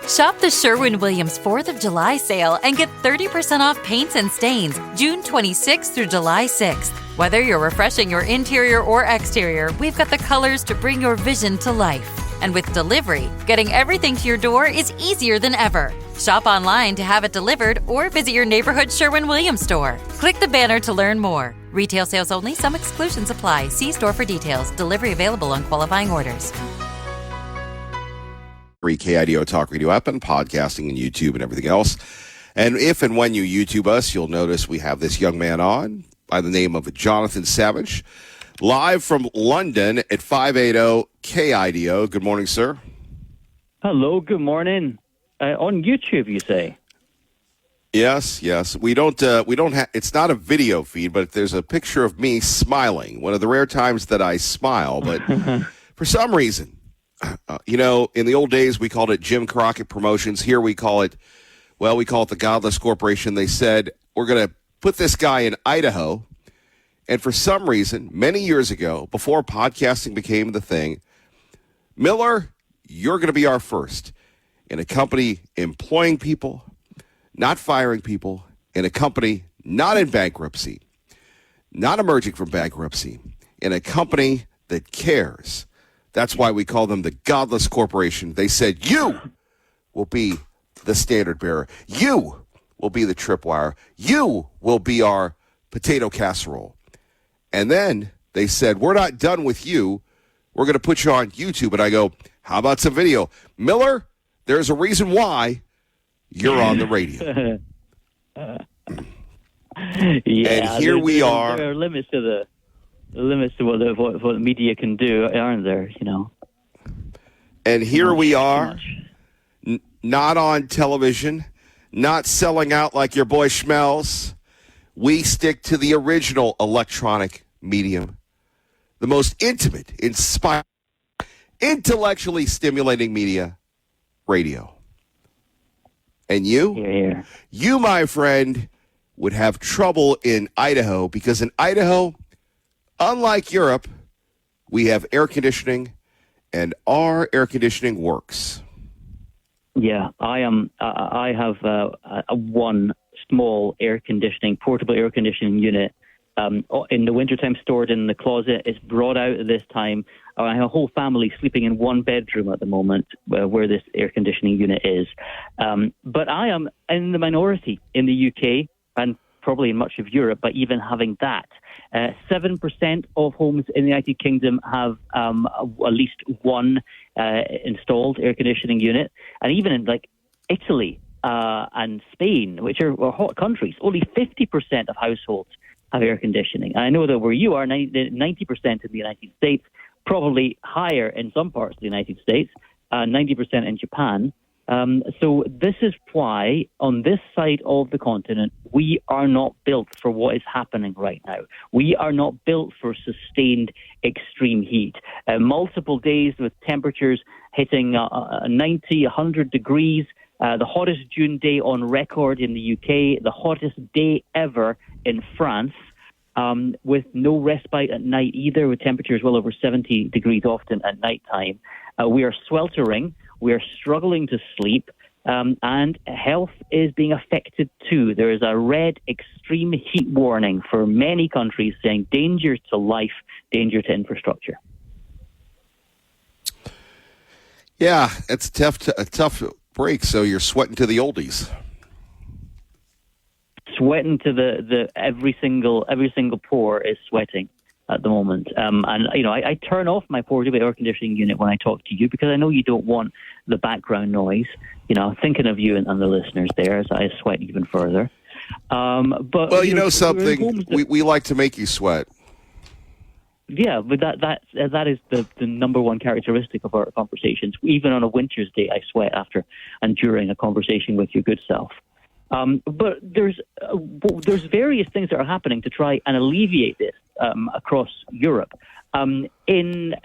Shop the Sherwin-Williams 4th of July sale and get 30% off paints and stains June 26th through July 6th. Whether you're refreshing your interior or exterior, we've got the colors to bring your vision to life. And with delivery, getting everything to your door is easier than ever. Shop online to have it delivered or visit your neighborhood Sherwin-Williams store. Click the banner to learn more. Retail sales only. Some exclusions apply. See store for details. Delivery available on qualifying orders. KIDO Talk Radio app and podcasting and YouTube and everything else. And if and when you YouTube us, you'll notice we have this young man on by the name of Jonathan Savage, live from London at 580 KIDO. Good morning, sir. Hello, good morning. On YouTube, you say? Yes. We don't have, it's not a video feed, but there's a picture of me smiling. One of the rare times that I smile, but for some reason, in the old days, we called it Jim Crockett Promotions. Here we call it the Godless Corporation. They said, we're going to put this guy in Idaho. And for some reason, many years ago, before podcasting became the thing, Miller, you're going to be our first in a company employing people, not firing people, in a company not in bankruptcy, not emerging from bankruptcy, in a company that cares. That's why we call them the Godless Corporation. They said, you will be the standard bearer. You will be the tripwire. You will be our potato casserole. And then they said, we're not done with you. We're going to put you on YouTube. And I go, how about some video? Miller, there's a reason why you're on the radio. And here we are. There are limits to what the media can do, aren't there? And here we are, not on television, not selling out like your boy Schmelz. We stick to the original electronic medium, the most intimate, inspiring, intellectually stimulating media, radio. And you, my friend, would have trouble in Idaho because in Idaho, unlike Europe, we have air conditioning, and our air conditioning works. Yeah, I have one small portable air conditioning unit in the wintertime stored in the closet. It's brought out at this time. I have a whole family sleeping in one bedroom at the moment where this air conditioning unit is. But I am in the minority in the UK and probably in much of Europe, but even having that. 7% of homes in the United Kingdom have at least one installed air conditioning unit. And even in Italy and Spain, which are hot countries, only 50% of households have air conditioning. I know that where you are, 90% in the United States, probably higher in some parts of the United States, 90% in Japan. So this is why on this side of the continent, we are not built for what is happening right now. We are not built for sustained extreme heat. Multiple days with temperatures hitting 90, 100 degrees. The hottest June day on record in the UK, the hottest day ever in France, with no respite at night either, with temperatures well over 70 degrees often at night time. We are sweltering. We are struggling to sleep, and health is being affected too. There is a red extreme heat warning for many countries saying danger to life, danger to infrastructure. Yeah, it's a tough break, so you're sweating to the oldies. Sweating to the every single pore is sweating at the moment. And I turn off my portable air conditioning unit when I talk to you because I know you don't want the background noise. Thinking of you and the listeners there as I sweat even further. But something, we like to make you sweat. Yeah, but that is the number one characteristic of our conversations. Even on a winter's day, I sweat after and during a conversation with your good self. But there's various things that are happening to try and alleviate this across Europe. In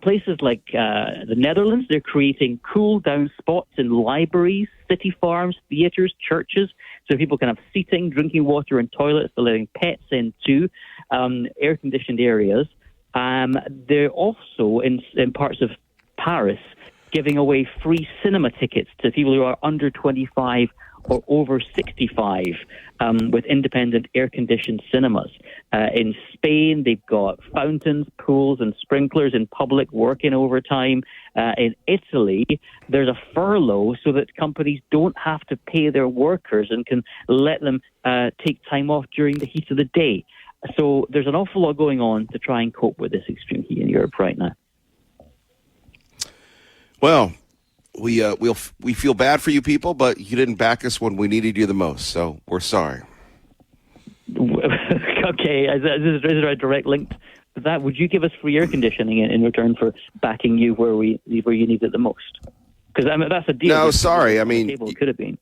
places like the Netherlands, they're creating cool-down spots in libraries, city farms, theatres, churches, so people can have seating, drinking water, and toilets. They're letting pets in too, air-conditioned areas. They're also in parts of Paris giving away free cinema tickets to people who are under 25 or over 65 with independent air-conditioned cinemas. In Spain, they've got fountains, pools, and sprinklers in public, working overtime. In Italy, there's a furlough so that companies don't have to pay their workers and can let them take time off during the heat of the day. So there's an awful lot going on to try and cope with this extreme heat in Europe right now. Well, we feel bad for you people, but you didn't back us when we needed you the most, so we're sorry. Okay, is there a direct link to that? Would you give us free air conditioning in return for backing you where you need it the most? Because that's a deal. No, sorry. I mean, it could have been.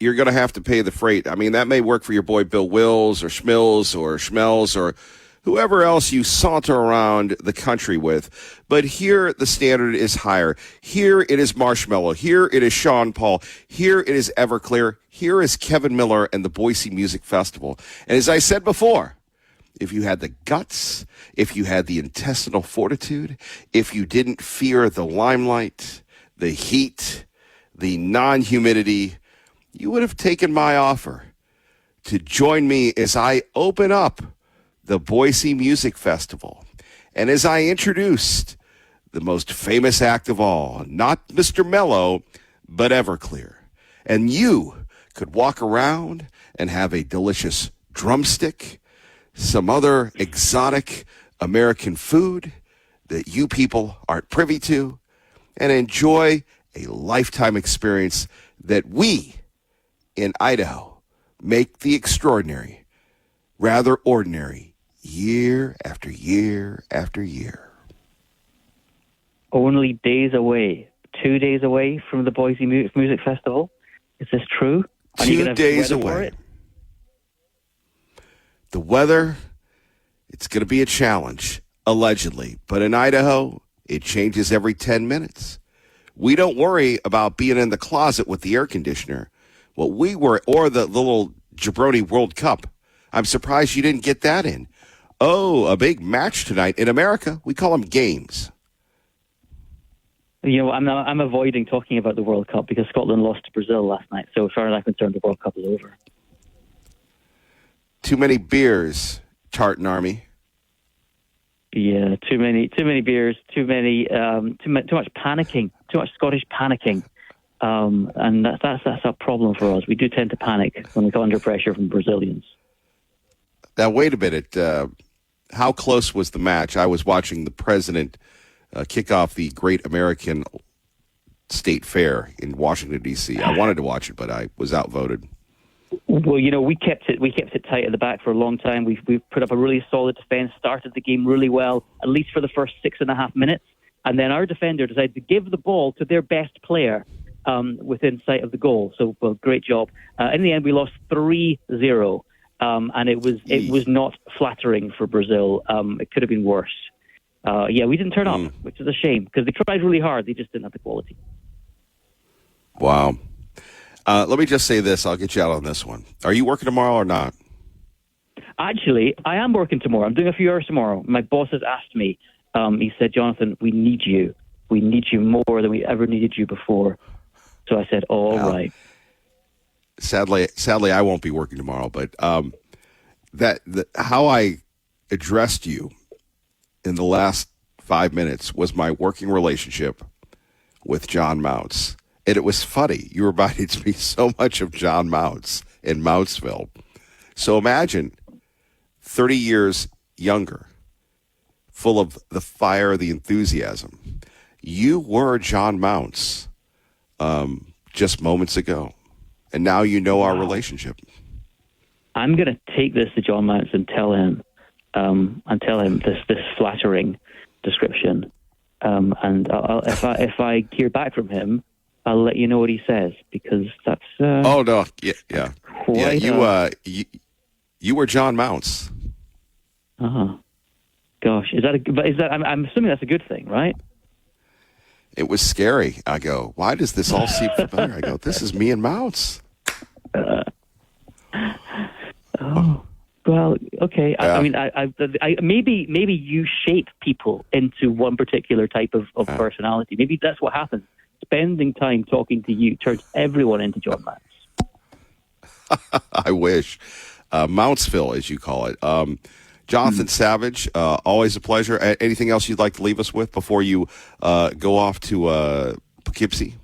You're going to have to pay the freight. I mean, that may work for your boy Bill Wills or Schmills or Schmells or whoever else you saunter around the country with. But here, the standard is higher. Here, it is Marshmello. Here, it is Sean Paul. Here, it is Everclear. Here is Kevin Miller and the Boise Music Festival. And as I said before, if you had the guts, if you had the intestinal fortitude, if you didn't fear the limelight, the heat, the non-humidity, you would have taken my offer to join me as I open up the Boise Music Festival. And as I introduced the most famous act of all, not Mr. Mello, but Everclear. And you could walk around and have a delicious drumstick, some other exotic American food that you people aren't privy to, and enjoy a lifetime experience that we in Idaho make the extraordinary rather ordinary year after year after year. Only days away, 2 days away from the Boise Music Festival. Is this true? 2 days away. The weather, it's going to be a challenge, allegedly. But in Idaho, it changes every 10 minutes. We don't worry about being in the closet with the air conditioner. What we were, or the little Jabroni World Cup. I'm surprised you didn't get that in. Oh, a big match tonight. In America, we call them games. You know, I'm avoiding talking about the World Cup because Scotland lost to Brazil last night. So as far as I'm concerned, the World Cup is over. Too many beers, Tartan Army. Yeah, too many beers, too much panicking, too much Scottish panicking. And that's a problem for us. We do tend to panic when we come under pressure from Brazilians. Now, wait a minute. How close was the match? I was watching the president kick off the Great American State Fair in Washington, D.C. I wanted to watch it, but I was outvoted. Well, you know, we kept it tight at the back for a long time. We've put up a really solid defense, started the game really well, at least for the first 6.5 minutes. And then our defender decided to give the ball to their best player within sight of the goal. So, well, great job. In the end, we lost 3-0. And it was not flattering for Brazil. It could have been worse. We didn't turn up, which is a shame because they tried really hard. They just didn't have the quality. Wow. Let me just say this. I'll get you out on this one. Are you working tomorrow or not? Actually, I am working tomorrow. I'm doing a few hours tomorrow. My boss has asked me. He said, Jonathan, we need you. We need you more than we ever needed you before. So I said, all right. Sadly, I won't be working tomorrow. But how I addressed you in the last 5 minutes was my working relationship with John Mounts. And it was funny. You reminded me so much of John Mounts in Mountsville. So imagine 30 years younger, full of the fire, the enthusiasm. You were John Mounts just moments ago. And now you know our relationship. I'm going to take this to John Mounts and tell him this flattering description. And if I hear back from him, I'll let you know what he says because that's. Oh no! Yeah. You were John Mounts. Gosh, is that? I'm assuming that's a good thing, right? It was scary. I go, why does this all seem familiar? I go, this is me and Mounts. Well, Well, okay. Yeah. I mean, maybe you shape people into one particular type of personality. Maybe that's what happens. Spending time talking to you turns everyone into John Mance. I wish. Mountsville, as you call it. Jonathan Savage, always a pleasure. Anything else you'd like to leave us with before you go off to Poughkeepsie?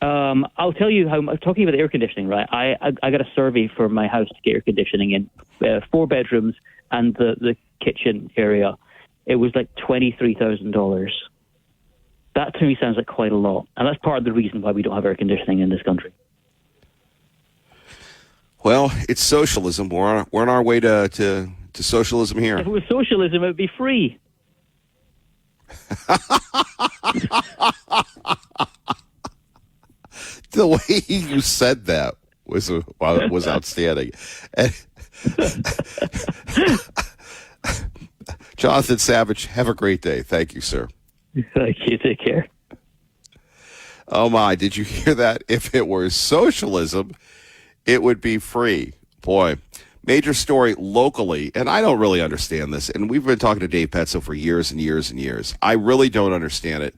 I'll tell you how. Talking about air conditioning, right? I got a survey for my house to get air conditioning in 4 bedrooms and the kitchen area. It was like $23,000. That to me sounds like quite a lot, and that's part of the reason why we don't have air conditioning in this country. Well, it's socialism. We're on our way to socialism here. If it was socialism, it would be free. The way you said that was outstanding. Jonathan Savage, have a great day. Thank you, sir. Thank you. Take care. Oh, my. Did you hear that? If it were socialism, it would be free. Boy, major story locally, and I don't really understand this, and we've been talking to Dave Petzo for years and years and years. I really don't understand it.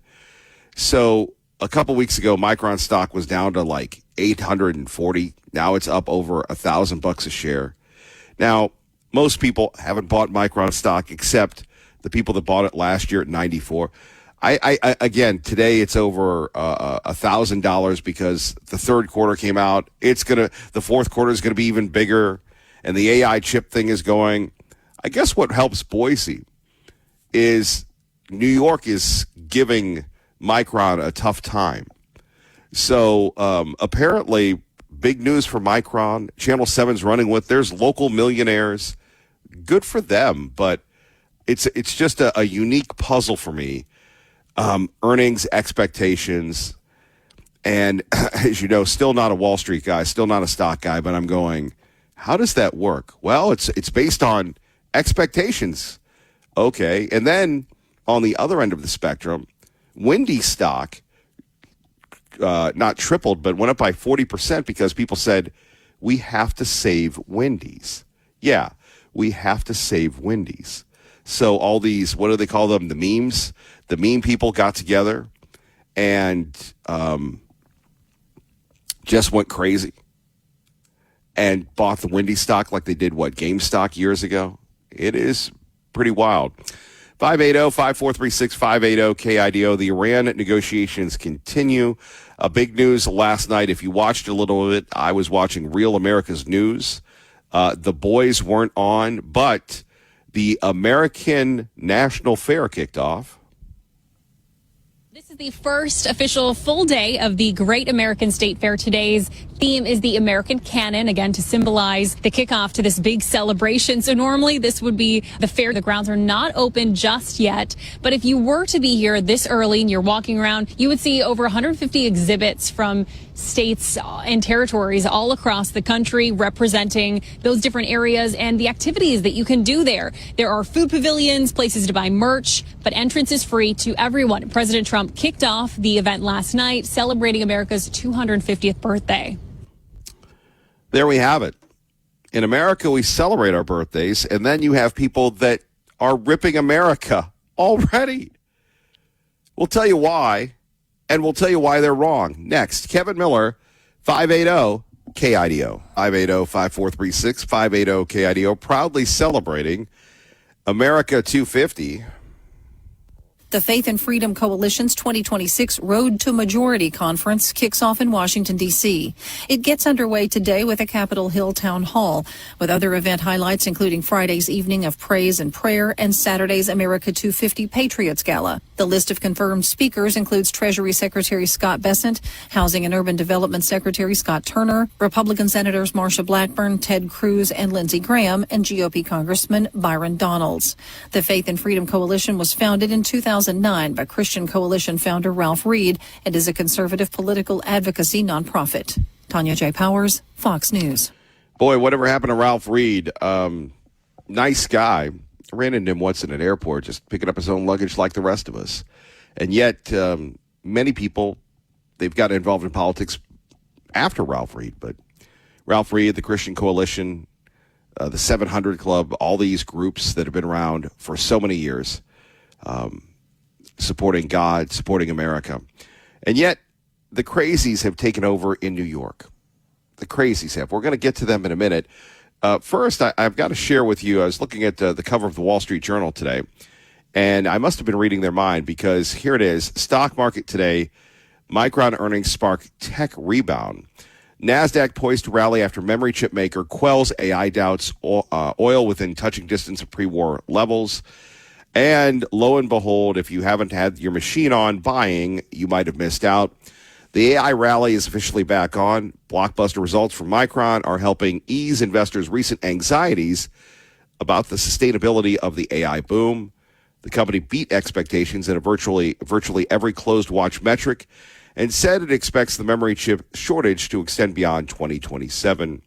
So a couple weeks ago, Micron stock was down to like 840. Now it's up over $1,000 a share. Now, most people haven't bought Micron stock except the people that bought it last year at 94. I again, today it's over $1,000 because the third quarter came out. The fourth quarter is going to be even bigger, and the AI chip thing is going. I guess what helps Boise is New York is giving Micron a tough time. So apparently, big news for Micron. Channel 7's running with. There's local millionaires. Good for them, but it's just a unique puzzle for me. Earnings, expectations, and as you know, still not a Wall Street guy, still not a stock guy, but I'm going, how does that work? Well, it's based on expectations. Okay. And then on the other end of the spectrum, Wendy's stock not tripled, but went up by 40% because people said, we have to save Wendy's. Yeah, we have to save Wendy's. So all these, what do they call them? The memes? The meme people got together and just went crazy and bought the Wendy's stock like they did, GameStop years ago? It is pretty wild. 580-5436-580 KIDO. The Iran negotiations continue. Big news last night. If you watched a little of it, I was watching Real America's News. The boys weren't on, but the American National Fair kicked off. This is the first official full day of the Great American State Fair. Today's theme is the American Cannon, again, to symbolize the kickoff to this big celebration. So normally this would be the fair. The grounds are not open just yet. But if you were to be here this early and you're walking around, you would see over 150 exhibits from states and territories all across the country representing those different areas and the activities that you can do there. There are food pavilions, places to buy merch, but entrance is free to everyone. President Trump kicked off the event last night, celebrating America's 250th birthday. There we have it. In America, we celebrate our birthdays, and then you have people that are ripping America already. We'll tell you why, and we'll tell you why they're wrong. Next, Kevin Miller, 580-KIDO. 580-5436, 580-KIDO, proudly celebrating America 250. The Faith and Freedom Coalition's 2026 Road to Majority Conference kicks off in Washington, D.C. It gets underway today with a Capitol Hill Town Hall, with other event highlights including Friday's evening of praise and prayer and Saturday's America 250 Patriots Gala. The list of confirmed speakers includes Treasury Secretary Scott Bessent, Housing and Urban Development Secretary Scott Turner, Republican Senators Marsha Blackburn, Ted Cruz, and Lindsey Graham, and GOP Congressman Byron Donalds. The Faith and Freedom Coalition was founded in 2009 by Christian Coalition founder Ralph Reed and is a conservative political advocacy nonprofit. Tanya J. Powers, Fox News. Boy, whatever happened to Ralph Reed? Nice guy. I ran into him once in an airport, just picking up his own luggage like the rest of us. And yet, many people, they've got involved in politics after Ralph Reed. But Ralph Reed, the Christian Coalition, the 700 Club, all these groups that have been around for so many years, supporting God, supporting America. And yet, the crazies have taken over in New York. The crazies have. We're going to get to them in a minute. First, I've got to share with you, I was looking at the cover of the Wall Street Journal today, and I must have been reading their mind because here it is, stock market today, Micron earnings spark tech rebound. NASDAQ poised to rally after memory chip maker quells AI doubts, oil within touching distance of pre-war levels. And lo and behold, if you haven't had your machine on buying, you might have missed out. The AI rally is officially back on. Blockbuster results from Micron are helping ease investors' recent anxieties about the sustainability of the AI boom. The company beat expectations in virtually every closed watch metric and said it expects the memory chip shortage to extend beyond 2027.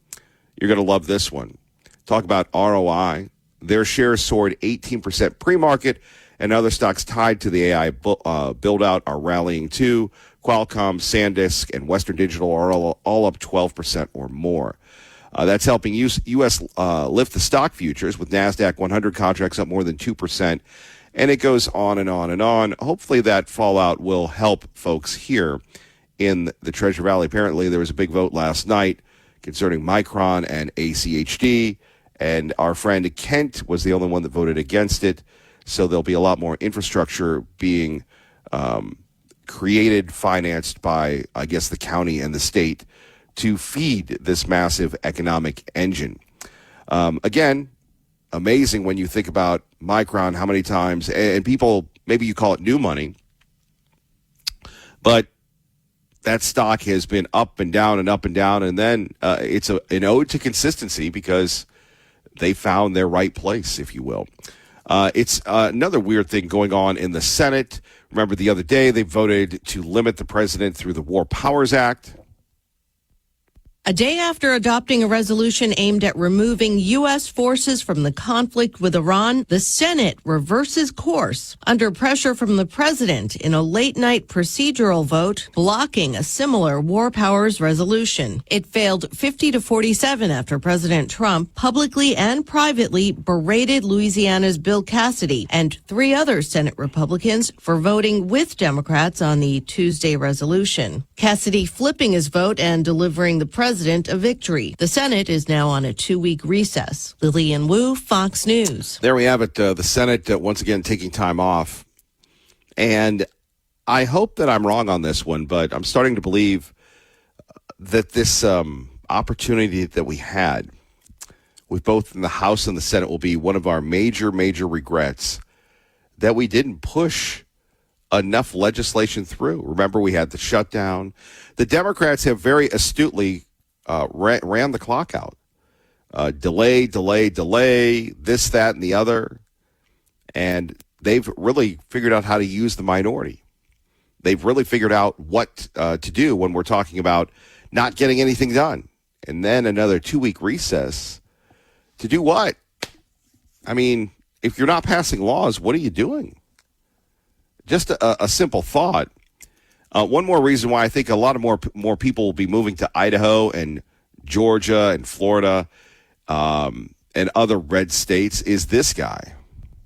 You're going to love this one. Talk about ROI. Their shares soared 18% pre-market, and other stocks tied to the AI build-out are rallying too. Qualcomm, SanDisk, and Western Digital are all up 12% or more. That's helping U.S. lift the stock futures, with NASDAQ 100 contracts up more than 2%. And it goes on and on and on. Hopefully that fallout will help folks here in the Treasure Valley. Apparently there was a big vote last night concerning Micron and ACHD, and our friend Kent was the only one that voted against it. So there'll be a lot more infrastructure being created, financed by, I guess, the county and the state to feed this massive economic engine. Again, amazing when you think about Micron, how many times, and people, maybe you call it new money, but that stock has been up and down and up and down, and then it's an ode to consistency because they found their right place, if you will. It's another weird thing going on in the Senate. Remember the other day they voted to limit the president through the War Powers Act. A day after adopting a resolution aimed at removing U.S. forces from the conflict with Iran, the Senate reverses course under pressure from the president in a late-night procedural vote blocking a similar war powers resolution. It failed 50-47 after President Trump publicly and privately berated Louisiana's Bill Cassidy and 3 other Senate Republicans for voting with Democrats on the Tuesday resolution. Cassidy flipping his vote and delivering the president a victory. The Senate is now on a 2-week recess. Lillian Wu, Fox News. There we have it. The Senate once again taking time off. And I hope that I'm wrong on this one, but I'm starting to believe that this opportunity that we had with both in the House and the Senate will be one of our major regrets, that we didn't push enough legislation through. Remember, we had the shutdown. The Democrats have very astutely ran the clock out. Delay, this, that, and the other. And they've really figured out how to use the minority. They've really figured out what to do when we're talking about not getting anything done. And then another 2-week recess. To do what? I mean, if you're not passing laws, what are you doing? Just a simple thought. One more reason why I think a lot of more people will be moving to Idaho and Georgia and Florida and other red states is this guy.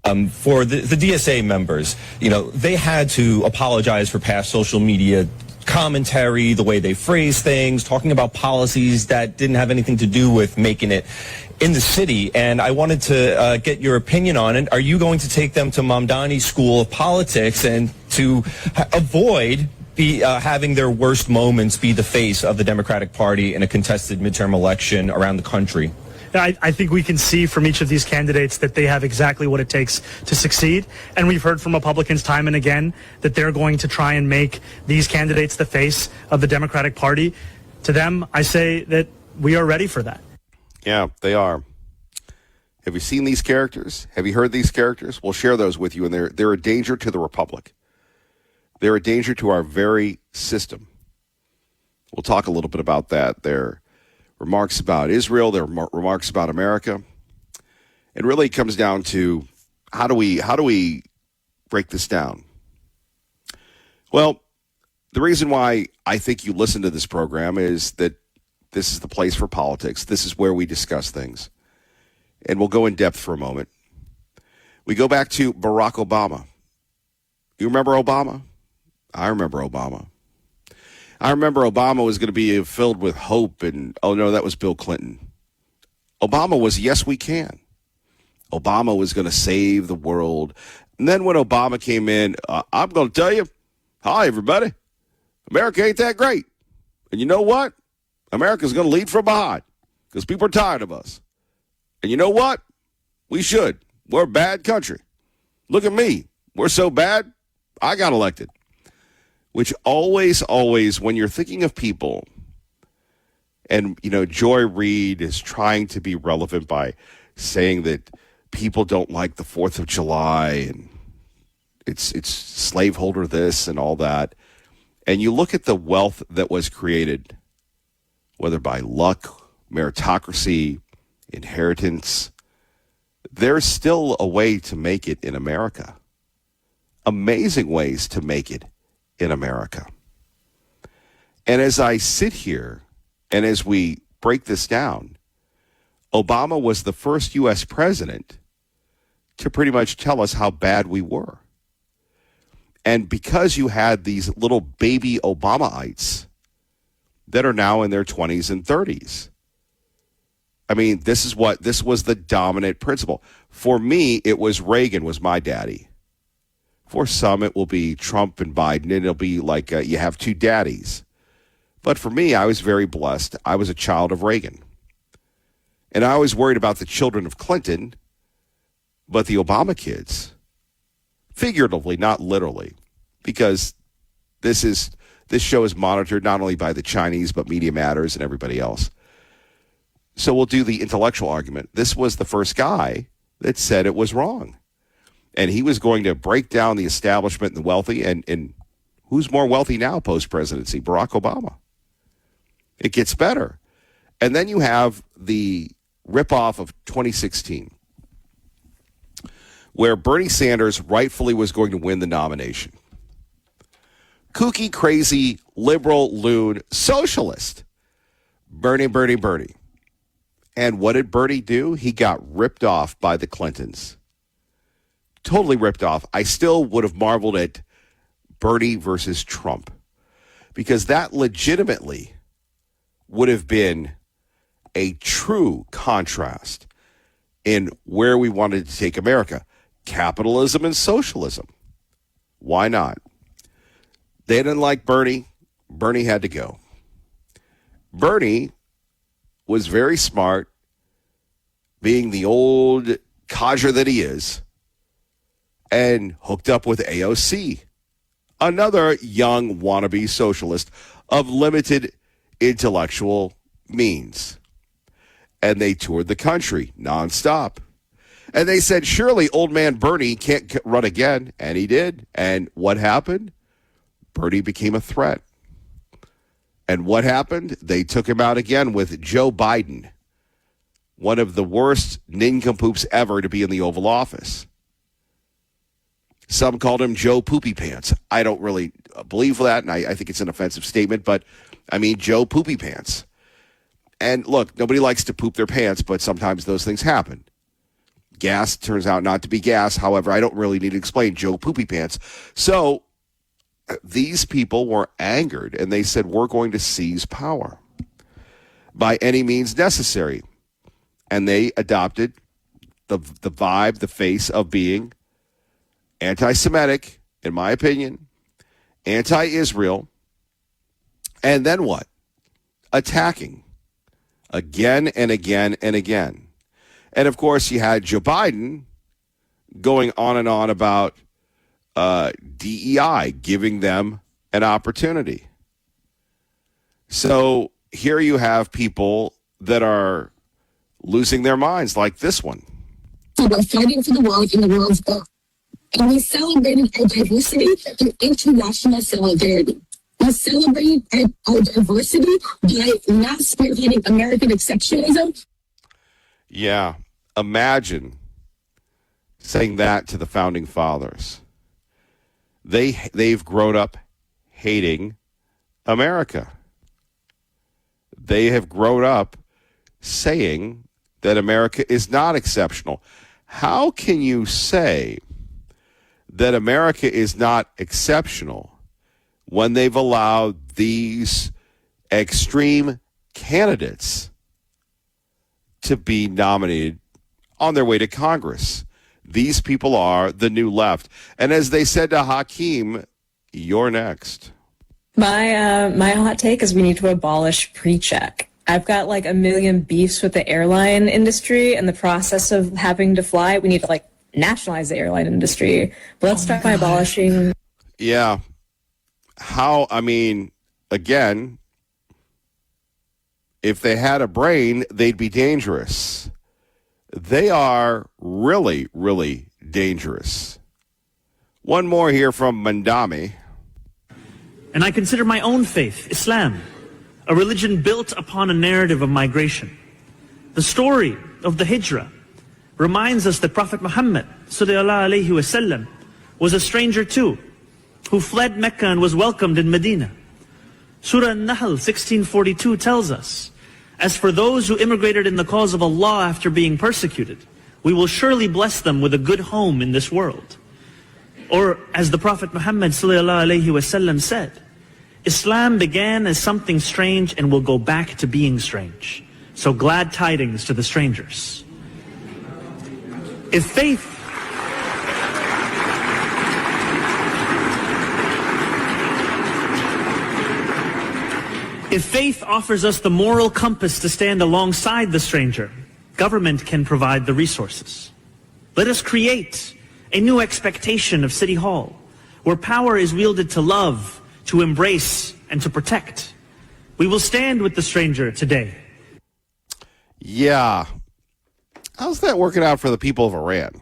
For the DSA members, they had to apologize for past social media commentary, the way they phrase things, talking about policies that didn't have anything to do with making it in the city. And I wanted to get your opinion on it. Are you going to take them to Mamdani's School of Politics and to avoid having their worst moments be the face of the Democratic Party in a contested midterm election around the country? I think we can see from each of these candidates that they have exactly what it takes to succeed. And we've heard from Republicans time and again that they're going to try and make these candidates the face of the Democratic Party. To them, I say that we are ready for that. Yeah, they are. Have you seen these characters? Have you heard these characters? We'll share those with you, and they're a danger to the Republic. They're a danger to our very system. We'll talk a little bit about that. Their remarks about Israel, their remarks about America. It really comes down to how do we break this down? Well, the reason why I think you listen to this program is that this is the place for politics. This is where we discuss things. and we'll go in depth for a moment. We go back to Barack Obama. You remember Obama? I remember Obama. I remember Obama was going to be filled with hope, and, oh, no, that was Bill Clinton. Obama was, yes, we can. Obama was going to save the world. And then when Obama came in, I'm going to tell you, hi, everybody. America ain't that great. And you know what? America's going to lead from behind because people are tired of us. And you know what? We should. We're a bad country. Look at me. We're so bad, I got elected. Which always, when you're thinking of people, and, Joy Reid is trying to be relevant by saying that people don't like the 4th of July and it's slaveholder this and all that. And you look at the wealth that was created, whether by luck, meritocracy, inheritance, there's still a way to make it in America. Amazing ways to make it in America. And as I sit here and as we break this down, Obama was the first U.S. president to pretty much tell us how bad we were. And because you had these little baby Obamaites that are now in their 20s and 30s, I mean, this was the dominant principle. For me, it was Reagan was my daddy. For some, it will be Trump and Biden, and it'll be like you have two daddies. But for me, I was very blessed. I was a child of Reagan. And I was worried about the children of Clinton, but the Obama kids, figuratively, not literally, because this show is monitored not only by the Chinese, but Media Matters and everybody else. So we'll do the intellectual argument. This was the first guy that said it was wrong. And he was going to break down the establishment and the wealthy. And who's more wealthy now post-presidency? Barack Obama. It gets better. And then you have the ripoff of 2016, where Bernie Sanders rightfully was going to win the nomination. Kooky, crazy, liberal, loon, socialist. Bernie. And what did Bernie do? He got ripped off by the Clintons. Totally ripped off. I still would have marveled at Bernie versus Trump, because that legitimately would have been a true contrast in where we wanted to take America. Capitalism and socialism. Why not? They didn't like Bernie. Bernie had to go. Bernie was very smart, being the old codger that he is, and hooked up with AOC, another young wannabe socialist of limited intellectual means. And they toured the country nonstop. And they said, surely old man Bernie can't run again. And he did. And what happened? Bernie became a threat. And what happened? They took him out again with Joe Biden, one of the worst nincompoops ever to be in the Oval Office. Some called him Joe Poopy Pants. I don't really believe that, and I think it's an offensive statement, but I mean Joe Poopy Pants. And look, nobody likes to poop their pants, but sometimes those things happen. Gas turns out not to be gas. However, I don't really need to explain Joe Poopy Pants. So these people were angered, and they said, we're going to seize power by any means necessary. And they adopted the vibe, the face of being anti-Semitic, in my opinion, anti-Israel, and then what? Attacking again and again and again. And, of course, you had Joe Biden going on and on about DEI, giving them an opportunity. So here you have people that are losing their minds, like this one. So we're fighting for the world and the world's good. And we celebrate our diversity through international solidarity. We celebrate our diversity by not spearheading American exceptionalism. Yeah, imagine saying that to the founding fathers. They've grown up hating America. They have grown up saying that America is not exceptional. How can you say that America is not exceptional when they've allowed these extreme candidates to be nominated on their way to Congress? These people are the new left. And as they said to Hakeem, you're next. My hot take is we need to abolish pre-check. I've got like a million beefs with the airline industry and the process of having to fly. We need to like nationalize the airline industry. But let's start by abolishing. Yeah. How, I mean, again, if they had a brain, they'd be dangerous. They are really, really dangerous. One more here from Mandami. And I consider my own faith, Islam, a religion built upon a narrative of migration. The story of the Hijrah reminds us that Prophet Muhammad sallallahu alaihi wasallam was a stranger too, who fled Mecca and was welcomed in Medina. Surah An-Nahl 1642 tells us, as for those who immigrated in the cause of Allah after being persecuted, we will surely bless them with a good home in this world. Or as the Prophet Muhammad sallallahu alaihi wasallam said, Islam began as something strange and will go back to being strange. So glad tidings to the strangers. If faith offers us the moral compass to stand alongside the stranger, government can provide the resources. Let us create a new expectation of City Hall, where power is wielded to love, to embrace, and to protect. We will stand with the stranger today. Yeah. How's that working out for the people of Iran?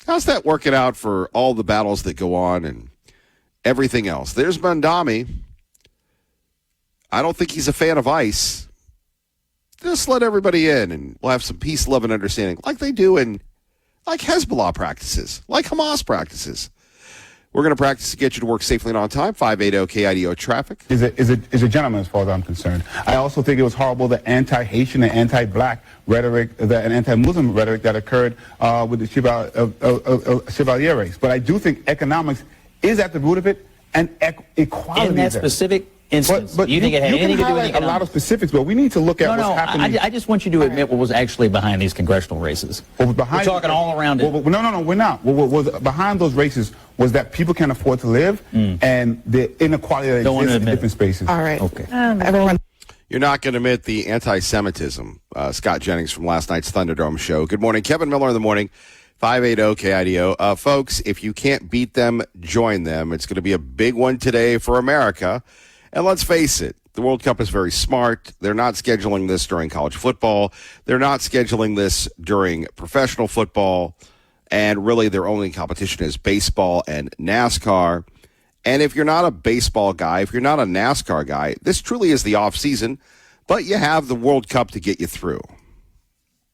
How's that working out for all the battles that go on and everything else? There's Mandami. I don't think he's a fan of ICE. Just let everybody in and we'll have some peace, love, and understanding like they do in like Hezbollah practices, like Hamas practices. We're going to practice to get you to work safely and on time. 580 KIDO traffic. Is a gentleman as far as I'm concerned. I also think it was horrible, the anti-Haitian and anti-black rhetoric, and anti-Muslim rhetoric that occurred with the Chevalier race. But I do think economics is at the root of it, and equality. In that specific instance, but you think it had anything to do with a lot of specifics, but we need to look at what's happening. I just want you to admit what was actually behind these congressional races. We're talking all around it. No, we're not. What was behind those races was that people can't afford to live and the inequality that exists in different spaces. All right. Okay. Everyone. You're not going to admit the anti-Semitism. Scott Jennings from last night's Thunderdome show. Good morning. Kevin Miller in the morning. 580 KIDO. Folks, if you can't beat them, join them. It's going to be a big one today for America. And let's face it, the World Cup is very smart. They're not scheduling this during college football. They're not scheduling this during professional football. And really, their only competition is baseball and NASCAR. And if you're not a baseball guy, if you're not a NASCAR guy, this truly is the off season. But you have the World Cup to get you through.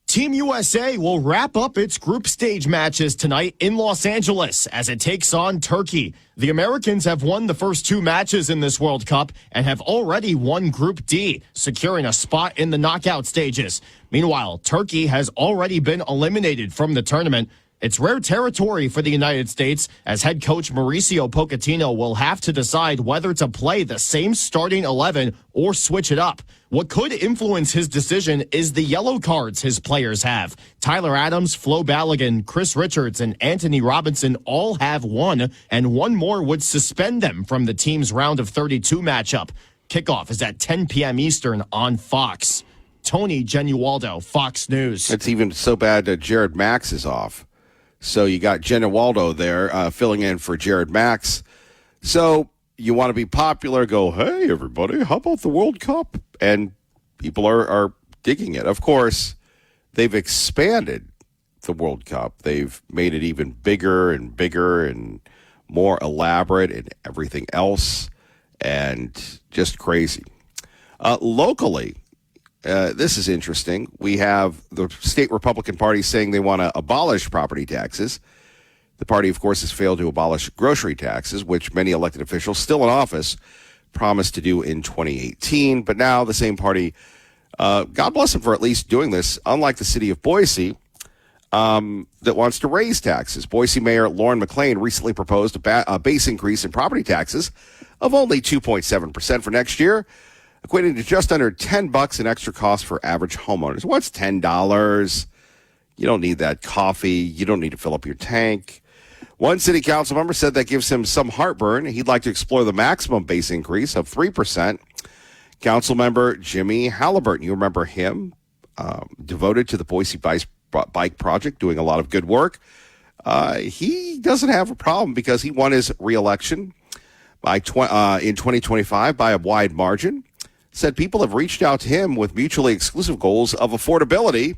Team USA will wrap up its group stage matches tonight in Los Angeles as it takes on Turkey. The Americans have won the first two matches in this World Cup and have already won Group D, securing a spot in the knockout stages. Meanwhile, Turkey has already been eliminated from the tournament. It's rare territory for the United States, as head coach Mauricio Pochettino will have to decide whether to play the same starting 11 or switch it up. What could influence his decision is the yellow cards his players have. Tyler Adams, Flo Balogun, Chris Richards, and Anthony Robinson all have one, and one more would suspend them from the team's round of 32 matchup. Kickoff is at 10 p.m. Eastern on Fox. Tony Genualdo, Fox News. It's even so bad that Jared Max is off. So you got Genualdo there filling in for Jared Max. So you want to be popular, go, hey, everybody, how about the World Cup? And people are digging it. Of course, they've expanded the World Cup. They've made it even bigger and more elaborate and everything else, and just crazy. Locally, this is interesting. We have the state Republican Party saying they want to abolish property taxes. The party, of course, has failed to abolish grocery taxes, which many elected officials still in office promised to do in 2018. But now the same party God bless him for at least doing this, unlike the city of Boise that wants to raise taxes. Boise Mayor Lauren McLean recently proposed a base increase in property taxes of only 2.7% for next year, equating to just under $10 in extra cost for average homeowners. What's $10? You don't need that coffee. You don't need to fill up your tank. One city council member said that gives him some heartburn. He'd like to explore the maximum base increase of 3%. Council member Jimmy Halliburton, you remember him, devoted to the Boise Bike Project, doing a lot of good work. He doesn't have a problem because he won his reelection in 2025 by a wide margin. Said people have reached out to him with mutually exclusive goals of affordability,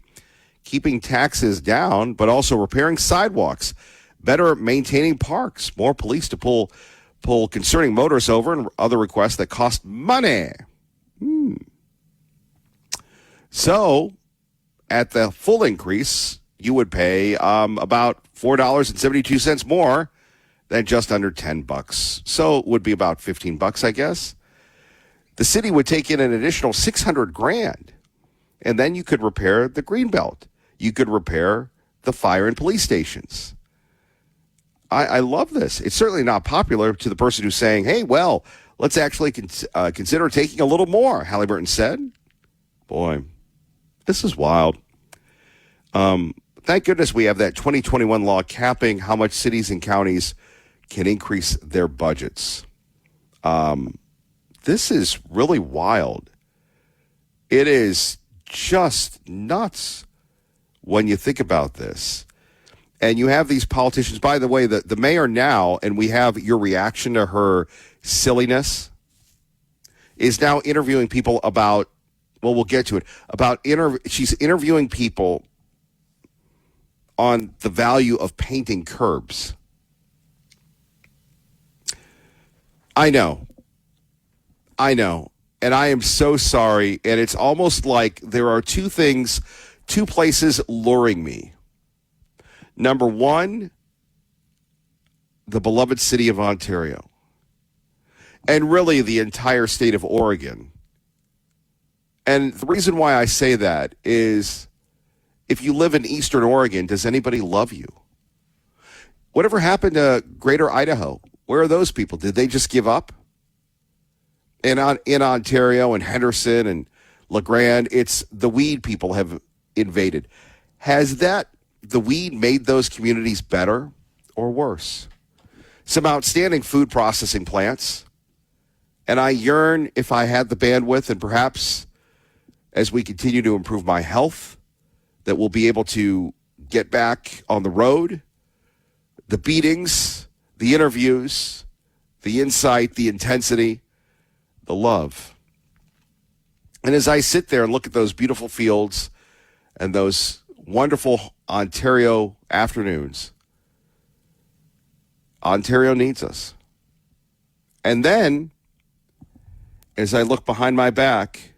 keeping taxes down, but also repairing sidewalks, better maintaining parks, more police to pull concerning motorists over, and other requests that cost money. So, at the full increase, you would pay about $4.72 more than just under $10. So it would be about $15, I guess. The city would take in an additional $600,000, and then you could repair the Greenbelt. You could repair the fire and police stations. I love this. It's certainly not popular to the person who's saying, hey, well, let's actually consider taking a little more, Halliburton said. Boy, this is wild. Thank goodness we have that 2021 law capping how much cities and counties can increase their budgets. This is really wild. It is just nuts when you think about this. And you have these politicians, by the way, the mayor now, and we have your reaction to her silliness, is now interviewing people about, well, we'll get to it, she's interviewing people on the value of painting curbs. I know. And I am so sorry. And it's almost like there are two places luring me. Number one, the beloved city of Ontario. And really the entire state of Oregon. And the reason why I say that is, if you live in Eastern Oregon, does anybody love you? Whatever happened to Greater Idaho? Where are those people? Did they just give up? In Ontario and Henderson and LeGrand, it's the weed people have invaded. Has the weed made those communities better or worse? Some outstanding food processing plants. And I yearn, if I had the bandwidth, and perhaps as we continue to improve my health, that we'll be able to get back on the road. The beatings, the interviews, the insight, the intensity, the love. And as I sit there and look at those beautiful fields and those wonderful Ontario afternoons, Ontario needs us. And then, as I look behind my back,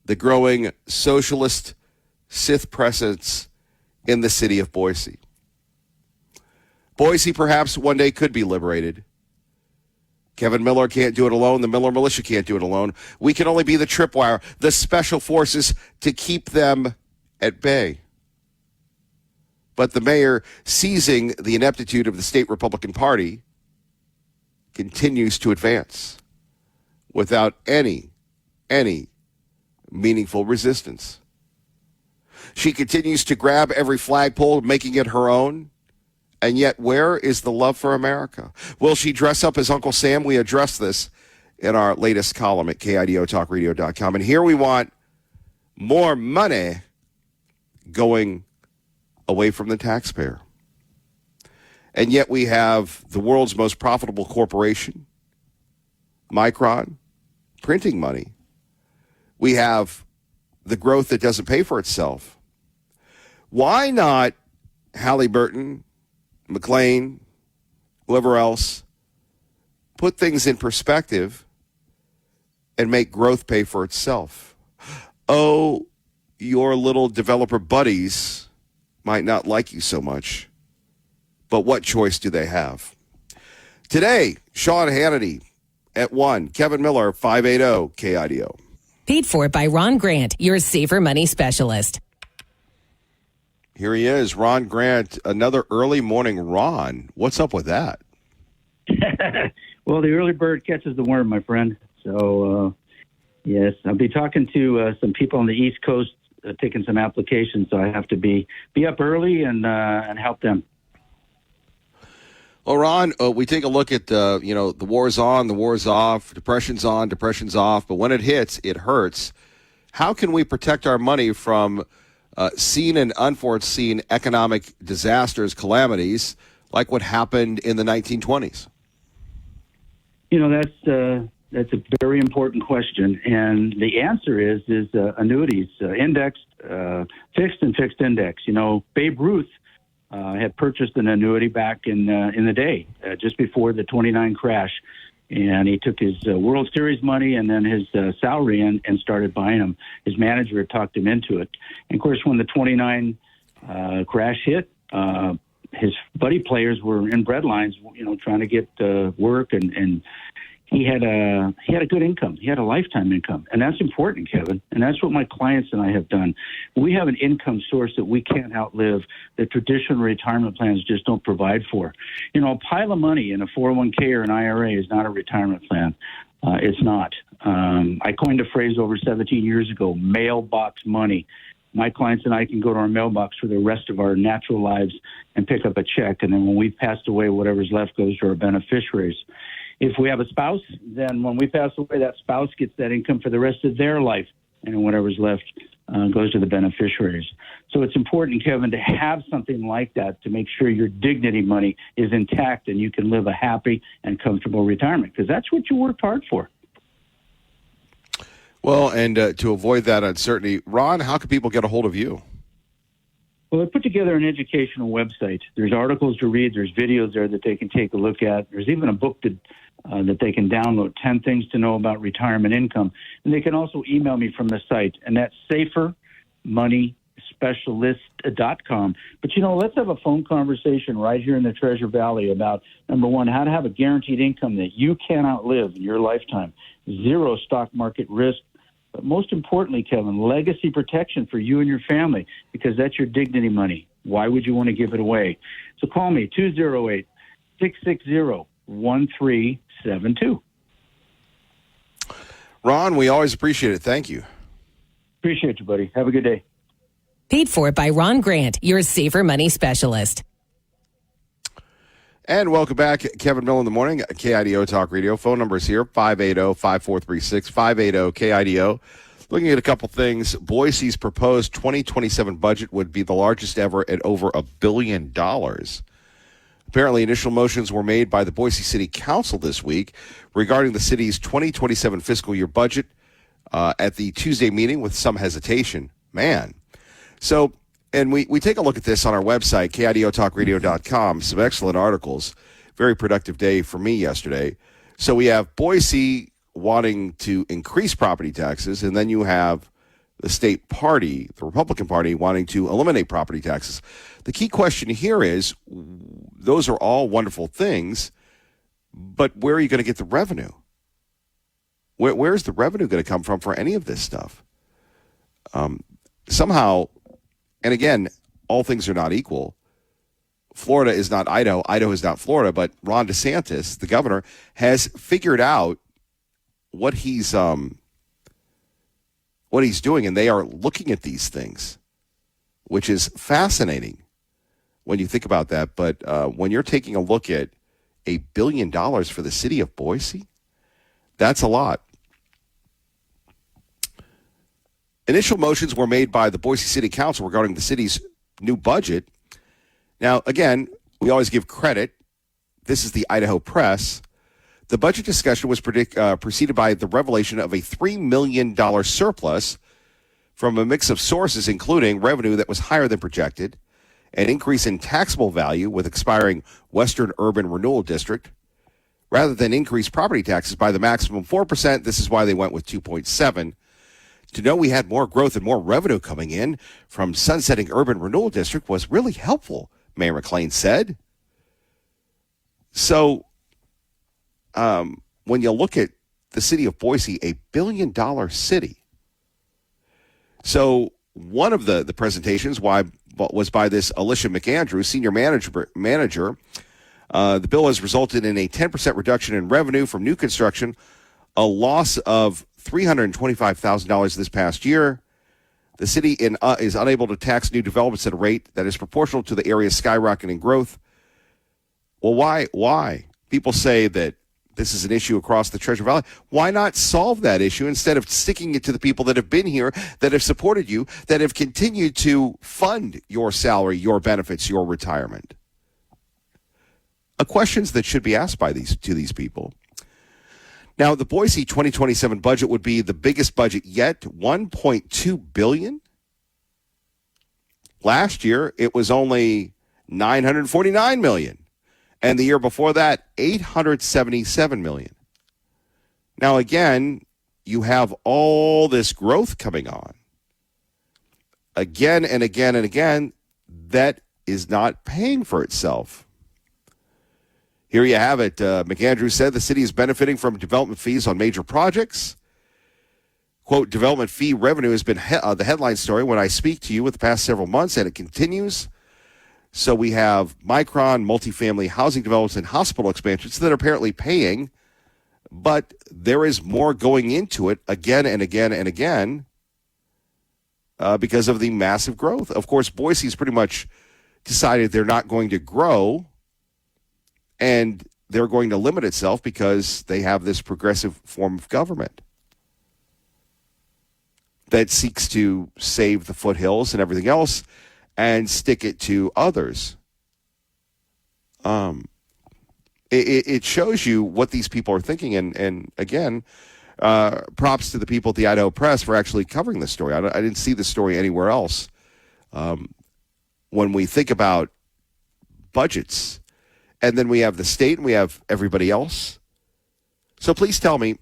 the growing socialist Sith presence in the city of Boise. Boise perhaps one day could be liberated. Kevin Miller can't do it alone. The Miller militia can't do it alone. We can only be the tripwire, the special forces to keep them at bay. But the mayor, seizing the ineptitude of the state Republican Party, continues to advance without any meaningful resistance. She continues to grab every flagpole, making it her own. And yet, where is the love for America? Will she dress up as Uncle Sam? We address this in our latest column at KIDOTalkRadio.com. And here we want more money going away from the taxpayer. And yet we have the world's most profitable corporation, Micron, printing money. We have the growth that doesn't pay for itself. Why not Halliburton, McLean, whoever else, put things in perspective and make growth pay for itself? Oh, your little developer buddies might not like you so much, but what choice do they have? Today, Sean Hannity at 1, Kevin Miller, 580 KIDO. Paid for by Ron Grant, your safer money specialist. Here he is, Ron Grant, another early morning Ron. What's up with that? Well, the early bird catches the worm, my friend. So, yes, I'll be talking to some people on the East Coast, taking some applications, so I have to be up early and help them. Well, Ron, we take a look at, the war's on, the war's off, depression's on, depression's off, but when it hits, it hurts. How can we protect our money from seen and unforeseen economic disasters, calamities, like what happened in the 1920s? That's a very important question, and the answer is annuities, indexed, fixed and fixed index. Babe Ruth had purchased an annuity back in the day, just before the '29 crash, and he took his World Series money and then his salary and started buying them. His manager had talked him into it, and of course, when the '29 crash hit, his buddy players were in breadlines, trying to get work, and he had a good income. He had a lifetime income, and that's important, Kevin. And that's what my clients and I have done. We have an income source that we can't outlive that traditional retirement plans just don't provide for. A pile of money in a 401k or an IRA is not a retirement plan. It's not. I coined a phrase over 17 years ago: mailbox money. My clients and I can go to our mailbox for the rest of our natural lives and pick up a check, and then when we've passed away, whatever's left goes to our beneficiaries. If we have a spouse, then when we pass away, that spouse gets that income for the rest of their life, and whatever's left goes to the beneficiaries. So it's important, Kevin, to have something like that to make sure your dignity money is intact and you can live a happy and comfortable retirement, because that's what you worked hard for. Well, and to avoid that uncertainty, Ron, how can people get a hold of you? Well, I put together an educational website. There's articles to read. There's videos there that they can take a look at. There's even a book that they can download, 10 Things to Know About Retirement Income. And they can also email me from the site, and that's safermoneyspecialist.com. But, let's have a phone conversation right here in the Treasure Valley about, number one, how to have a guaranteed income that you can outlive in your lifetime, zero stock market risk, but most importantly, Kevin, legacy protection for you and your family, because that's your dignity money. Why would you want to give it away? So call me, 208-660-1372. Ron, we always appreciate it. Thank you. Appreciate you, buddy. Have a good day. Paid for by Ron Grant, your safer money specialist. And welcome back. Kevin Mill in the morning, KIDO Talk Radio. Phone number is here, 580-5436, 580-KIDO. Looking at a couple things, Boise's proposed 2027 budget would be the largest ever at over $1 billion. Apparently, initial motions were made by the Boise City Council this week regarding the city's 2027 fiscal year budget at the Tuesday meeting with some hesitation. Man. So, and we take a look at this on our website, KIDOTalkRadio.com. Some excellent articles. Very productive day for me yesterday. So we have Boise wanting to increase property taxes, and then you have the state party, the Republican Party, wanting to eliminate property taxes. The key question here is, those are all wonderful things, but where are you going to get the revenue? Where's the revenue going to come from for any of this stuff? Somehow, and again, all things are not equal. Florida is not Idaho. Idaho is not Florida. But Ron DeSantis, the governor, has figured out what he's doing, and they are looking at these things, which is fascinating when you think about that. But when you're taking a look at $1 billion for the city of Boise, that's a lot. Initial motions were made by the Boise City Council regarding the city's new budget. Now, again, we always give credit. This is the Idaho Press. The budget discussion was preceded by the revelation of a $3 million surplus from a mix of sources, including revenue that was higher than projected, an increase in taxable value with expiring Western Urban Renewal District, rather than increase property taxes by the maximum 4%. This is why they went with 2.7%. To know we had more growth and more revenue coming in from sunsetting Urban Renewal District was really helpful, Mayor McLean said. So when you look at the city of Boise, $1 billion city, So one of the presentations was by this Alicia McAndrew, senior manager. The bill has resulted in a 10% reduction in revenue from new construction, a loss of $325,000 this past year. The city is unable to tax new developments at a rate that is proportional to the area's skyrocketing growth. Well, why? People say that this is an issue across the Treasure Valley. Why not solve that issue instead of sticking it to the people that have been here, that have supported you, that have continued to fund your salary, your benefits, your retirement? Questions that should be asked to these people. Now, the Boise 2027 budget would be the biggest budget yet, $1.2 billion. Last year, it was only $949 million. And the year before that, $877 million. Now, again, you have all this growth coming on. Again and again and again, that is not paying for itself. Here you have it. McAndrew said the city is benefiting from development fees on major projects. Quote, development fee revenue has been the headline story when I speak to you with the past several months, and it continues. So we have Micron, multifamily housing developments, and hospital expansions that are apparently paying, but there is more going into it again and again and again because of the massive growth. Of course, Boise's pretty much decided they're not going to grow, and they're going to limit itself because they have this progressive form of government that seeks to save the foothills and everything else and stick it to others. It shows you what these people are thinking. And again, props to the people at the Idaho Press for actually covering this story. I didn't see the story anywhere else. When we think about budgets, and then we have the state and we have everybody else. So please tell me,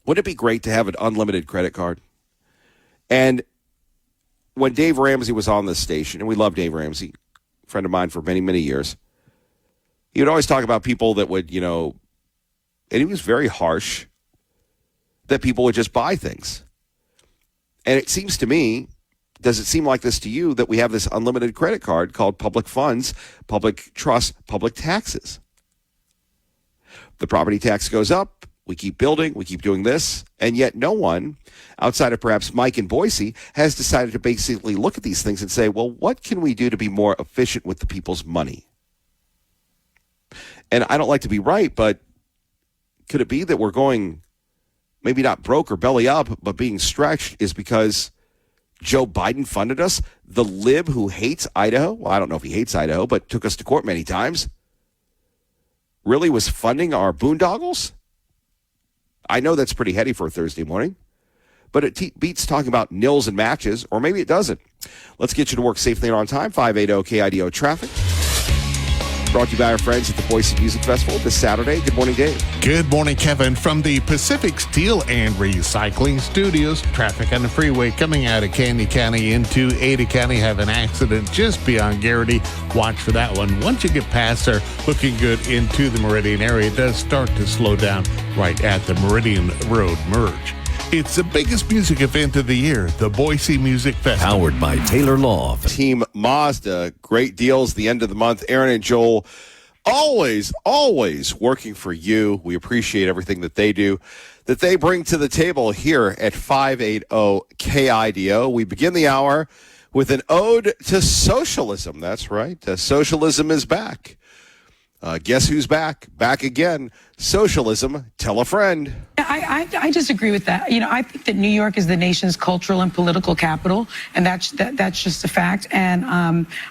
wouldn't it be great to have an unlimited credit card? And when Dave Ramsey was on this station, and we love Dave Ramsey, a friend of mine for many, many years, he would always talk about people that would, and he was very harsh, that people would just buy things. And it seems to me, does it seem like this to you, that we have this unlimited credit card called public funds, public trust, public taxes? The property tax goes up. We keep building. We keep doing this. And yet no one, outside of perhaps Mike in Boise, has decided to basically look at these things and say, well, what can we do to be more efficient with the people's money? And I don't like to be right, but could it be that we're going maybe not broke or belly up, but being stretched is because Joe Biden funded us? The lib who hates Idaho, well, I don't know if he hates Idaho, but took us to court many times, really was funding our boondoggles? I know that's pretty heady for a Thursday morning, but it beats talking about nils and matches, or maybe it doesn't. Let's get you to work safely and on time. 580 KIDO traffic. Brought to you by our friends at the Boise Music Festival this Saturday. Good morning, Dave. Good morning, Kevin. From the Pacific Steel and Recycling Studios, traffic on the freeway coming out of Candy County into Ada County have an accident just beyond Garrity. Watch for that one. Once you get past there, looking good into the Meridian area, it does start to slow down right at the Meridian Road merge. It's the biggest music event of the year, the Boise Music Festival. Powered by Taylor Law. Team Mazda, great deals the end of the month. Aaron and Joel, always working for you. We appreciate everything that they do, that they bring to the table here at 580 KIDO. We begin the hour with an ode to socialism. That's right. Socialism is back. Guess who's back? Back again. Socialism. Tell a friend. I disagree with that. I think that New York is the nation's cultural and political capital, and that's just a fact. And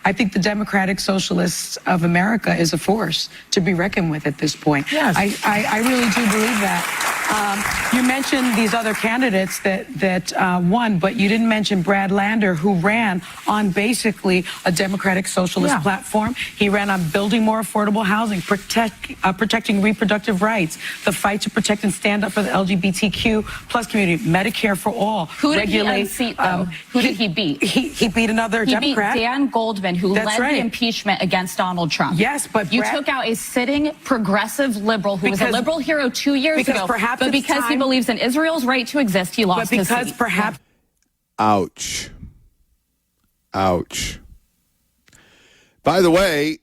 I think the Democratic Socialists of America is a force to be reckoned with at this point. Yes. I really do believe that. You mentioned these other candidates that won, but you didn't mention Brad Lander, who ran on basically a Democratic Socialist platform. He ran on building more affordable housing, protecting reproductive rights, the fight to protect and stand up for the LGBTQ plus community, Medicare for all. Who did he unseat, though? Who did he beat? He beat another Democrat. He beat Dan Goldman, who led the impeachment against Donald Trump. Yes, but you took out a sitting progressive liberal who was a liberal hero 2 years ago. But because he believes in Israel's right to exist, he lost his seat. Perhaps Ouch. Ouch. By the way,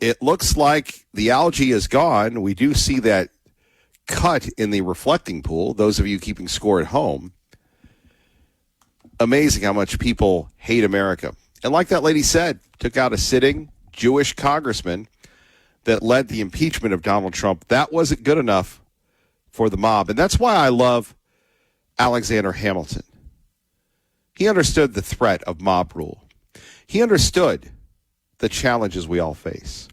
it looks like the algae is gone. We do see that cut in the reflecting pool. Those of you keeping score at home. Amazing how much people hate America. And like that lady said, took out a sitting Jewish congressman that led the impeachment of Donald Trump. That wasn't good enough for the mob. And that's why I love Alexander Hamilton. He understood the threat of mob rule. He understood the challenges we all face.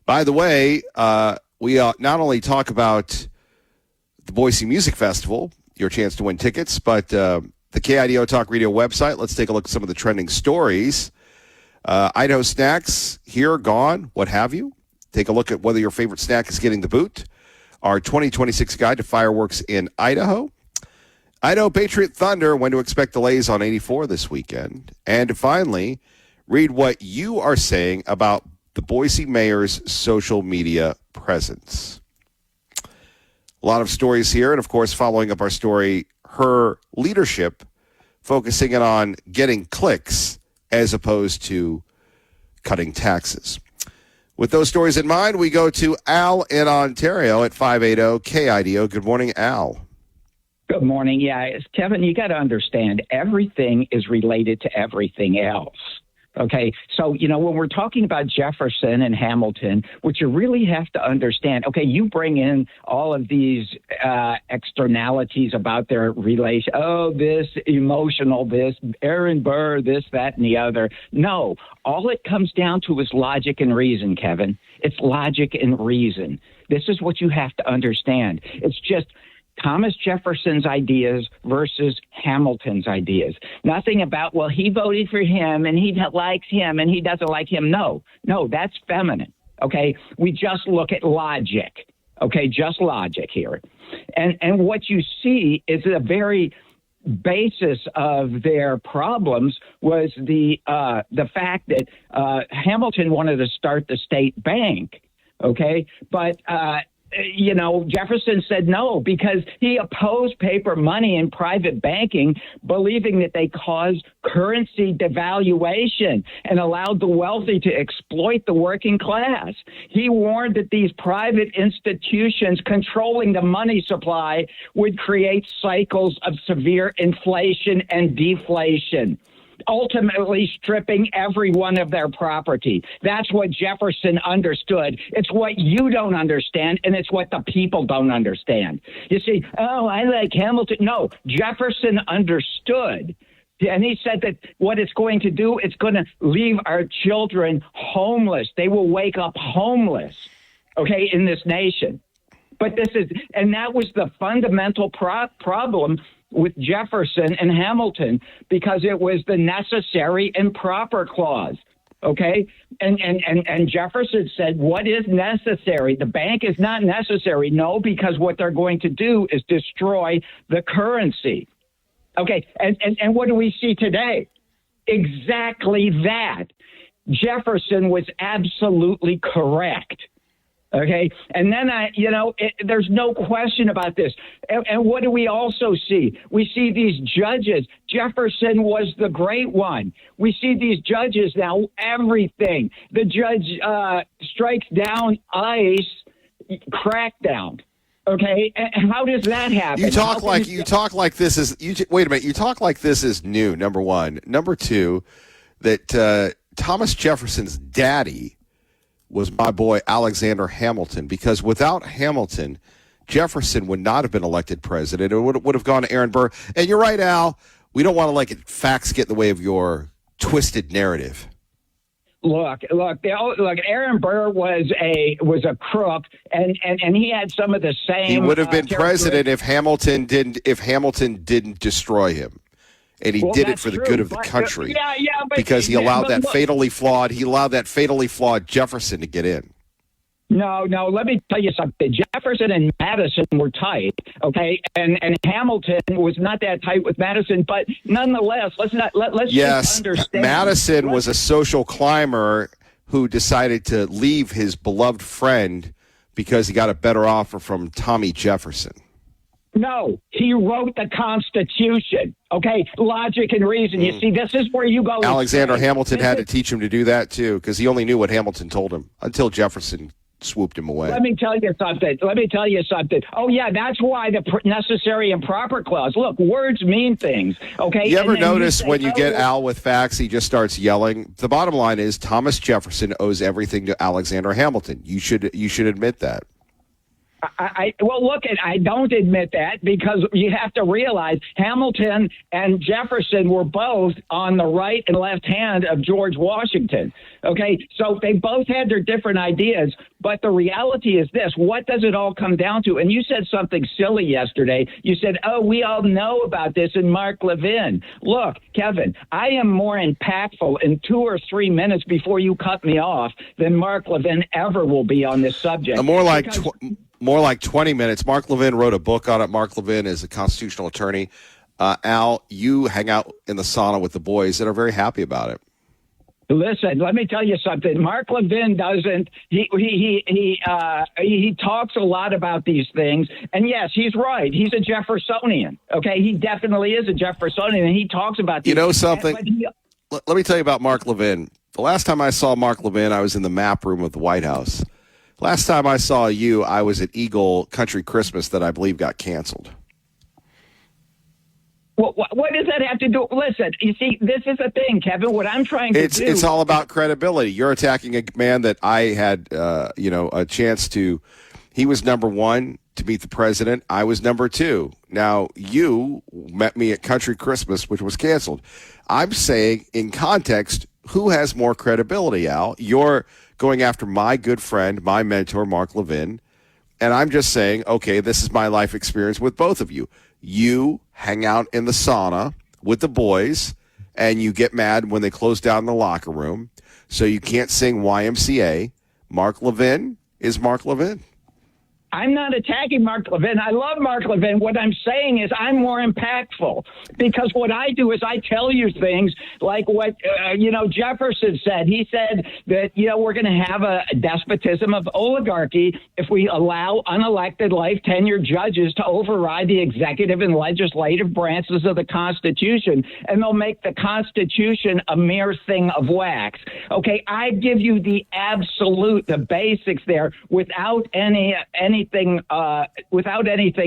By the way, we not only talk about the Boise Music Festival, your chance to win tickets, but the KIDO Talk Radio website. Let's take a look at some of the trending stories. Idaho snacks here, gone, what have you. Take a look at whether your favorite snack is getting the boot. Our 2026 guide to fireworks in Idaho. Idaho Patriot Thunder, when to expect delays on 84 this weekend. And finally, read what you are saying about the Boise mayor's social media presence. A lot of stories here, and of course, following up our story, her leadership focusing in on getting clicks as opposed to cutting taxes. With those stories in mind, we go to Al in Ontario at 580 KIDO. Good morning, Al. Good morning. Yeah, Kevin, you got to understand, everything is related to everything else. Okay, so, when we're talking about Jefferson and Hamilton, what you really have to understand, okay, you bring in all of these externalities about their relation. Oh, this emotional, this Aaron Burr, this, that, and the other. No, all it comes down to is logic and reason, Kevin. It's logic and reason. This is what you have to understand. It's just Thomas Jefferson's ideas versus Hamilton's ideas. Nothing about, well, he voted for him and he likes him and he doesn't like him. No, that's feminine. Okay. We just look at logic. Okay. Just logic here. And what you see is the very basis of their problems was the fact that Hamilton wanted to start the state bank. Okay. But, Jefferson said no because he opposed paper money and private banking, believing that they caused currency devaluation and allowed the wealthy to exploit the working class. He warned that these private institutions controlling the money supply would create cycles of severe inflation and deflation, ultimately stripping everyone of their property. That's what Jefferson understood. It's what you don't understand, and it's what the people don't understand. You see, oh, I like Hamilton. No, Jefferson understood. And he said that what it's going to do, it's going to leave our children homeless. They will wake up homeless, okay, in this nation. But that was the fundamental problem with Jefferson and Hamilton, because it was the necessary and proper clause. Okay. And Jefferson said, what is necessary? The bank is not necessary. No, because what they're going to do is destroy the currency. Okay. And what do we see today? Exactly that. Jefferson was absolutely correct. Okay. And then, there's no question about this. And what do we also see? We see these judges. Jefferson was the great one. We see these judges now, everything. The judge strikes down ICE crackdown. Okay. And how does that happen? You talk like this is, wait a minute. You talk like this is new, number one. Number two, that Thomas Jefferson's daddy was my boy Alexander Hamilton, because without Hamilton, Jefferson would not have been elected president. It would have gone to Aaron Burr. And you're right, Al. We don't want to let facts get in the way of your twisted narrative. Look, Aaron Burr was a crook, and he had some of the same. He would have been president if Hamilton didn't destroy him. And he did it for the good of the country. Because he allowed that fatally flawed Jefferson to get in. No, let me tell you something. Jefferson and Madison were tight, okay? And Hamilton was not that tight with Madison, but nonetheless, let's just understand. Madison was a social climber who decided to leave his beloved friend because he got a better offer from Tommy Jefferson. No, he wrote the Constitution. Okay, logic and reason. You see, this is where you go. Alexander Hamilton had to teach him to do that too, because he only knew what Hamilton told him until Jefferson swooped him away. Let me tell you something. Oh, yeah, that's why the necessary and proper clause. Look, words mean things, okay? You ever notice when you get Al with facts, he just starts yelling? The bottom line is Thomas Jefferson owes everything to Alexander Hamilton. You should admit that. Well, look, I don't admit that because you have to realize Hamilton and Jefferson were both on the right and left hand of George Washington. Okay, so they both had their different ideas, but the reality is this: what does it all come down to? And you said something silly yesterday. You said, "Oh, we all know about this in Mark Levin." Look, Kevin, I am more impactful in 2 or 3 minutes before you cut me off than Mark Levin ever will be on this subject. More like 20 minutes. Mark Levin wrote a book on it. Mark Levin is a constitutional attorney. Al, you hang out in the sauna with the boys that are very happy about it. Listen, let me tell you something. Mark Levin doesn't. He talks a lot about these things, and yes, he's right. He's a Jeffersonian. Okay, he definitely is a Jeffersonian, and he talks about these. You know something? Let me tell you about Mark Levin. The last time I saw Mark Levin, I was in the map room of the White House. Last time I saw you, I was at Eagle Country Christmas that I believe got canceled. What does that have to do? Listen, you see, this is the thing, Kevin. What I'm trying to do. It's all about credibility. You're attacking a man that I had, a chance to. He was number one to meet the president. I was number two. Now, you met me at Country Christmas, which was canceled. I'm saying, in context, who has more credibility, Al? You're going after my good friend, my mentor, Mark Levin. And I'm just saying, okay, this is my life experience with both of you. You hang out in the sauna with the boys, and you get mad when they close down the locker room, so you can't sing YMCA. Mark Levin is Mark Levin. I'm not attacking Mark Levin. I love Mark Levin. What I'm saying is I'm more impactful because what I do is I tell you things like what, Jefferson said. He said that, we're going to have a despotism of oligarchy if we allow unelected life tenured judges to override the executive and legislative branches of the Constitution, and they'll make the Constitution a mere thing of wax. Okay, I give you the absolute, the basics there without anything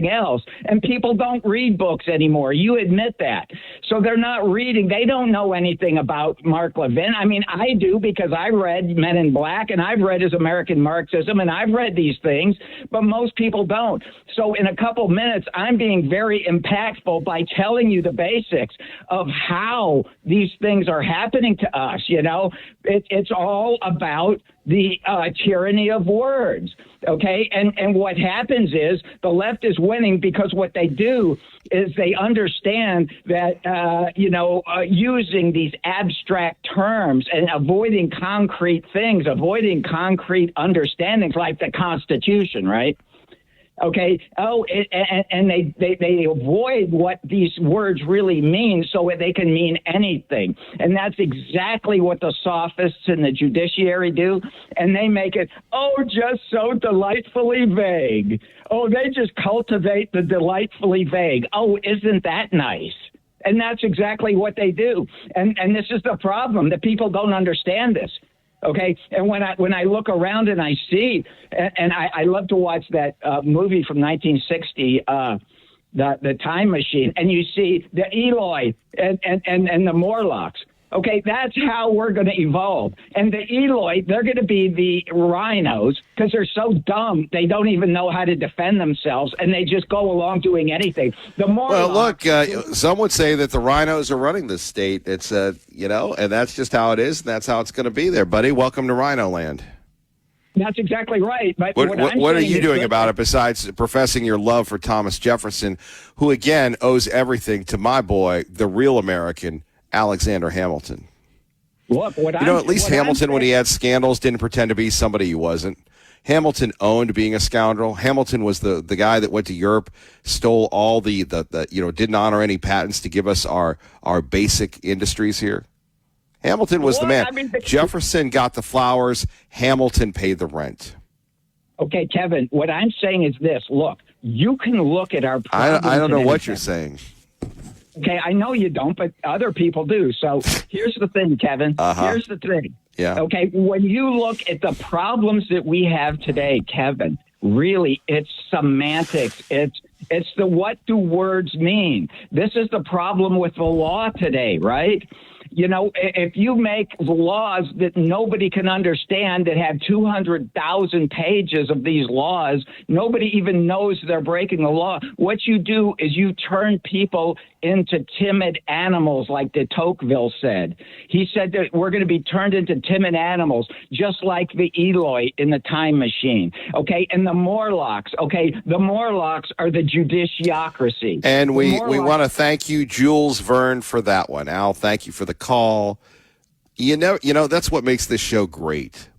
else. And people don't read books anymore. You admit that. So they're not reading. They don't know anything about Mark Levin. I mean, I do because I read Men in Black and I've read his American Marxism and I've read these things, but most people don't. So in a couple minutes, I'm being very impactful by telling you the basics of how these things are happening to us. It's all about the tyranny of words. Okay. And what happens is the left is winning because what they do is they understand that, using these abstract terms and avoiding concrete things, avoiding concrete understandings like the Constitution, right? Okay. And they avoid what these words really mean so they can mean anything. And that's exactly what the sophists in the judiciary do. And they make it, just so delightfully vague. They just cultivate the delightfully vague. Isn't that nice? And that's exactly what they do. And this is the problem, that people don't understand this. Okay, and when I look around and I see, and I love to watch that movie from 1960, the Time Machine, and you see the Eloi and the Morlocks. Okay, that's how we're going to evolve. And the Eloi, they're going to be the rhinos because they're so dumb they don't even know how to defend themselves, and they just go along doing anything. The Morlocks, well, look, some would say that the rhinos are running this state. It's and that's just how it is, and that's how it's going to be there, buddy. Welcome to Rhino Land. That's exactly right. But what are you doing about it besides professing your love for Thomas Jefferson, who again owes everything to my boy, the real American, Alexander Hamilton? Look, at least Hamilton, when he had scandals, didn't pretend to be somebody he wasn't. Hamilton owned being a scoundrel. Hamilton was the guy that went to Europe, stole all the didn't honor any patents to give us our basic industries here. Hamilton was the man. Jefferson got the flowers. Hamilton paid the rent. Okay, Kevin, what I'm saying is this. Look, You can look at our problems. I don't know and what you're everything. saying. Okay, I know you don't, but other people do. So here's the thing, Kevin. Here's the thing. Yeah. Okay, when you look at the problems that we have today, Kevin, really, it's semantics. It's the what do words mean? This is the problem with the law today, right? You know, if you make laws that nobody can understand that have 200,000 pages of these laws, nobody even knows they're breaking the law. What you do is you turn people into timid animals, like de Tocqueville said. He said that we're going to be turned into timid animals, just like the Eloi in the Time Machine. Okay, and the Morlocks. Okay, the Morlocks are the judiciocracy. And we want to thank you, Jules Verne, for that one. Al, thank you for the call. You know, that's what makes this show great.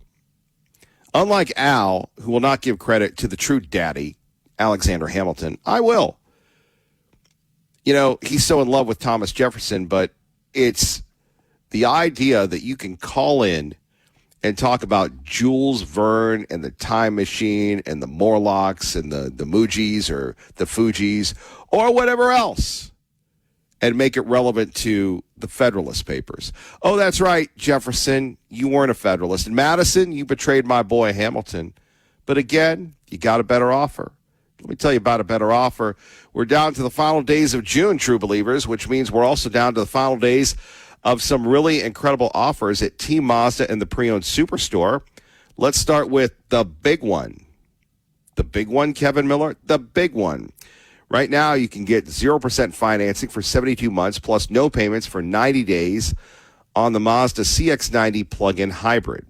Unlike Al, who will not give credit to the true daddy, Alexander Hamilton, I will. You know, he's so in love with Thomas Jefferson, but it's the idea that you can call in and talk about Jules Verne and the Time Machine and the Morlocks and the Mujis or the Fujis or whatever else and make it relevant to the Federalist Papers. Oh, that's right, Jefferson, you weren't a Federalist. And Madison, you betrayed my boy Hamilton. But again, you got a better offer. Let me tell you about a better offer. We're down to the final days of June, true believers, which means we're also down to the final days of some really incredible offers at Team Mazda and the Pre-Owned Superstore. Let's start with the big one. The big one, Kevin Miller? The big one. Right now, you can get 0% financing for 72 months plus no payments for 90 days on the Mazda CX-90 plug-in hybrid.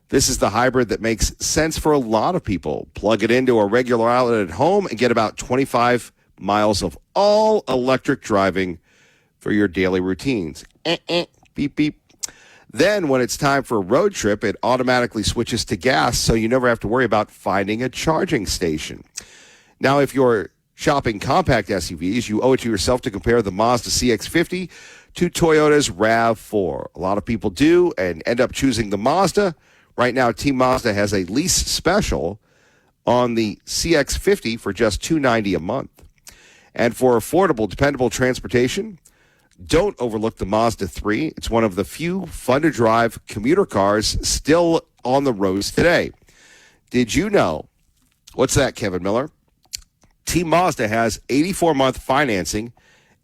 This is the hybrid that makes sense for a lot of people. Plug it into a regular outlet at home and get about 25 miles of all-electric driving for your daily routines. Beep, beep. Then, when it's time for a road trip, it automatically switches to gas, so you never have to worry about finding a charging station. Now, if you're shopping compact SUVs, you owe it to yourself to compare the Mazda CX-50 to Toyota's RAV4. A lot of people do and end up choosing the Mazda. Right now, Team Mazda has a lease special on the CX-50 for just $290 a month. And for affordable, dependable transportation, don't overlook the Mazda 3. It's one of the few fun-to-drive commuter cars still on the roads today. Did you know? What's that, Kevin Miller? Team Mazda has 84-month financing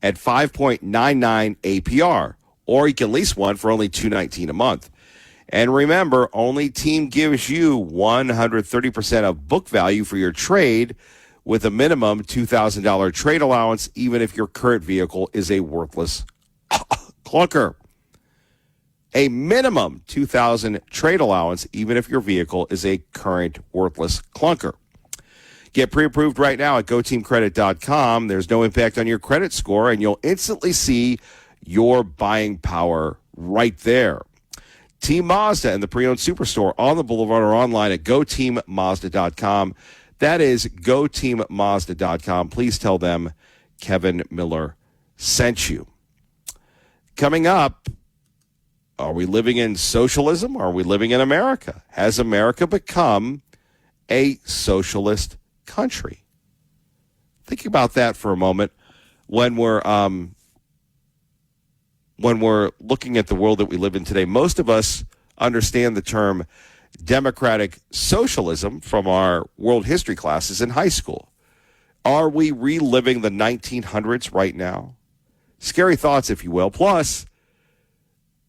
at 5.99 APR, or you can lease one for only $219 a month. And remember, only Team gives you 130% of book value for your trade with a minimum $2,000 trade allowance, even if your current vehicle is a worthless clunker. A minimum $2,000 trade allowance, even if your vehicle is a current worthless clunker. Get pre-approved right now at GoTeamCredit.com. There's no impact on your credit score, and you'll instantly see your buying power right there. Team Mazda and the Pre-Owned Superstore on the Boulevard or online at GoTeamMazda.com. That is GoTeamMazda.com. Please tell them Kevin Miller sent you. Coming up, are we living in socialism or are we living in America? Has America become a socialist country? Think about that for a moment when we're looking at the world that we live in today. Most of us understand the term democratic socialism from our world history classes in high school. Are we reliving the 1900s right now? Scary thoughts, if you will. Plus,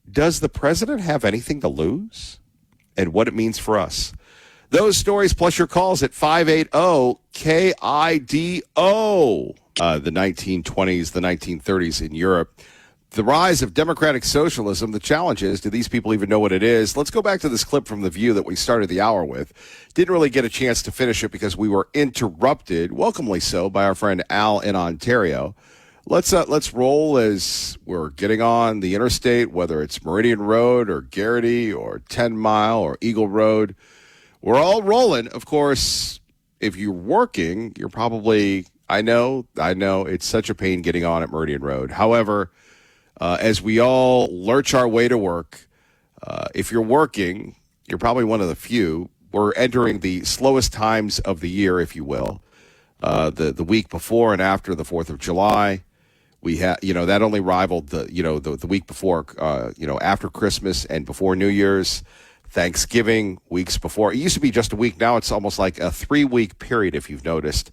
does the president have anything to lose? And what it means for us. Those stories plus your calls at 580-KIDO. The 1920s, the 1930s in Europe. The rise of democratic socialism, the challenge is, do these people even know what it is? Let's go back to this clip from The View that we started the hour with. Didn't really get a chance to finish it because we were interrupted, welcomely so, by our friend Al in Ontario. Let's roll as we're getting on the interstate, whether it's Meridian Road or Garrity or 10 Mile or Eagle Road. We're all rolling. Of course, if you're working, you're probably, I know, it's such a pain getting on at Meridian Road. However, as we all lurch our way to work, if you're working, you're probably one of the few. We're entering the slowest times of the year, if you will. the week before and after the 4th of July. We had, that only rivaled the week before, after Christmas and before New Year's, Thanksgiving, weeks before. It used to be just a week. Now it's almost like a 3-week period, if you've noticed.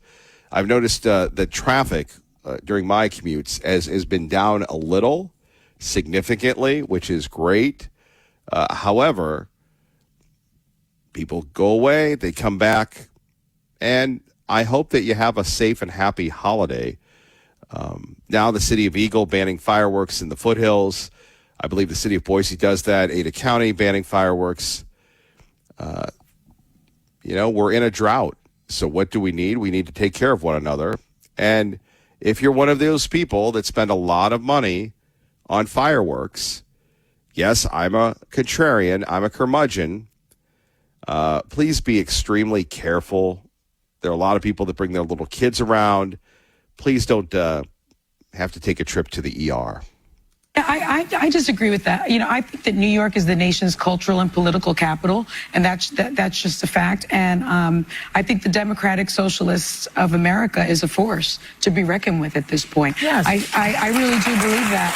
I've noticed that traffic during my commutes has been down a little, significantly, which is great. However, people go away, they come back, and I hope that you have a safe and happy holiday. Now the city of Eagle banning fireworks in the foothills. I believe the city of Boise does that. Ada County banning fireworks. We're in a drought. So what do we need? We need to take care of one another. And if you're one of those people that spend a lot of money on fireworks, yes, I'm a contrarian. I'm a curmudgeon. Please be extremely careful. There are a lot of people that bring their little kids around. Please don't have to take a trip to the ER. I disagree with that. I think that New York is the nation's cultural and political capital, and that's just a fact. And I think the Democratic Socialists of America is a force to be reckoned with at this point. Yes. I really do believe that.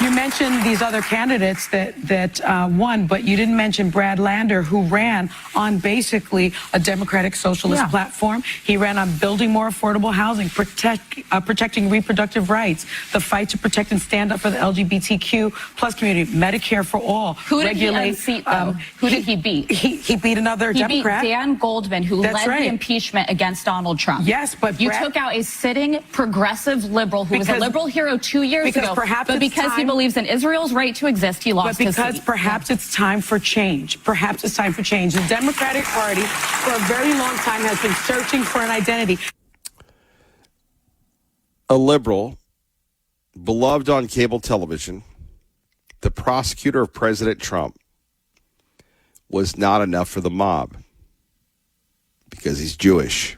You mentioned these other candidates that won, but you didn't mention Brad Lander, who ran on basically a Democratic Socialist platform. He ran on building more affordable housing, protecting reproductive rights, the fight to protect and stand up for the LGBTQ plus community, Medicare for all. Who did he unseat, though? Who did he beat? He beat another Democrat. He beat Dan Goldman, who led the impeachment against Donald Trump. Yes, but you took out a sitting progressive liberal who was a liberal hero 2 years ago. But because he believes in Israel's right to exist, he lost his seat. But because perhaps it's time for change. Perhaps it's time for change. The Democratic Party, for a very long time, has been searching for an identity. A liberal, beloved on cable television, the prosecutor of President Trump, was not enough for the mob because he's Jewish.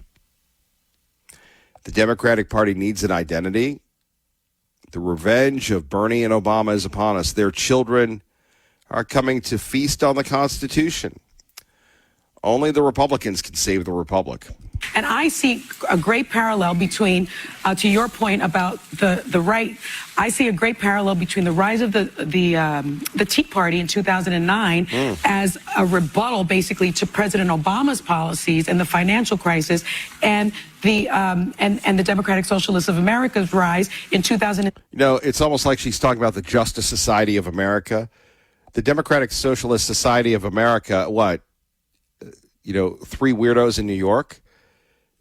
The Democratic Party needs an identity. The revenge of Bernie and Obama is upon us. Their children are coming to feast on the Constitution. Only the Republicans can save the Republic. And I see a great parallel between, to your point about the right, I see a great parallel between the rise of the Tea Party in 2009 as a rebuttal, basically, to President Obama's policies and the financial crisis, and the Democratic Socialists of America's rise in 2000. It's almost like she's talking about the Justice Society of America. The Democratic Socialist Society of America, what? 3 weirdos in New York?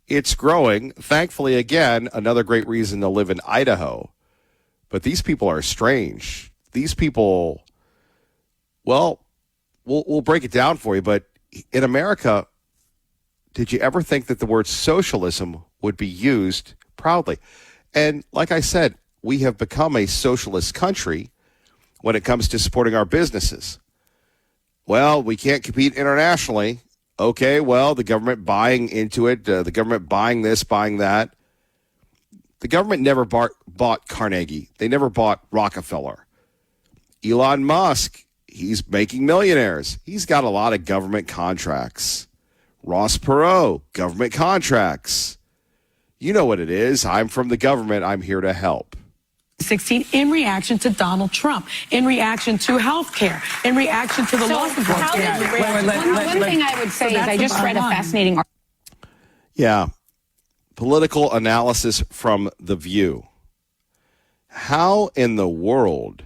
It's growing. Thankfully, again, another great reason to live in Idaho. But these people are strange. These people, well, we'll break it down for you. But in America, did you ever think that the word socialism would be used proudly? And like I said, we have become a socialist country when it comes to supporting our businesses. Well, we can't compete internationally. Okay, well, the government buying into it, the government buying this, buying that. The government never bought Carnegie. They never bought Rockefeller. Elon Musk, he's making millionaires. He's got a lot of government contracts. Ross Perot, government contracts. You know what it is. I'm from the government. I'm here to help. 16 in reaction to Donald Trump, in reaction to health care, in reaction to the loss of health care. One thing I would say is I just read a fascinating article. Yeah. Political analysis from The View. How in the world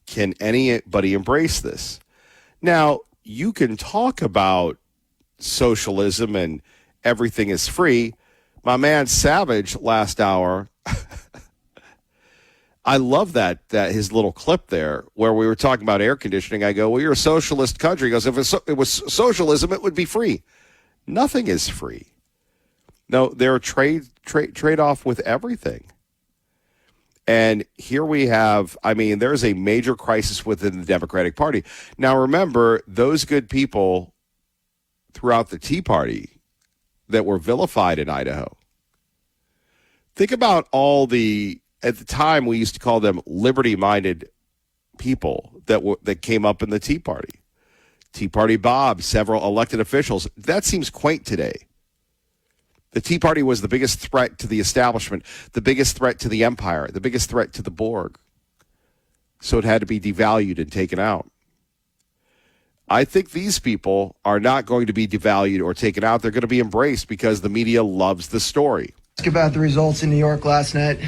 can anybody embrace this? Now, you can talk about socialism and everything is free. My man Savage last hour, I love that his little clip there where we were talking about air conditioning. I go, well, you're a socialist country. He goes, if it was socialism, it would be free. Nothing is free. No, they're a trade-off with everything. And here we have, there's a major crisis within the Democratic Party. Now, remember, those good people throughout the Tea Party that were vilified in Idaho. Think about all at the time we used to call them liberty-minded people that came up in the Tea Party. Tea Party Bob, several elected officials. That seems quaint today. The Tea Party was the biggest threat to the establishment, the biggest threat to the empire, the biggest threat to the Borg. So it had to be devalued and taken out. I think these people are not going to be devalued or taken out. They're going to be embraced because the media loves the story. Ask about the results in New York last night.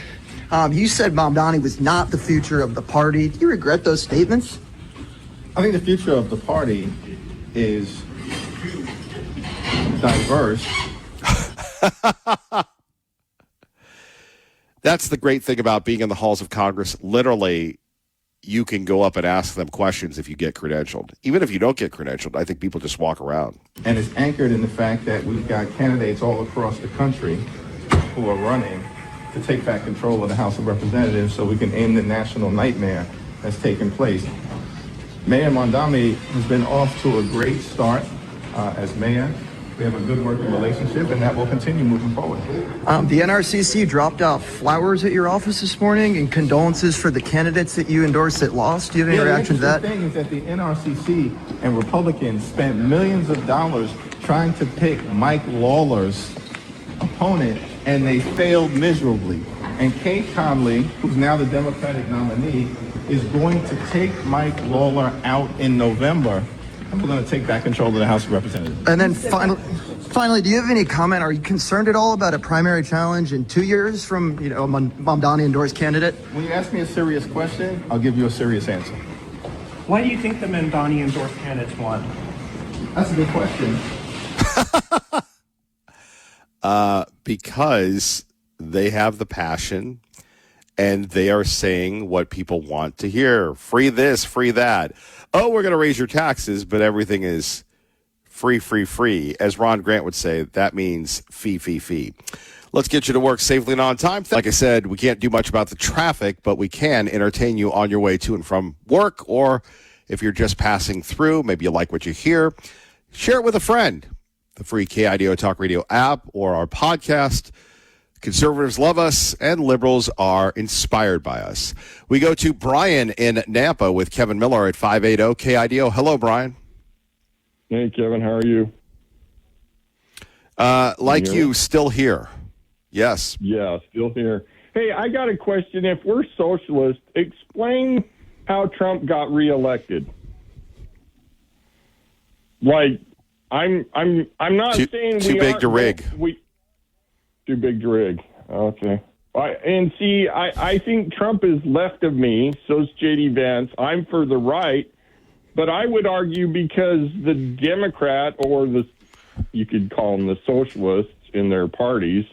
You said Mamdani was not the future of the party. Do you regret those statements? I think the future of the party is diverse. That's the great thing about being in the halls of Congress. Literally, you can go up and ask them questions if you get credentialed. Even if you don't get credentialed, I think people just walk around. And it's anchored in the fact that we've got candidates all across the country who are running to take back control of the House of Representatives so we can end the national nightmare that's taken place. Mayor Mamdani has been off to a great start as mayor. We have a good working relationship, and that will continue moving forward. The NRCC dropped off flowers at your office this morning in condolences for the candidates that you endorsed that lost. Do you have any reaction to that? The thing is that the NRCC and Republicans spent millions of dollars trying to pick Mike Lawler's opponent, and they failed miserably. And Kate Conley, who's now the Democratic nominee, is going to take Mike Lawler out in November. We're going to take back control of the House of Representatives. And then finally, do you have any comment? Are you concerned at all about a primary challenge in 2 years from, a Mamdani endorsed candidate? When you ask me a serious question, I'll give you a serious answer. Why do you think the Mamdani endorsed candidates won? That's a good question. Because they have the passion and they are saying what people want to hear. Free this, free that. Oh, we're going to raise your taxes, but everything is free, free, free. As Ron Grant would say, that means fee, fee, fee. Let's get you to work safely and on time. Like I said, we can't do much about the traffic, but we can entertain you on your way to and from work, or if you're just passing through, maybe you like what you hear, share it with a friend. The free KIDO Talk Radio app or our podcast. Conservatives love us, and liberals are inspired by us. We go to Brian in Nampa with Kevin Miller at 580 KIDO. Hello, Brian. Hey, Kevin. How are you? Like you, still here. Yes. Yeah, still here. Hey, I got a question. If we're socialists, explain how Trump got reelected. Like, I'm not saying too big to rig. Too big to rig. Okay. I think Trump is left of me. So's J.D. Vance. I'm for the right, but I would argue because the Democrat or you could call them the socialists in their parties,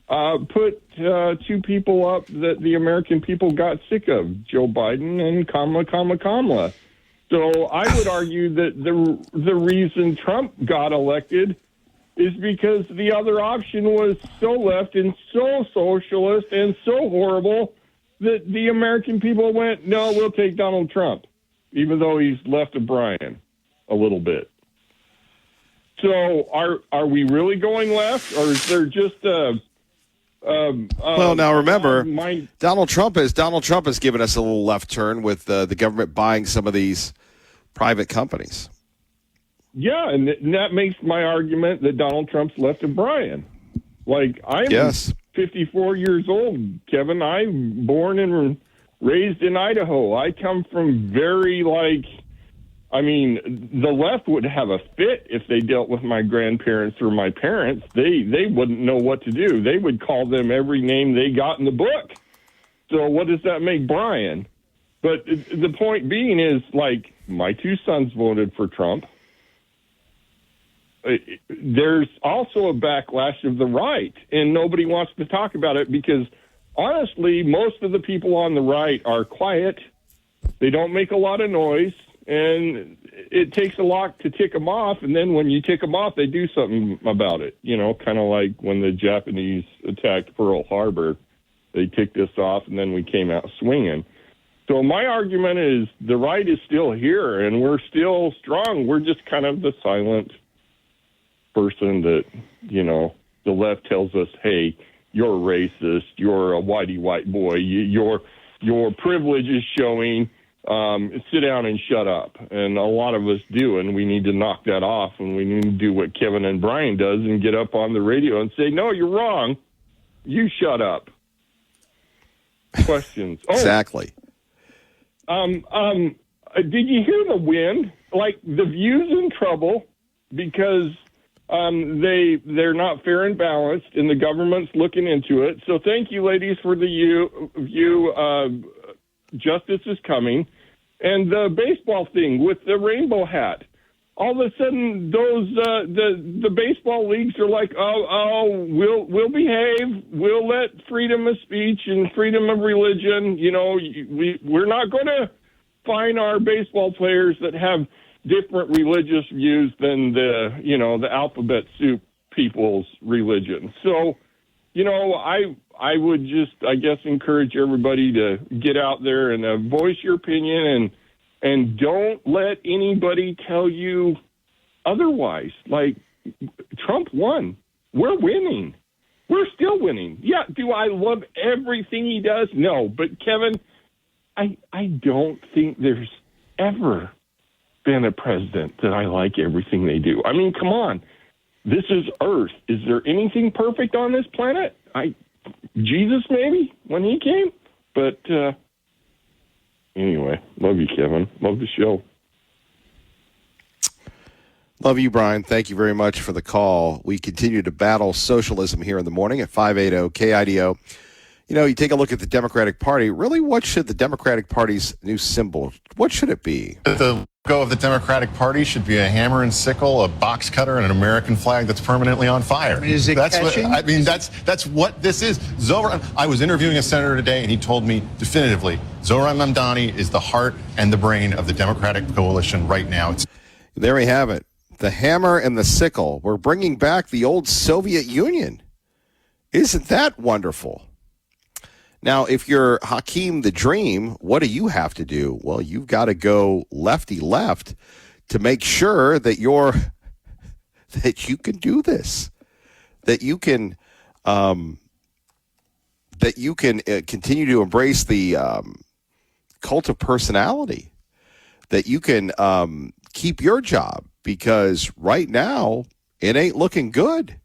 put two people up that the American people got sick of, Joe Biden and Kamala. So I would argue that the reason Trump got elected is because the other option was so left and so socialist and so horrible that the American people went, no, we'll take Donald Trump, even though he's left of Brian a little bit. So are we really going left, or is there just well, now remember, Donald Trump has given us a little left turn with the government buying some of these private companies. Yeah, and that makes my argument that Donald Trump's left of Brian. Like, I'm 54 years old, Kevin. I'm born and raised in Idaho. I come from the left would have a fit if they dealt with my grandparents or my parents. They wouldn't know what to do. They would call them every name they got in the book. So what does that make Brian? But the point being is, like, my two sons voted for Trump. There's also a backlash of the right, and nobody wants to talk about it because, honestly, most of the people on the right are quiet. They don't make a lot of noise, and it takes a lot to tick them off, and then when you tick them off, they do something about it, kind of like when the Japanese attacked Pearl Harbor. They ticked us off, and then we came out swinging. So my argument is the right is still here, and we're still strong. We're just kind of the silent person that, the left tells us, hey, you're a racist, you're a whitey white boy, your privilege is showing, sit down and shut up. And a lot of us do, and we need to knock that off, and we need to do what Kevin and Brian does and get up on the radio and say, no, you're wrong. You shut up. Questions. Exactly. Did you hear the wind? Like, the View's in trouble because they're not fair and balanced, and the government's looking into it. So thank you, ladies, for the View. Justice is coming. And the baseball thing with the rainbow hat. All of a sudden, those the baseball leagues are like, we'll behave, we'll let freedom of speech and freedom of religion. We're not going to fine our baseball players that have different religious views than the alphabet soup people's religion. So, I would just, I guess, encourage everybody to get out there and voice your opinion and don't let anybody tell you otherwise. Like, Trump won. We're winning. We're still winning. Yeah, do I love everything he does? No. But, Kevin, I don't think there's ever been a president that I like everything they do. I mean, come on. This is Earth. Is there anything perfect on this planet? Jesus, maybe, when he came? But, anyway, love you, Kevin. Love the show. Love you, Brian. Thank you very much for the call. We continue to battle socialism here in the morning at 580 KIDO. You take a look at the Democratic Party. Really, what should the Democratic Party's new symbol, what should it be? The logo of the Democratic Party should be a hammer and sickle, a box cutter, and an American flag that's permanently on fire. Is it catching? That's what this is. I was interviewing a senator today, and he told me definitively, Zohran Mamdani is the heart and the brain of the Democratic coalition right now. There we have it. The hammer and the sickle. We're bringing back the old Soviet Union. Isn't that wonderful? Now, if you're Hakeem the Dream, what do you have to do? Well, you've got to go lefty left to make sure that that you can do this, that you can continue to embrace the cult of personality, that you can keep your job, because right now it ain't looking good.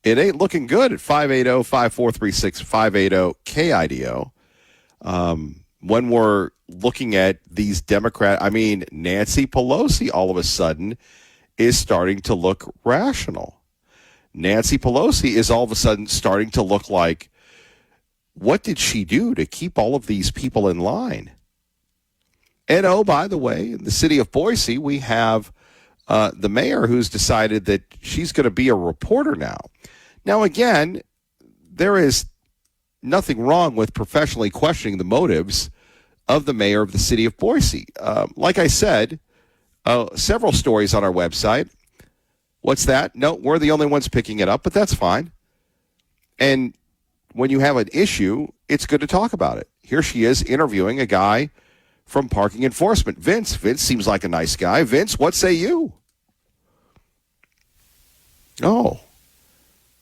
It ain't looking good at 580-5436, 580-KIDO. When we're looking at these Nancy Pelosi all of a sudden is starting to look rational. Nancy Pelosi is all of a sudden starting to look like, what did she do to keep all of these people in line? And by the way, in the city of Boise, we have the mayor who's decided that she's going to be a reporter now. Now, again, there is nothing wrong with professionally questioning the motives of the mayor of the city of Boise. Like I said, several stories on our website. What's that? No, we're the only ones picking it up, but that's fine. And when you have an issue, it's good to talk about it. Here she is interviewing a guy from parking enforcement. Vince seems like a nice guy. Vince, what say you? Oh.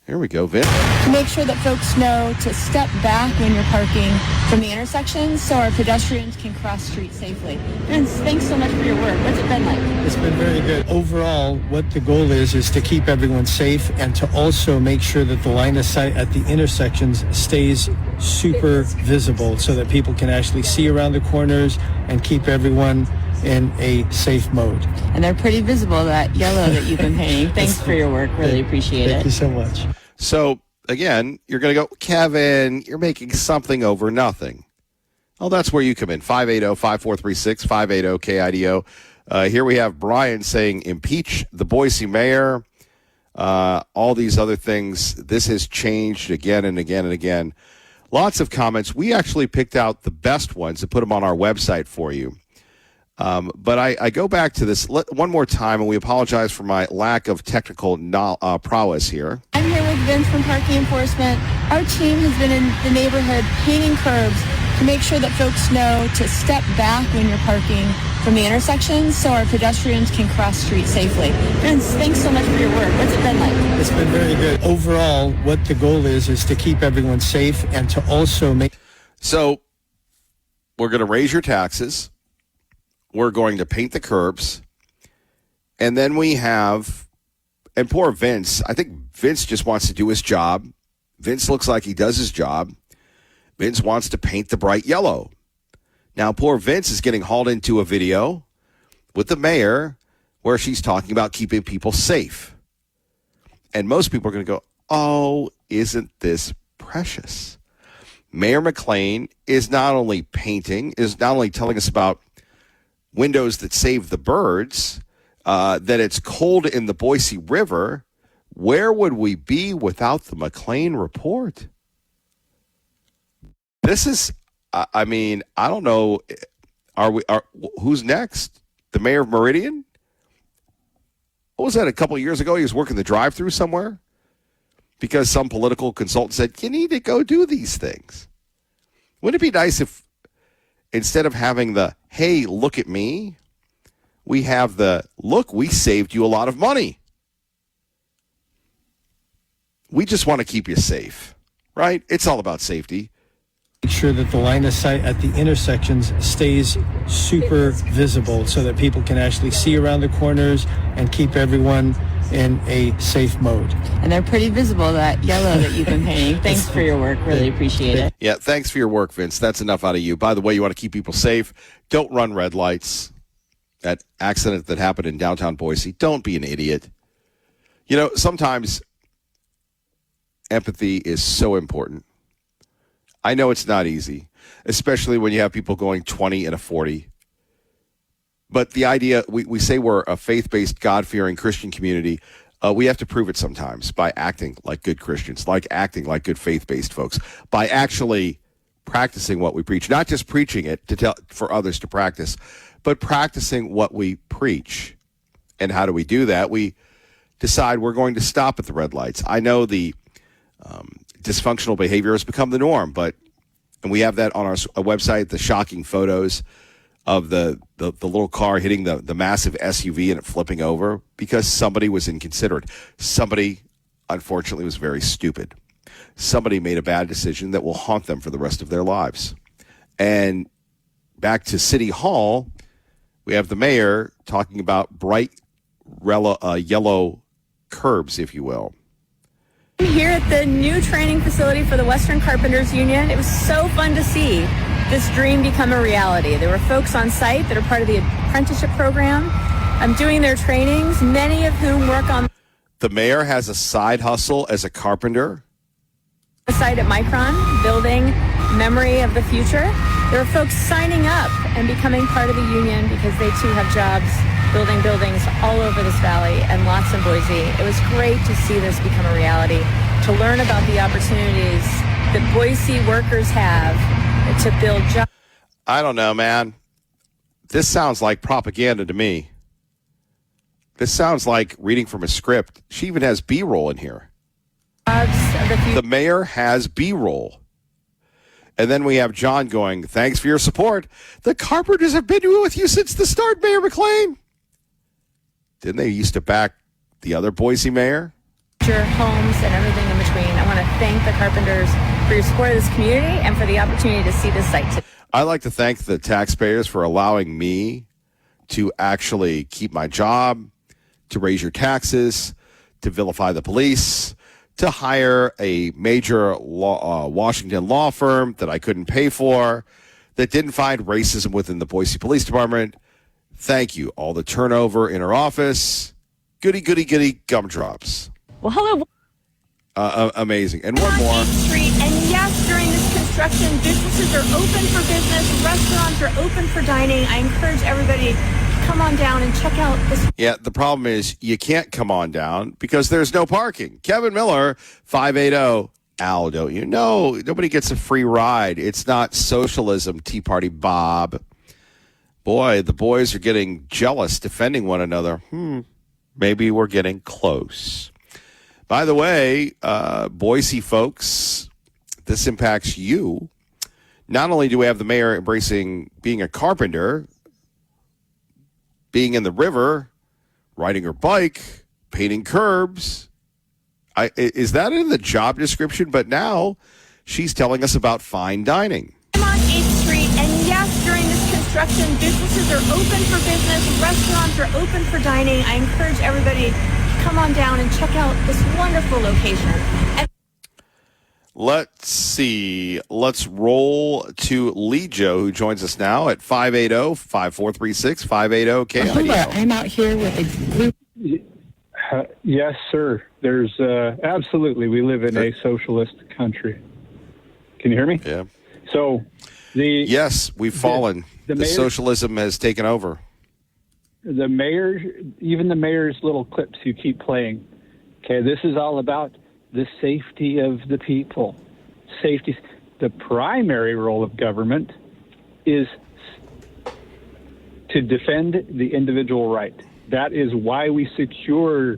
Here we go, Vin. Make sure that folks know to step back when you're parking from the intersections so our pedestrians can cross streets safely. Vince, thanks so much for your work. What's it been like? It's been very good. Overall, what the goal is to keep everyone safe and to also make sure that the line of sight at the intersections stays super visible so that people can actually see around the corners and keep everyone in a safe mode. And they're pretty visible, that yellow that you've been painting. Thanks for your work. Really appreciate it. Thank you so much. So, again, you're going to go, Kevin, you're making something over nothing. Oh, that's where you come in. 580-5436, 580-KIDO. Here we have Brian saying impeach the Boise mayor. All these other things. This has changed again and again and again. Lots of comments. We actually picked out the best ones and put them on our website for you. But I go back to this one more time, and we apologize for my lack of technical prowess here. I'm here with Vince from Parking Enforcement. Our team has been in the neighborhood painting curbs to make sure that folks know to step back when you're parking from the intersections so our pedestrians can cross streets safely. Vince, thanks so much for your work. What's it been like? It's been very good. Overall, what the goal is to keep everyone safe and to also make... So, we're going to raise your taxes. We're going to paint the curbs. And then we have, and poor Vince, I think Vince just wants to do his job. Vince looks like he does his job. Vince wants to paint the bright yellow. Now, poor Vince is getting hauled into a video with the mayor where she's talking about keeping people safe. And most people are going to go, oh, isn't this precious? Mayor McLean is not only painting, is not only telling us about windows that save the birds, that it's cold in the Boise River. Where would we be without the McLean report? This is, I mean, I don't know. Who's next? The mayor of Meridian? What was that, a couple of years ago? He was working the drive-thru somewhere because some political consultant said, you need to go do these things. Wouldn't it be nice if instead of having the, hey, look at me, we have the, look, we saved you a lot of money. We just want to keep you safe, right? It's all about safety. Make sure that the line of sight at the intersections stays super visible so that people can actually see around the corners and keep everyone in a safe mode. And they're pretty visible, that yellow that you've been painting. Thanks for your work. Really appreciate it. Yeah, thanks for your work, Vince. That's enough out of you. By the way, you want to keep people safe. Don't run red lights. That accident that happened in downtown Boise, don't be an idiot. You know, sometimes empathy is so important. I know it's not easy, especially when you have people going 20 and a 40. But the idea, we say we're a faith-based, God-fearing Christian community. We have to prove it sometimes by acting like good Christians, like acting like good faith-based folks, by actually practicing what we preach, not just preaching it to tell for others to practice, but practicing what we preach. And how do we do that? We decide we're going to stop at the red lights. I know the dysfunctional behavior has become the norm, and we have that on our website, the shocking photos of the little car hitting the massive SUV and it flipping over because somebody was inconsiderate. Somebody, unfortunately, was very stupid. Somebody made a bad decision that will haunt them for the rest of their lives. And back to City Hall, we have the mayor talking about bright yellow curbs, if you will. Here at the new training facility for the Western Carpenters Union, it was so fun to see this dream become a reality. There were folks on site that are part of the apprenticeship program, doing their trainings, many of whom work on the mayor has a side hustle as a carpenter. The site at Micron, building memory of the future. There are folks signing up and becoming part of the union because they too have jobs building buildings all over this valley and lots in Boise. It was great to see this become a reality, to learn about the opportunities that Boise workers have to build jobs. I don't know, man. This sounds like propaganda to me. This sounds like reading from a script. She even has B-roll in here. The mayor has B-roll. And then we have John going, thanks for your support. The Carpenters have been with you since the start, Mayor McLean. Didn't they used to back the other Boise mayor? Homes and everything in between. I want to thank the Carpenters for your support of this community and for the opportunity to see this site today. I'd like to thank the taxpayers for allowing me to actually keep my job, to raise your taxes, to vilify the police, to hire a major Washington law firm that I couldn't pay for, that didn't find racism within the Boise Police Department. Thank you. All the turnover in her office. Goody, goody, goody gumdrops. Well, hello. Amazing. And one more. 8th Street. And yes, during this construction, businesses are open for business. Restaurants are open for dining. I encourage everybody to come on down and check out this. Yeah, the problem is you can't come on down because there's no parking. Kevin Miller, 580. Al, don't you know? Nobody gets a free ride. It's not socialism, Tea Party Bob. Boy, the boys are getting jealous, defending one another. Maybe we're getting close. By the way, Boise folks, this impacts you. Not only do we have the mayor embracing being a carpenter, being in the river, riding her bike, painting curbs. Is that in the job description? But now she's telling us about fine dining. I'm on 8th Street, and yes, construction. Businesses are open for business. Restaurants are open for dining. I encourage everybody to come on down and check out this wonderful location. Let's see. Let's roll to Lee Joe, who joins us now at 580-5436, 580-KIDO. I'm out here with a group. Yes, sir. There's absolutely. We live in a socialist country. Can you hear me? Yeah. So yes, we've fallen. The mayor, socialism has taken over. The mayor, even the mayor's little clips you keep playing. Okay, this is all about the safety of the people. Safety. The primary role of government is to defend the individual right. That is why we secure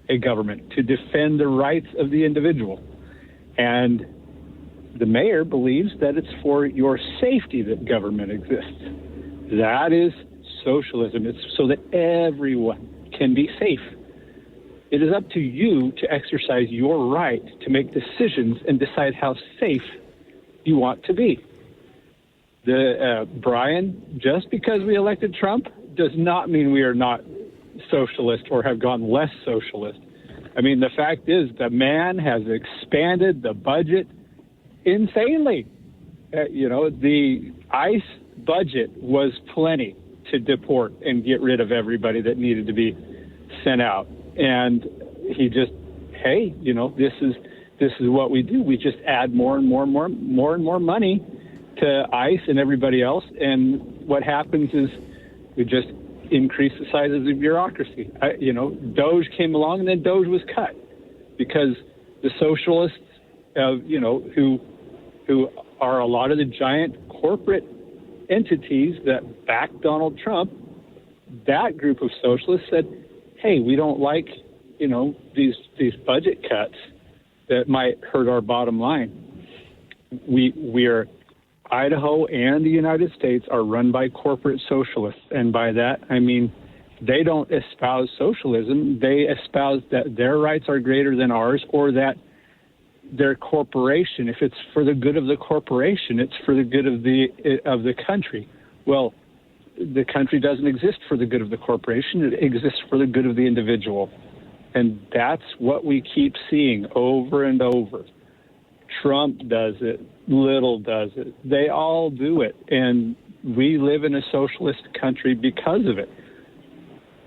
a government, to defend the rights of the individual. And the mayor believes that it's for your safety that government exists. That is socialism. It's so that everyone can be safe. It is up to you to exercise your right to make decisions and decide how safe you want to be. Brian, just because we elected Trump does not mean we are not socialist or have gone less socialist. I mean, the fact is the man has expanded the budget insanely. The ICE budget was plenty to deport and get rid of everybody that needed to be sent out. And he just, hey, this is what we do. We just add more and more money to ICE and everybody else. And what happens is we just increase the size of the bureaucracy. Doge came along and then Doge was cut because the socialists, who are a lot of the giant corporate entities that back Donald Trump, that group of socialists said, hey, we don't like, these budget cuts that might hurt our bottom line. We are Idaho and the United States are run by corporate socialists. And by that, I mean, they don't espouse socialism. They espouse that their rights are greater than ours, or that their corporation, if it's for the good of the corporation, it's for the good of the country. Well, the country doesn't exist for the good of the corporation. It exists for the good of the individual. And that's what we keep seeing over and over. Trump does it. Little does it. They all do it. And we live in a socialist country because of it.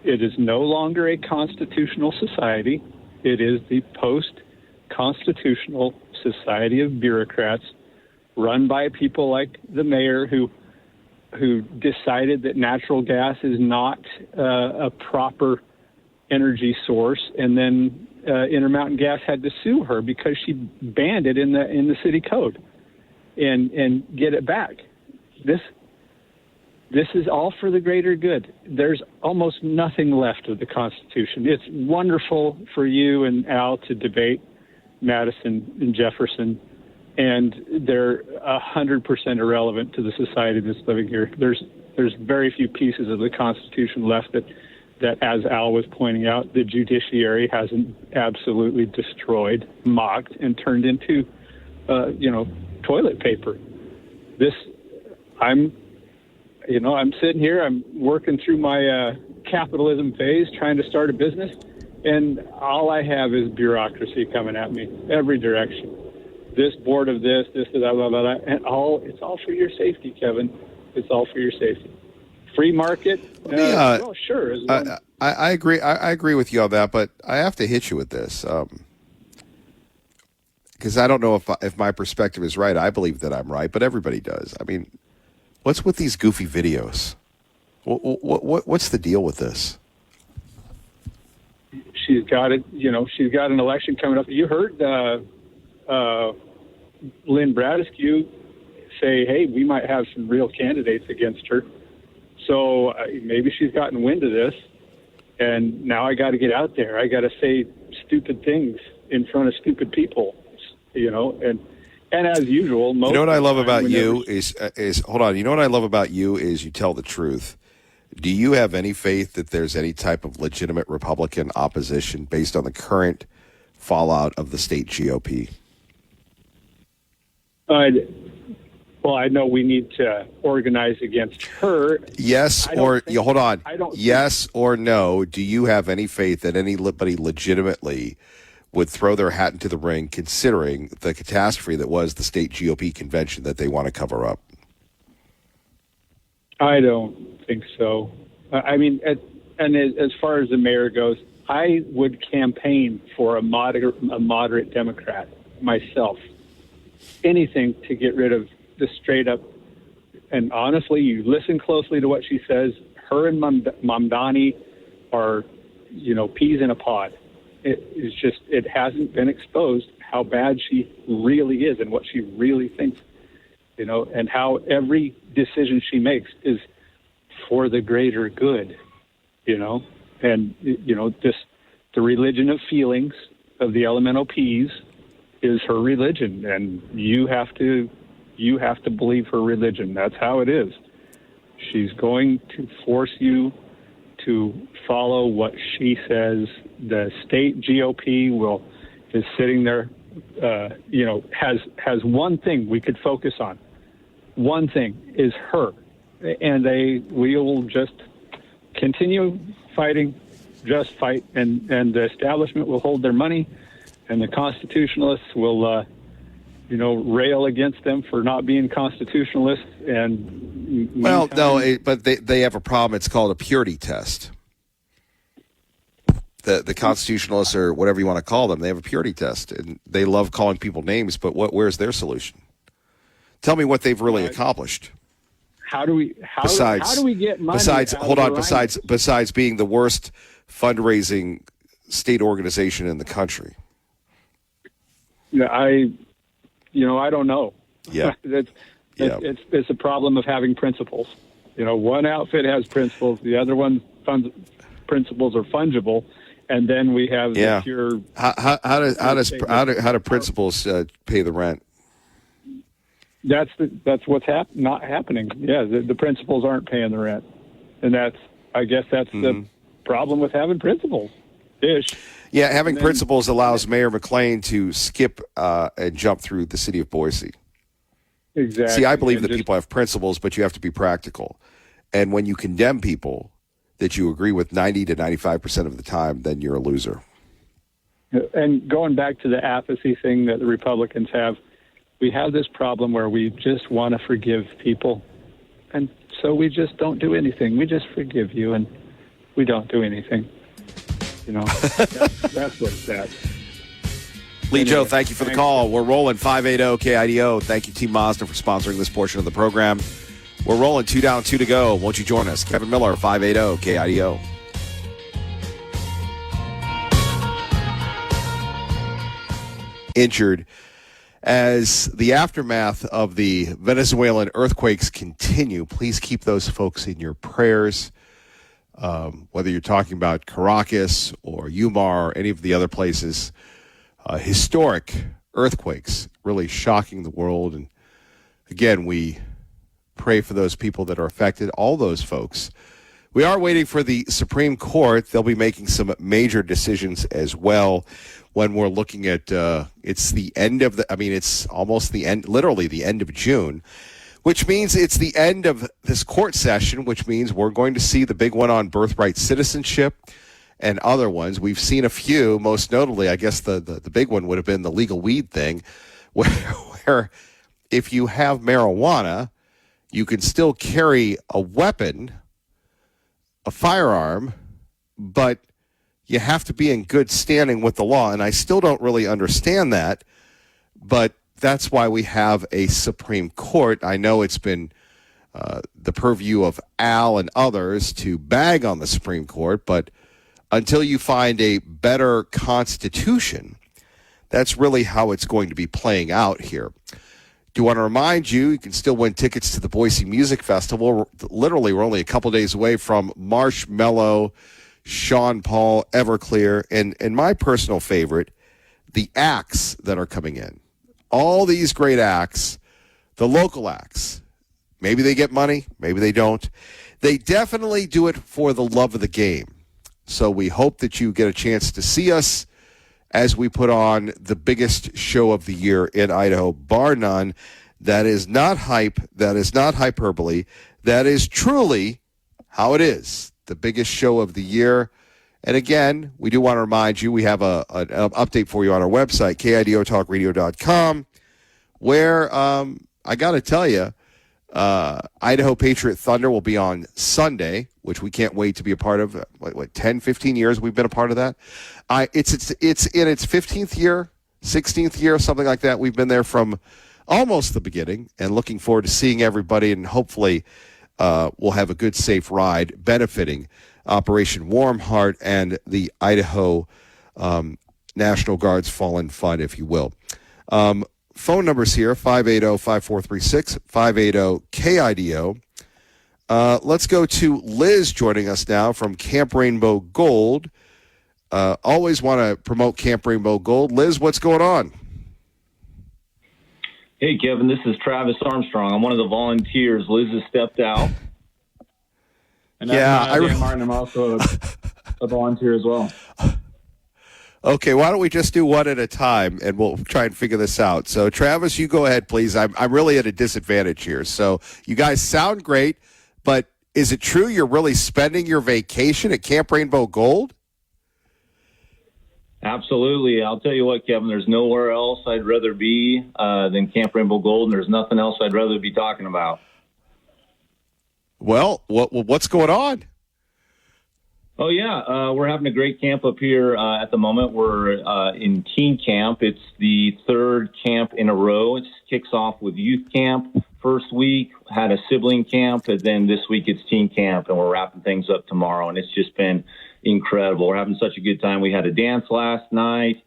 It is no longer a constitutional society. It is the post-constitutional society of bureaucrats run by people like the mayor who decided that natural gas is not a proper energy source, and then Intermountain Gas had to sue her because she banned it in the city code and get it back. This is all for the greater good. There's almost nothing left of the Constitution. It's wonderful for you and Al to debate Madison and Jefferson, and they're 100% irrelevant to the society that's living here. There's very few pieces of the Constitution left that, as Al was pointing out, the judiciary hasn't absolutely destroyed, mocked, and turned into, toilet paper. I'm sitting here, I'm working through my capitalism phase, trying to start a business, and all I have is bureaucracy coming at me every direction. This board of this, blah, blah, blah, and it's all for your safety, Kevin. It's all for your safety. Free market? Well, sure. I agree. I agree with you on that, but I have to hit you with this because I don't know if my perspective is right. I believe that I'm right, but everybody does. I mean, what's with these goofy videos? What's the deal with this? She's got it. She's got an election coming up. You heard Lynn Bradescu say, "Hey, we might have some real candidates against her." So maybe she's gotten wind of this, and now I got to get out there. I got to say stupid things in front of stupid people, and as usual. You know what I love about you is hold on. You know what I love about you is you tell the truth. Do you have any faith that there's any type of legitimate Republican opposition based on the current fallout of the state GOP? Well, I know we need to organize against her. Yes, or hold on. I don't Yes or no? Do you have any faith that anybody legitimately would throw their hat into the ring, considering the catastrophe that was the state GOP convention that they want to cover up? I don't think so. I mean, and as far as the mayor goes, I would campaign for a moderate Democrat myself. Anything to get rid of the straight up. And honestly, you listen closely to what she says. Her and Mamdani are, peas in a pod. It hasn't been exposed how bad she really is and what she really thinks, and how every decision she makes is for the greater good, and, just the religion of feelings of the elemental P's is her religion, and you have to believe her religion. That's how it is. She's going to force you to follow what she says. The state GOP is sitting there, has one thing we could focus on. One thing is her, and we will just continue fighting, just fight, and the establishment will hold their money, and the constitutionalists will, rail against them for not being constitutionalists. And well, no, but they have a problem. It's called a purity test. The constitutionalists, or whatever you want to call them, they have a purity test, and they love calling people names. But where's their solution? Tell me what they've really accomplished. How do we get money? Besides being the worst fundraising state organization in the country. Yeah, I don't know. Yeah, it's a problem of having principles. One outfit has principles, the other one principles are fungible, and then we have the pure. How do principals pay the rent? That's what's not happening. Yeah, the principals aren't paying the rent, and I guess that's the problem with having principles. Ish. Yeah, having principles allows Mayor McClain to skip and jump through the city of Boise. Exactly. See, I believe that people have principles, but you have to be practical. And when you condemn people that you agree with 90 to 95% of the time, then you're a loser. And going back to the apathy thing that the Republicans have, we have this problem where we just want to forgive people. And so we just don't do anything. We just forgive you, and we don't do anything. That's what it's at. Lee Joe, thank you for the call. We're rolling 580 KIDO. Thank you, Team Mazda, for sponsoring this portion of the program. We're rolling 2 down, 2 to go. Won't you join us? Kevin Miller, 580 KIDO. Injured as the aftermath of the Venezuelan earthquakes continue. Please keep those folks in your prayers. Whether you're talking about Caracas or Yumar or any of the other places, historic earthquakes really shocking the world. And again, we pray for those people that are affected, all those folks. We are waiting for the Supreme Court. They'll be making some major decisions as well when we're looking at, it's the end of it's almost the end, literally the end of June, which means it's the end of this court session, which means we're going to see the big one on birthright citizenship and other ones. We've seen a few, most notably, I guess the big one would have been the legal weed thing, where if you have marijuana, you can still carry a weapon, a firearm, but you have to be in good standing with the law. And I still don't really understand that, but that's why we have a Supreme Court. I know it's been the purview of Al and others to bag on the Supreme Court, but until you find a better constitution, that's really how it's going to be playing out here. Do want to remind you, you can still win tickets to the Boise Music Festival. Literally, we're only a couple days away from Marshmello, Sean Paul, Everclear, and my personal favorite, the acts that are coming in. All these great acts, the local acts. Maybe they get money, maybe they don't. They definitely do it for the love of the game. So we hope that you get a chance to see us as we put on the biggest show of the year in Idaho, bar none. That is not hype. That is not hyperbole. That is truly how it is. The biggest show of the year. And again, we do want to remind you, we have an update for you on our website, KIDOtalkradio.com, where I got to tell you, Idaho Patriot Thunder will be on Sunday, which we can't wait to be a part of. What 10, 15 years we've been a part of that. It's in its 15th year, 16th year, something like that. We've been there from almost the beginning, and looking forward to seeing everybody, and hopefully we'll have a good, safe ride benefiting Operation Warm Heart and the Idaho National Guard's Fallen Fund, if you will. Phone numbers here, 580-5436, 580-KIDO. Let's go to Liz joining us now from Camp Rainbow Gold. Always want to promote Camp Rainbow Gold. Liz, what's going on? Hey, Kevin, this is Travis Armstrong. I'm one of the volunteers. Liz has stepped out. And Dan Martin, I'm also a volunteer as well. Okay, why don't we just do one at a time, and we'll try and figure this out. So, Travis, you go ahead, please. I'm really at a disadvantage here. So, you guys sound great, but is it true you're really spending your vacation at Camp Rainbow Gold? Absolutely. I'll tell you what, Kevin, there's nowhere else I'd rather be than Camp Rainbow Gold, and there's nothing else I'd rather be talking about. Well, what's going on? Oh, yeah. We're having a great camp up here at the moment. We're in teen camp. It's the third camp in a row. It kicks off with youth camp first week, had a sibling camp, and then this week it's teen camp, and we're wrapping things up tomorrow, and it's just been incredible. We're having such a good time. We had a dance last night.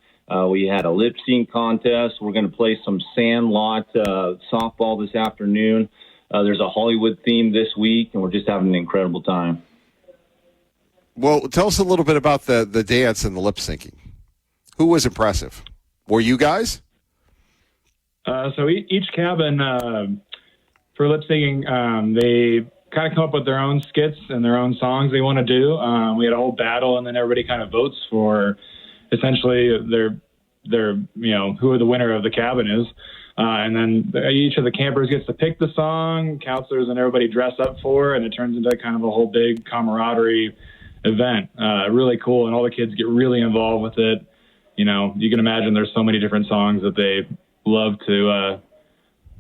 We had a lip sync contest. We're going to play some sandlot softball this afternoon. There's a Hollywood theme this week, and we're just having an incredible time. Well, tell us a little bit about the dance and the lip syncing. Who was impressive? Were you guys? So each cabin, for lip syncing, they kind of come up with their own skits and their own songs they want to do. We had a whole battle, and then everybody kind of votes for essentially their who the winner of the cabin is. And then each of the campers gets to pick the song, counselors and everybody dress up for, and it turns into kind of a whole big camaraderie event. Really cool, and all the kids get really involved with it. You know, you can imagine there's so many different songs that they love to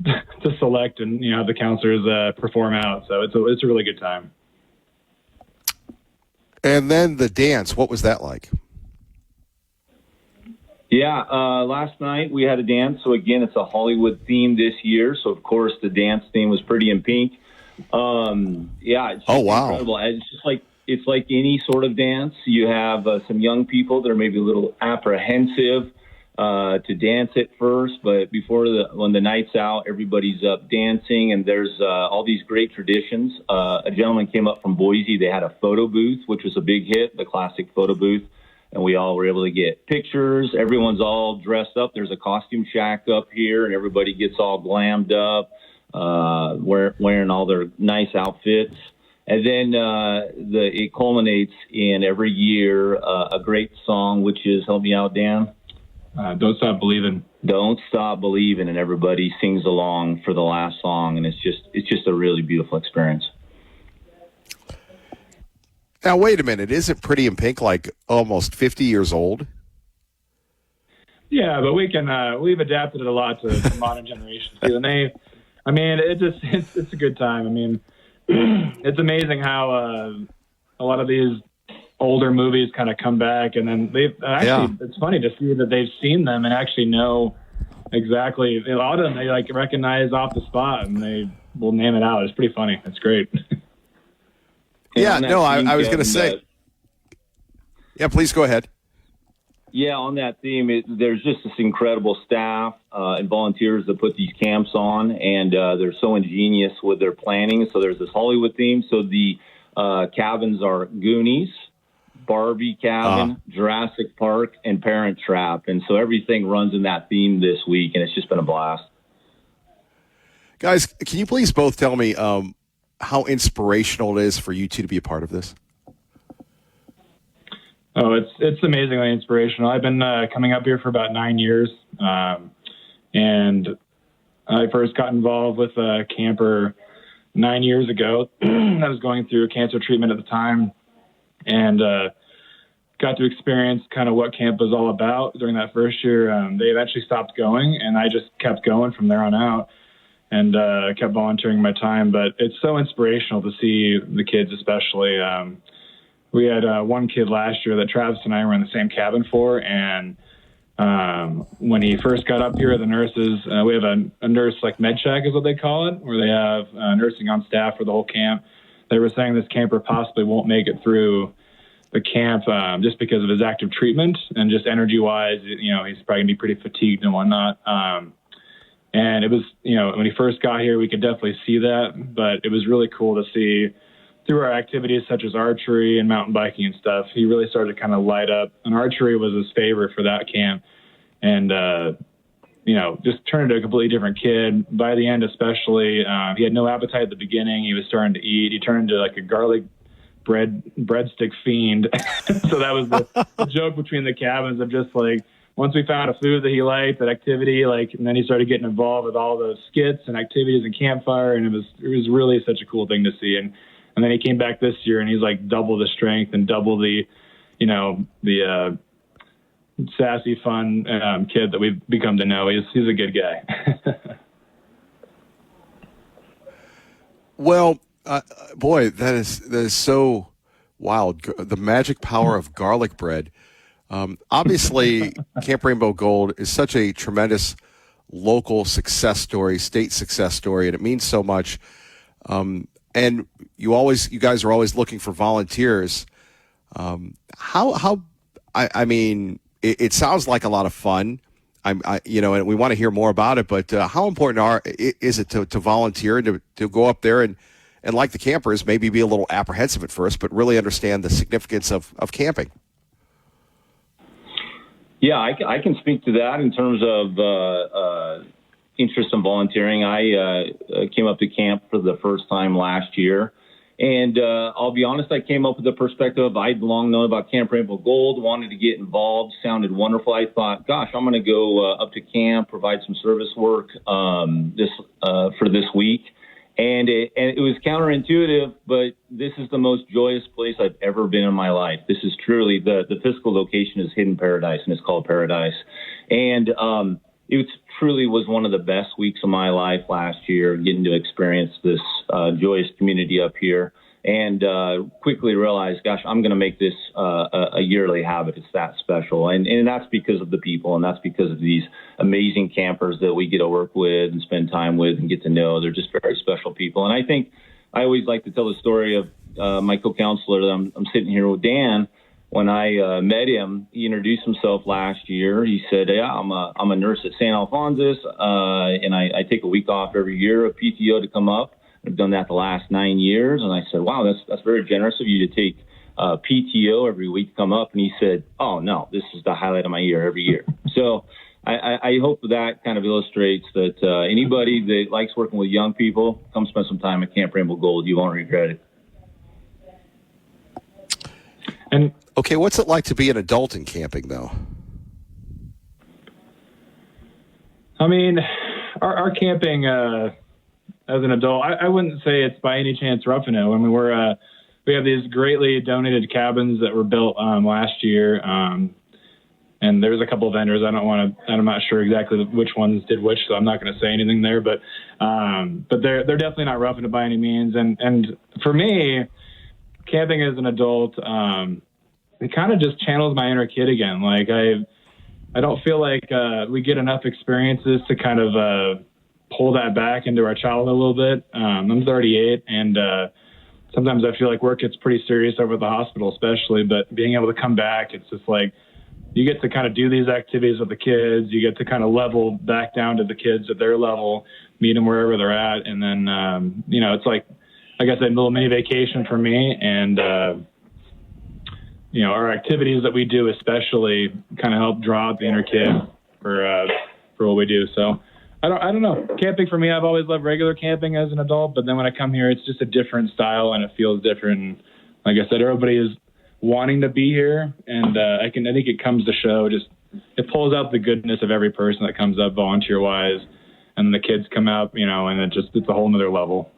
to select and have the counselors perform out. So it's a really good time. And then the dance, what was that like? Yeah, last night we had a dance. So again, it's a Hollywood theme this year. So of course the dance theme was Pretty in Pink. Yeah, it's just incredible. It's like any sort of dance. You have some young people that are maybe a little apprehensive to dance at first, but when the night's out, everybody's up dancing, and there's all these great traditions. A gentleman came up from Boise. They had a photo booth, which was a big hit, the classic photo booth, and we all were able to get pictures. Everyone's all dressed up. There's a costume shack up here, and everybody gets all glammed up, wearing all their nice outfits. And then it culminates in every year a great song, which is, help me out, Dan. Don't Stop Believing. Don't Stop Believing, and everybody sings along for the last song, and it's just a really beautiful experience. Now, wait a minute. Isn't Pretty in Pink like almost 50 years old? Yeah, but we've adapted it a lot to modern generations too. And it's a good time. I mean, it's amazing how a lot of these older movies kind of come back, and then it's funny to see that they've seen them and actually know exactly. A lot of them they recognize off the spot, and they will name it out. It's pretty funny. It's great. Yeah, no, I was going to say. Yeah, please go ahead. Yeah, on that theme, there's just this incredible staff and volunteers that put these camps on, and they're so ingenious with their planning. So there's this Hollywood theme. So the cabins are Goonies, Barbie Cabin, Jurassic Park, and Parent Trap. And so everything runs in that theme this week, and it's just been a blast. Guys, can you please both tell me how inspirational it is for you two to be a part of this? Oh, it's amazingly inspirational. I've been coming up here for about 9 years, and I first got involved with a camper 9 years ago. I was going through cancer treatment at the time, and got to experience kind of what camp was all about during that first year. They eventually stopped going, and I just kept going from there on out, and kept volunteering my time. But it's so inspirational to see the kids, especially. We had one kid last year that Travis and I were in the same cabin for, and when he first got up here, the nurses, we have a nurse like med check is what they call it, where they have nursing on staff for the whole camp. They were saying this camper possibly won't make it through the camp just because of his active treatment and just energy-wise, he's probably going to be pretty fatigued and whatnot. And it was, when he first got here, we could definitely see that, but it was really cool to see through our activities such as archery and mountain biking and stuff, he really started to kind of light up. And archery was his favorite for that camp. And, just turned into a completely different kid. By the end especially, he had no appetite at the beginning. He was starting to eat. He turned into like a garlic breadstick fiend. So that was the joke between the cabins of just like, once we found a food that he liked, that activity, and then he started getting involved with all those skits and activities and campfire. And it was really such a cool thing to see. And then he came back this year and he's like double the strength and double the sassy, fun kid that we've become to know. He's a good guy. Well, boy, that is so wild. The magic power of garlic bread. Obviously, Camp Rainbow Gold is such a tremendous local success story, state success story, and it means so much. And you guys are always looking for volunteers. It sounds like a lot of fun. And we want to hear more about it, but how important is it to volunteer and to go up there and like the campers, maybe be a little apprehensive at first, but really understand the significance of camping? Yeah, I can speak to that in terms of interest in volunteering. I came up to camp for the first time last year. And I'll be honest, I came up with the perspective of I'd long known about Camp Rainbow Gold, wanted to get involved, sounded wonderful. I thought, gosh, I'm going to go up to camp, provide some service work for this week. And it was counterintuitive, but this is the most joyous place I've ever been in my life. This is truly, the physical location is Hidden Paradise, and it's called Paradise. And it truly was one of the best weeks of my life last year, getting to experience this joyous community up here, and quickly realized, gosh, I'm going to make this a yearly habit. It's that special. And that's because of the people, and that's because of these amazing campers that we get to work with and spend time with and get to know. They're just very special people. And I think I always like to tell the story of my co-counselor that I'm sitting here with, Dan. When I met him, he introduced himself last year. He said, "Yeah, I'm a nurse at St. Alphonsus, and I take a week off every year of PTO to come up. I've done that the last 9 years." And I said, "Wow, that's very generous of you to take PTO every week to come up." And he said, "Oh no, this is the highlight of my year every year." So I hope that kind of illustrates that anybody that likes working with young people, come spend some time at Camp Rainbow Gold. You won't regret it. And okay, what's it like to be an adult in camping, though? I mean, our camping as an adult, I wouldn't say it's by any chance roughing it. I mean, we have these greatly donated cabins that were built last year, and there's a couple of vendors. I'm not sure exactly which ones did which, so I'm not going to say anything there. But they're definitely not roughing it by any means. And for me, camping as an adult, it kind of just channels my inner kid again. Like I don't feel like we get enough experiences to kind of pull that back into our childhood a little bit. I'm 38, and sometimes I feel like work gets pretty serious over at the hospital, especially. But being able to come back, it's just like you get to kind of do these activities with the kids. You get to kind of level back down to the kids at their level, meet them wherever they're at, and then it's like I said, a little mini vacation for me. And our activities that we do especially kind of help draw out the inner kid for what we do. So I don't know. Camping for me, I've always loved regular camping as an adult, but then when I come here, it's just a different style and it feels different. And like I said, everybody is wanting to be here, and I think it comes to show. Just it pulls out the goodness of every person that comes up volunteer wise, and the kids come up, and it's a whole nother level.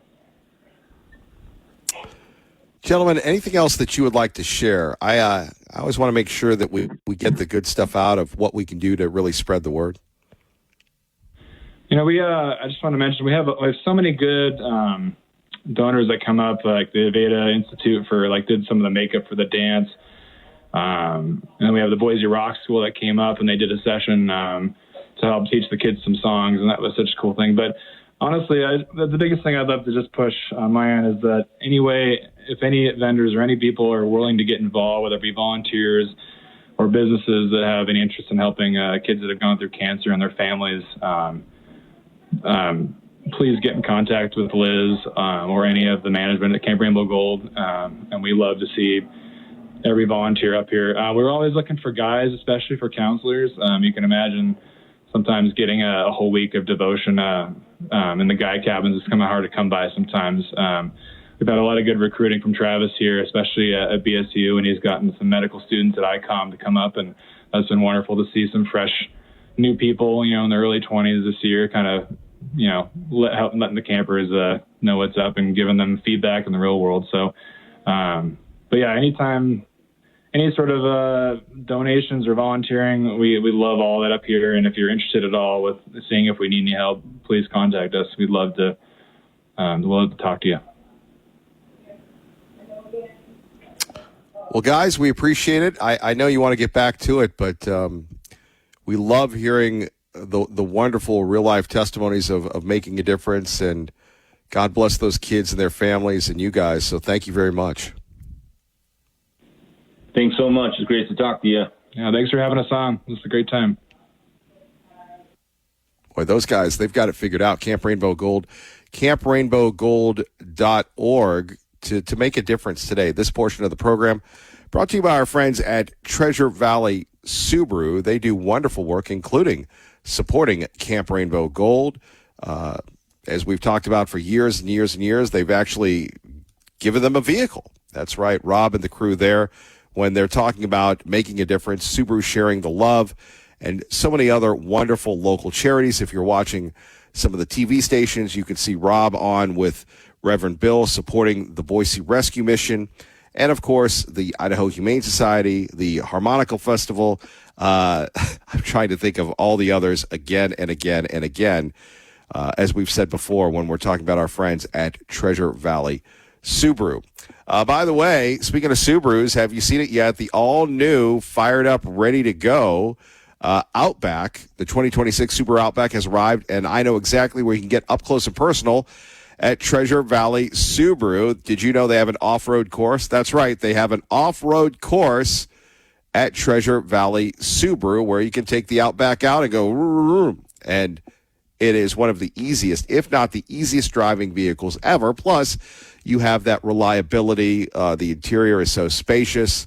Gentlemen, anything else that you would like to share? I always want to make sure that we get the good stuff out of what we can do to really spread the word. I just want to mention we have so many good donors that come up, like the Aveda Institute did some of the makeup for the dance. And then we have the Boise Rock School that came up and they did a session to help teach the kids some songs, and that was such a cool thing. But honestly, the biggest thing I'd love to just push on my end is that if any vendors or any people are willing to get involved, whether it be volunteers or businesses that have any interest in helping kids that have gone through cancer and their families, please get in contact with Liz or any of the management at Camp Rainbow Gold. And we love to see every volunteer up here. We're always looking for guys, especially for counselors. You can imagine sometimes getting a whole week of devotion in the guy cabins is kind of hard to come by sometimes. We've had a lot of good recruiting from Travis here, especially at BSU, and he's gotten some medical students at ICOM to come up, and that's been wonderful to see some fresh new people, in their early 20s this year, kind of, letting the campers know what's up and giving them feedback in the real world. So, but yeah, anytime, any sort of donations or volunteering, we love all that up here. And if you're interested at all with seeing if we need any help, please contact us. We'd love to talk to you. Well, guys, we appreciate it. I know you want to get back to it, but we love hearing the wonderful real-life testimonies of making a difference, and God bless those kids and their families and you guys. So thank you very much. Thanks so much. It's great to talk to you. Yeah, thanks for having us on. It was a great time. Boy, those guys, they've got it figured out. Camp Rainbow Gold, camprainbowgold.org to make a difference today. This portion of the program brought to you by our friends at Treasure Valley Subaru. They do wonderful work, including supporting Camp Rainbow Gold. As we've talked about for years and years and years, they've actually given them a vehicle. That's right, Rob and the crew there, when they're talking about making a difference, Subaru sharing the love, and so many other wonderful local charities. If you're watching some of the TV stations, you can see Rob on with Reverend Bill supporting the Boise Rescue Mission, and of course the Idaho Humane Society, the Harmonica Festival. I'm trying to think of all the others again and again and again. As we've said before, when we're talking about our friends at Treasure Valley Subaru. By the way, speaking of Subarus, have you seen it yet? The all-new, fired up, ready to go Outback, the 2026 Subaru Outback has arrived, and I know exactly where you can get up close and personal at Treasure Valley Subaru. Did you know they have an off-road course? That's right. They have an off-road course at Treasure Valley Subaru where you can take the Outback out and go, and it is one of the easiest, if not the easiest driving vehicles ever. Plus, you have that reliability. The interior is so spacious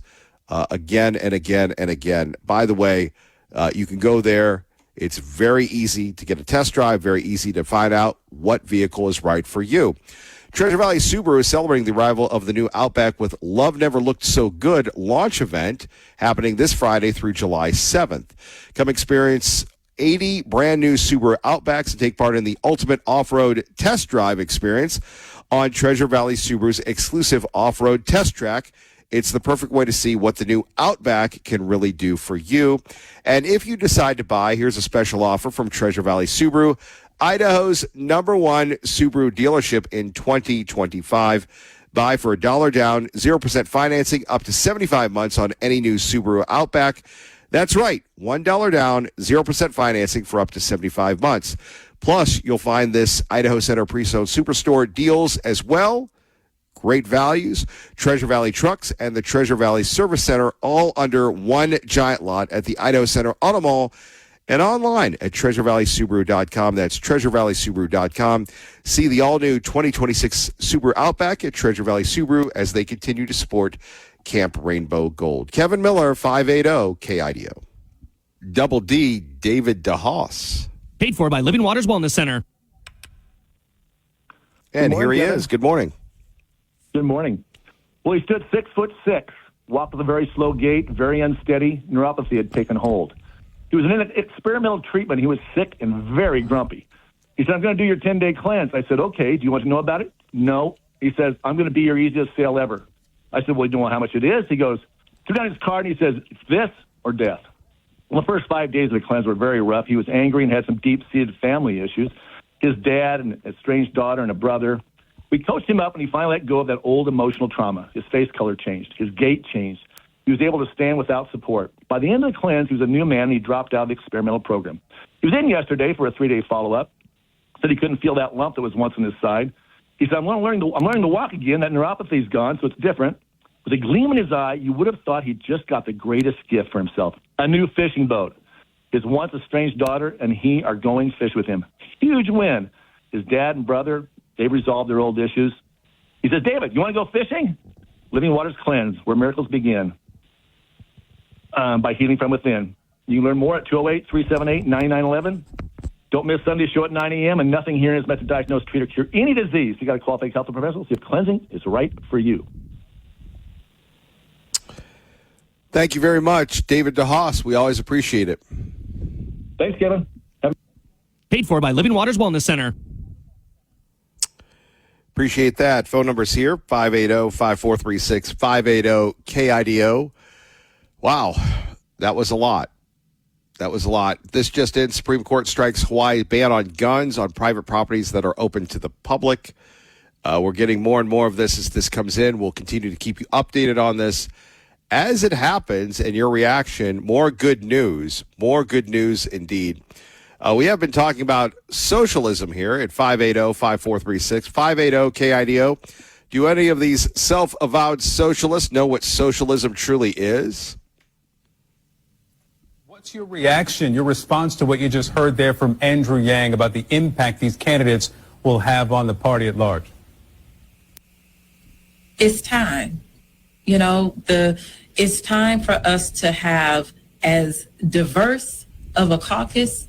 again and again and again. By the way, you can go there. It's very easy to get a test drive, very easy to find out what vehicle is right for you. Treasure Valley Subaru is celebrating the arrival of the new Outback with Love Never Looked So Good launch event happening this Friday through July 7th. Come experience 80 brand new Subaru Outbacks and take part in the ultimate off-road test drive experience on Treasure Valley Subaru's exclusive off-road test track. It's the perfect way to see what the new Outback can really do for you. And if you decide to buy, here's a special offer from Treasure Valley Subaru, Idaho's #1 Subaru dealership in 2025. Buy for $1 down, 0% financing, up to 75 months on any new Subaru Outback. That's right, $1 down, 0% financing for up to 75 months. Plus, you'll find this Idaho Center pre-sold Superstore deals as well. Great values, Treasure Valley Trucks and the Treasure Valley Service Center, all under one giant lot at the Idaho Center Auto Mall and online at TreasureValleySubaru.com. That's TreasureValleySubaru.com. See the all-new 2026 Subaru Outback at Treasure Valley Subaru as they continue to support Camp Rainbow Gold. Kevin Miller, 580 KIDO. Double D, David DeHaas. Paid for by Living Waters Wellness Center. And morning, here he Kevin. is. Good morning. Good morning. Well, he stood 6'6", walked with a very slow gait, very unsteady. Neuropathy had taken hold. He was in an experimental treatment. He was sick and very grumpy. He said, I'm going to do your 10-day cleanse. I said, okay, do you want to know about it? No. He says, I'm going to be your easiest sale ever. I said, well, you know how much it is? He goes, threw down his card, and he says, it's this or death. Well, the first 5 days of the cleanse were very rough. He was angry and had some deep-seated family issues. His dad and a estranged daughter and a brother. We coached him up, and he finally let go of that old emotional trauma. His face color changed. His gait changed. He was able to stand without support. By the end of the cleanse, he was a new man, and he dropped out of the experimental program. He was in yesterday for a 3-day follow-up. Said he couldn't feel that lump that was once on his side. He said, I'm learning to walk again. That neuropathy's gone, so it's different. With a gleam in his eye, you would have thought he'd just got the greatest gift for himself, a new fishing boat. His once estranged daughter and he are going fish with him. Huge win. His dad and brother, they've resolved their old issues. He says, David, you want to go fishing? Living Waters Cleanse, where miracles begin, by healing from within. You can learn more at 208-378-9911. Don't miss Sunday's show at 9 a.m. And nothing here is meant to diagnose, treat, or cure any disease. You got to qualify health professional, see if cleansing is right for you. Thank you very much, David DeHaas. We always appreciate it. Thanks, Kevin. Paid for by Living Waters Wellness Center. Appreciate that. Phone number's here, 580-5436, 580-KIDO. Wow, that was a lot. That was a lot. This just in, Supreme Court strikes Hawaii ban on guns on private properties that are open to the public. We're getting more and more of this as this comes in. We'll continue to keep you updated on this as it happens, and your reaction. More good news indeed. We have been talking about socialism here at 580-5436, 580-KIDO. Do any of these self-avowed socialists know what socialism truly is? What's your reaction, your response to what you just heard there from Andrew Yang about the impact these candidates will have on the party at large? It's time. It's time for us to have as diverse of a caucus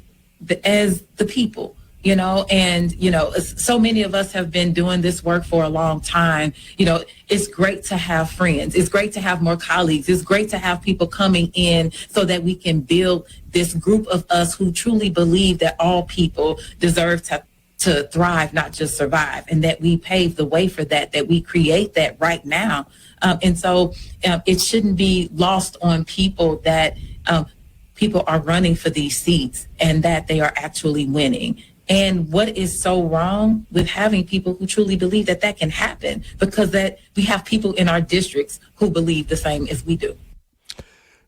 as the people, so many of us have been doing this work for a long time. It's great to have friends. It's great to have more colleagues. It's great to have people coming in so that we can build this group of us who truly believe that all people deserve to thrive, not just survive, and that we pave the way for that we create that right now. It shouldn't be lost on people that people are running for these seats and that they are actually winning. And what is so wrong with having people who truly believe that can happen, because that we have people in our districts who believe the same as we do.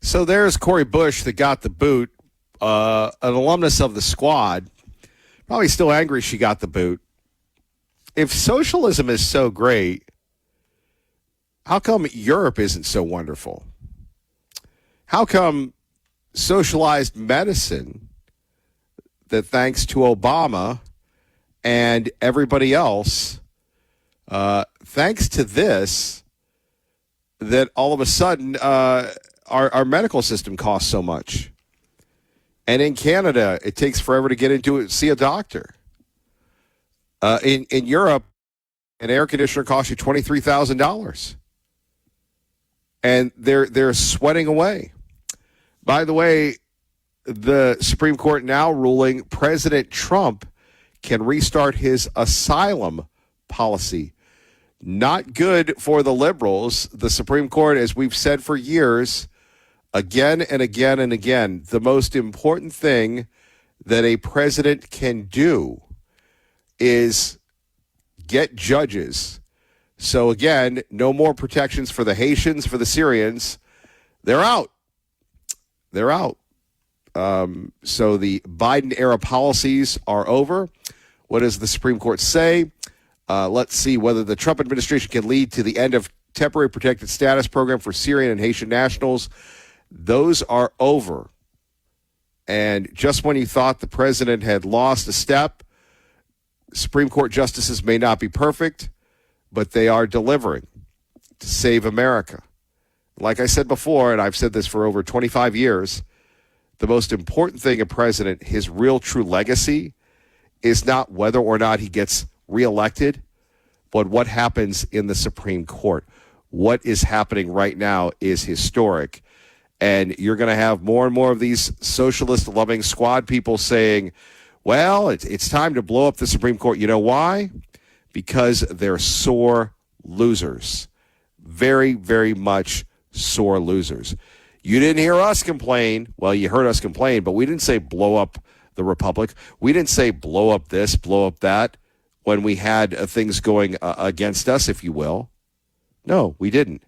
So there's Cori Bush that got the boot, an alumnus of the squad, probably still angry she got the boot. If socialism is so great, how come Europe isn't so wonderful? How come socialized medicine, that thanks to Obama and everybody else, thanks to this, that all of a sudden our medical system costs so much? And in Canada, it takes forever to get into it, see a doctor. In Europe, an air conditioner costs you $23,000. And they're sweating away. By the way, the Supreme Court now ruling President Trump can restart his asylum policy. Not good for the liberals. The Supreme Court, as we've said for years, again and again and again, the most important thing that a president can do is get judges. So again, no more protections for the Haitians, for the Syrians. They're out. They're out. So the Biden-era policies are over. What does the Supreme Court say? Let's see whether the Trump administration can lead to the end of temporary protected status program for Syrian and Haitian nationals. Those are over. And just when you thought the president had lost a step, Supreme Court justices may not be perfect, but they are delivering to save America. Like I said before, and I've said this for over 25 years, the most important thing a president, his real true legacy, is not whether or not he gets reelected, but what happens in the Supreme Court. What is happening right now is historic. And you're going to have more and more of these socialist-loving squad people saying, Well, it's time to blow up the Supreme Court. You know why? Because they're sore losers. Very, very much sore losers. You didn't hear us complain. Well, you heard us complain, but we didn't say blow up the Republic. We didn't say blow up this, blow up that when we had things going against us, if you will. No, we didn't.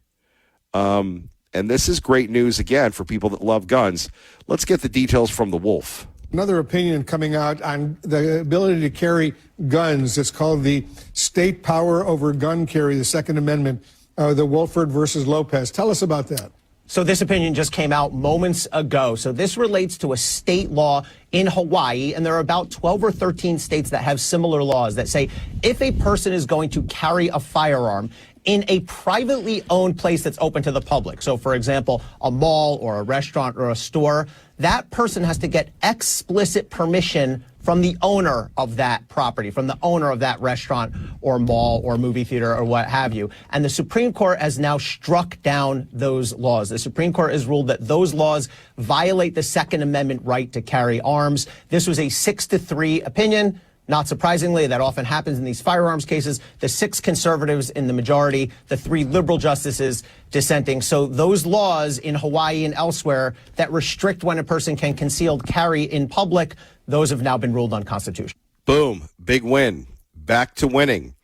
And this is great news, again, for people that love guns. Let's get the details from the Wolf. Another opinion coming out on the ability to carry guns. It's called the State Power Over Gun Carry, the Second Amendment, the Wolford versus Lopez. Tell us about that. So this opinion just came out moments ago. So this relates to a state law in Hawaii, and there are about 12 or 13 states that have similar laws that say if a person is going to carry a firearm in a privately owned place that's open to the public, so for example, a mall or a restaurant or a store, that person has to get explicit permission from the owner of that property, from the owner of that restaurant or mall or movie theater or what have you. And the Supreme Court has now struck down those laws. The Supreme Court has ruled that those laws violate the Second Amendment right to carry arms. This was a 6-3 opinion. Not surprisingly, that often happens in these firearms cases. The 6 conservatives in the majority, the 3 liberal justices dissenting. So those laws in Hawaii and elsewhere that restrict when a person can concealed carry in public, those have now been ruled unconstitutional. Boom. Big win. Back to winning.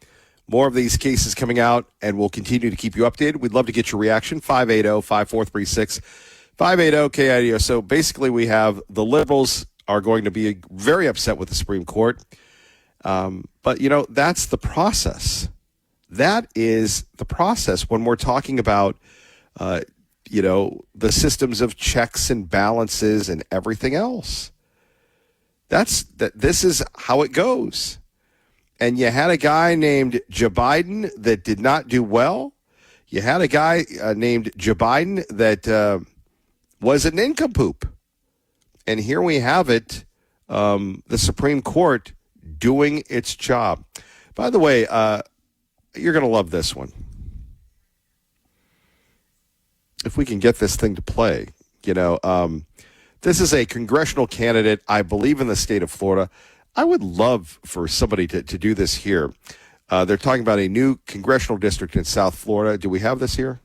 More of these cases coming out, and we'll continue to keep you updated. We'd love to get your reaction. 580-5436. 580-KIDO. So basically we have the liberals are going to be very upset with the Supreme Court. But, you know, that's the process. That is the process when we're talking about, you know, the systems of checks and balances and everything else. This is how it goes. And you had a guy named Joe Biden that did not do well. You had a guy named Joe Biden that was an nincompoop. And here we have it, the Supreme Court doing its job. By the way, you're going to love this one. If we can get this thing to play, you know, this is a congressional candidate, I believe, in the state of Florida. I would love for somebody to do this here. They're talking about a new congressional district in South Florida. Do we have this here?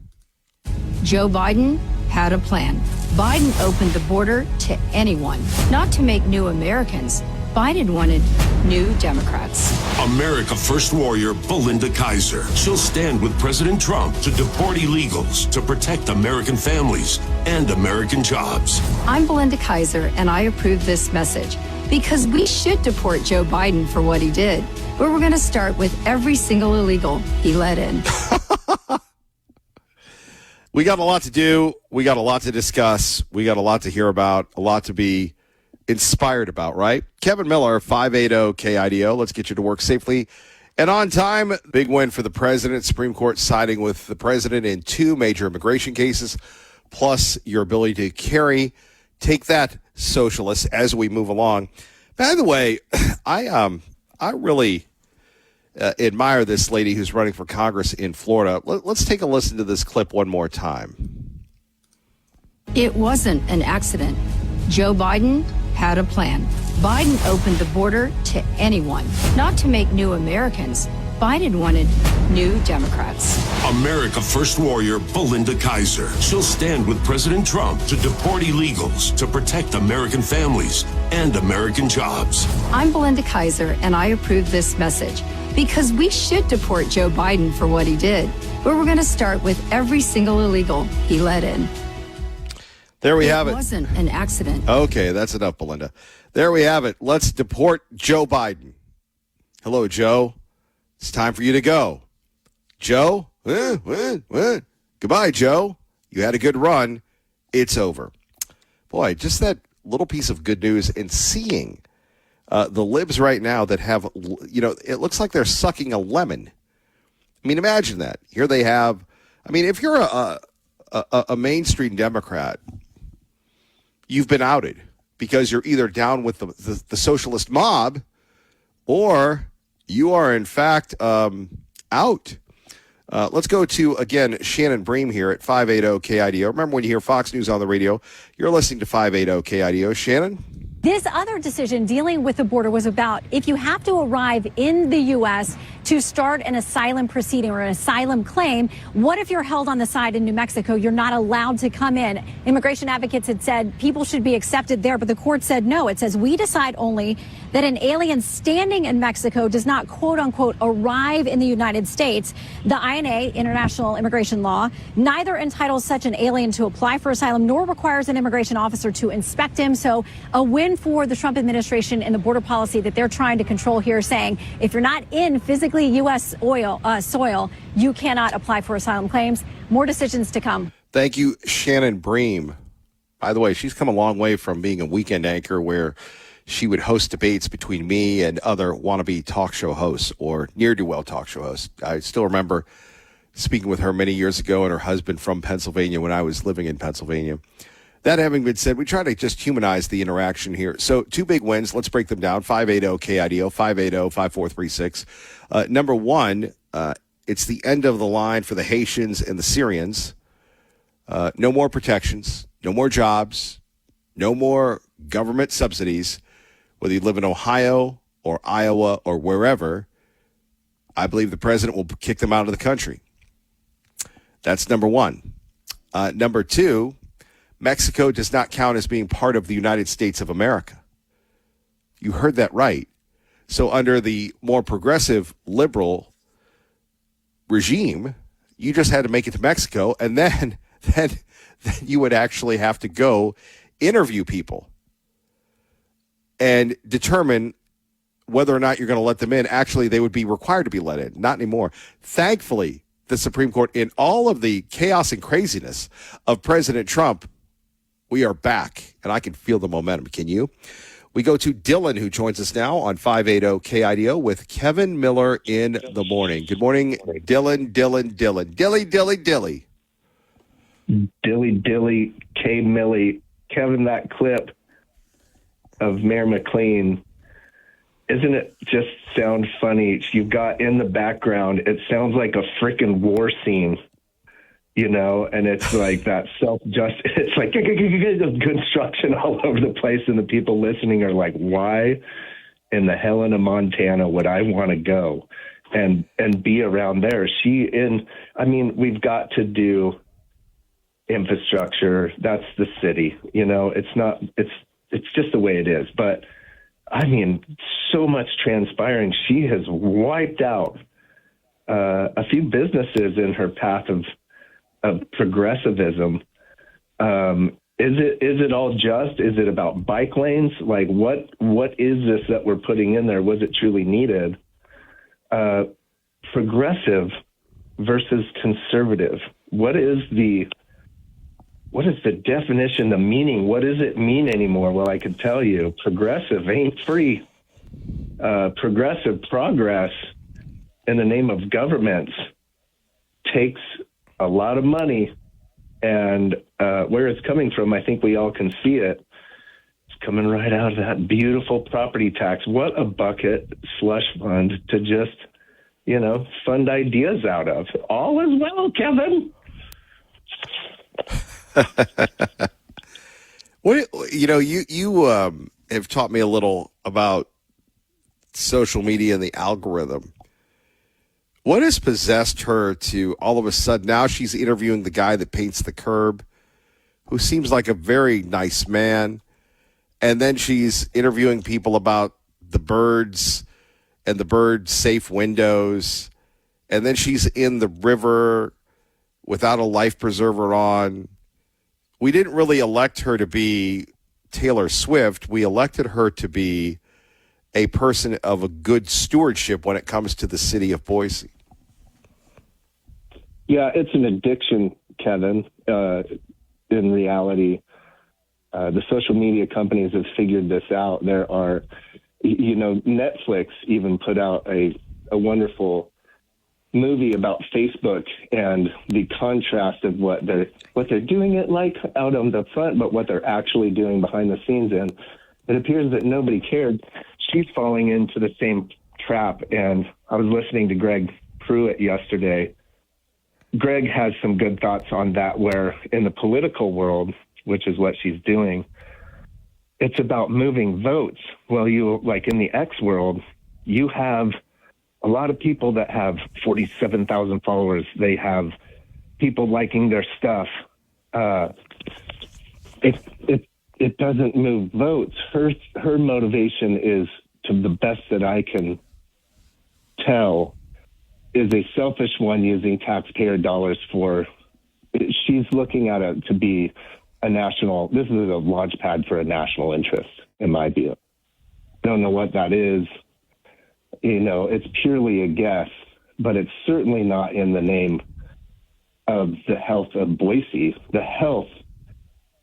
Joe Biden had a plan. Biden opened the border to anyone, not to make new Americans. Biden wanted new Democrats. America First warrior Belinda Kaiser. She'll stand with President Trump to deport illegals, to protect American families and American jobs. I'm Belinda Kaiser, and I approve this message because we should deport Joe Biden for what he did. But we're going to start with every single illegal he let in. We got a lot to do. We got a lot to discuss. We got a lot to hear about, a lot to be inspired about, right? Kevin Miller, 580-KIDO. Let's get you to work safely and on time. Big win for the president. Supreme Court siding with the president in 2 major immigration cases, plus your ability to carry. Take that, socialists, as we move along. By the way, I really admire this lady who's running for Congress in Florida. Let's take a listen to this clip one more time. It wasn't an accident. Joe Biden had a plan. Biden opened the border to anyone, not to make new Americans. Biden wanted new Democrats. America First warrior Belinda Kaiser. She'll stand with President Trump to deport illegals, to protect American families and American jobs. I'm Belinda Kaiser, and I approve this message because we should deport Joe Biden for what he did. But we're going to start with every single illegal he let in. There we have it. It wasn't an accident. Okay, that's enough, Belinda. There we have it. Let's deport Joe Biden. Hello, Joe. It's time for you to go. Joe? Goodbye, Joe. You had a good run. It's over. Boy, just that little piece of good news and seeing the libs right now that have, you know, it looks like they're sucking a lemon. I mean, imagine that. Here they have, I mean, if you're a mainstream Democrat, you've been outed because you're either down with the socialist mob or you are, in fact, out. Let's go to, again, Shannon Bream here at 580-KIDO. Remember, when you hear Fox News on the radio, you're listening to 580-KIDO. Shannon? This other decision dealing with the border was about if you have to arrive in the U.S. to start an asylum proceeding or an asylum claim, what if you're held on the side in New Mexico? You're not allowed to come in. Immigration advocates had said people should be accepted there, but the court said no. It says we decide only that an alien standing in Mexico does not, quote unquote, arrive in the United States. The INA, International Immigration Law, neither entitles such an alien to apply for asylum nor requires an immigration officer to inspect him. So a win for the Trump administration and the border policy that they're trying to control here, saying if you're not in physically U.S. soil, you cannot apply for asylum claims. More decisions to come. Thank you, Shannon Bream. By the way, she's come a long way from being a weekend anchor where she would host debates between me and other wannabe talk show hosts or ne'er-do-well talk show hosts. I still remember speaking with her many years ago and her husband from Pennsylvania when I was living in Pennsylvania. That having been said, we try to just humanize the interaction here. So 2 big wins. Let's break them down. 580-KIDO, 580-5436. Number one, it's the end of the line for the Haitians and the Syrians. No more protections, no more jobs, no more government subsidies. Whether you live in Ohio or Iowa or wherever, I believe the president will kick them out of the country. That's number one. Number two, Mexico does not count as being part of the United States of America. You heard that right. So under the more progressive liberal regime, you just had to make it to Mexico, and then you would actually have to go interview people and determine whether or not you're going to let them in. Actually, they would be required to be let in. Not anymore. Thankfully, the Supreme Court, in all of the chaos and craziness of President Trump, we are back, and I can feel the momentum. Can you? We go to Dylan, who joins us now on 580-KIDO with Kevin Miller in the morning. Good morning, Dylan. Dilly. Dilly, K. Millie. Kevin, that clip of Mayor McLean, isn't it just sound funny? You've got in the background, it sounds like a freaking war scene, you know, and it's like that it's like construction all over the place, and the people listening are like, why in the Helena, Montana would I want to go and be around there? We've got to do infrastructure. That's the city, you know, it's just the way it is. But I mean, so much transpiring. She has wiped out a few businesses in her path of progressivism. Is it all just? Is it about bike lanes? Like, what is this that we're putting in there? Was it truly needed? Progressive versus conservative. What is the definition, the meaning? What does it mean anymore? Well, I can tell you, progressive ain't free. Progressive progress in the name of government takes a lot of money, and where it's coming from, I think we all can see it. It's coming right out of that beautiful property tax. What a bucket slush fund to just, fund ideas out of. All is well, Kevin. You have taught me a little about social media and the algorithm. What has possessed her to all of a sudden now she's interviewing the guy that paints the curb, who seems like a very nice man, and then she's interviewing people about the birds and the bird safe windows, and then she's in the river without a life preserver on. We didn't really elect her to be Taylor Swift. We elected her to be a person of a good stewardship when it comes to the city of Boise. Yeah, it's an addiction, Kevin. In reality, the social media companies have figured this out. There are, Netflix even put out a wonderful movie about Facebook and the contrast of what they're doing it like out on the front, but what they're actually doing behind the scenes. And it appears that nobody cared. She's falling into the same trap. And I was listening to Greg Pruitt yesterday. Greg has some good thoughts on that, where in the political world, which is what she's doing, it's about moving votes. Well, like in the X world, you have a lot of people that have 47,000 followers. They have people liking their stuff. It doesn't move votes. Her motivation is, to the best that I can tell, is a selfish one, using taxpayer dollars for. She's looking at it to be this is a launch pad for a national interest, in my view. I don't know what that is. It's purely a guess, but it's certainly not in the name of the health of Boise. The health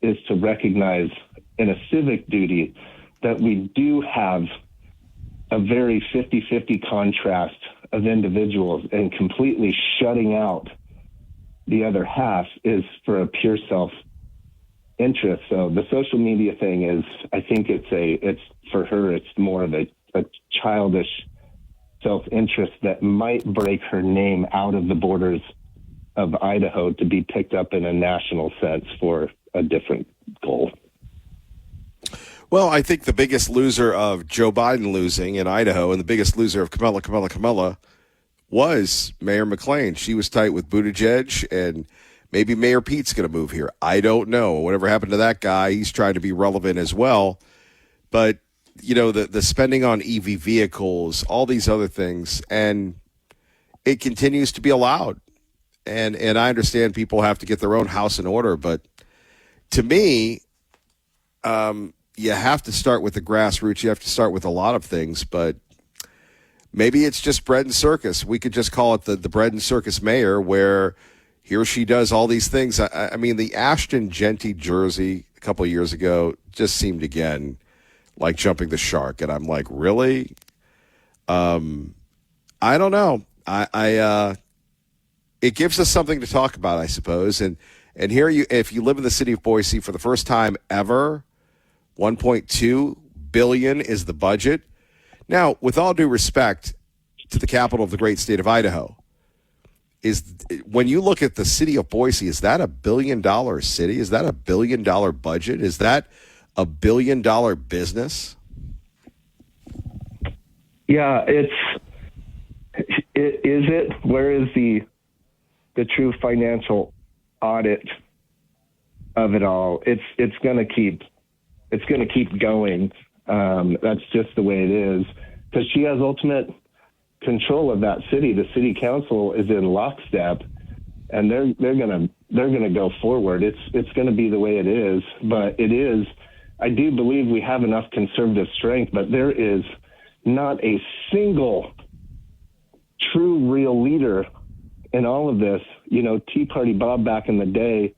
is to recognize in a civic duty that we do have a very 50-50 contrast of individuals, and completely shutting out the other half is for a pure self-interest. So the social media thing is, I think it's for her, it's more of a childish self-interest that might break her name out of the borders of Idaho to be picked up in a national sense for a different goal. Well, I think the biggest loser of Joe Biden losing in Idaho, and the biggest loser of Kamala was Mayor McClain. She was tight with Buttigieg, and maybe Mayor Pete's going to move here. I don't know. Whatever happened to that guy, he's trying to be relevant as well. But, the spending on EV vehicles, all these other things, and it continues to be allowed. And I understand people have to get their own house in order, but to me, you have to start with the grassroots. You have to start with a lot of things, but maybe it's just bread and circus. We could just call it the bread and circus mayor, where he or she does all these things. I mean, the Ashton Genty jersey a couple of years ago just seemed, again, like jumping the shark. And I'm like, really? I don't know. It gives us something to talk about, I suppose. And here if you live in the city of Boise for the first time ever, $1.2 billion is the budget. Now, with all due respect to the capital of the great state of Idaho, when you look at the city of Boise, is that $1 billion city? Is that $1 billion budget? Is that $1 billion business? Yeah, is it? Where is the true financial audit of it all? It's going to keep going. That's just the way it is, because she has ultimate control of that city. The city council is in lockstep, and they're gonna go forward. It's going to be the way it is. But it is. I do believe we have enough conservative strength, but there is not a single true, real leader in all of this. Tea Party Bob back in the day,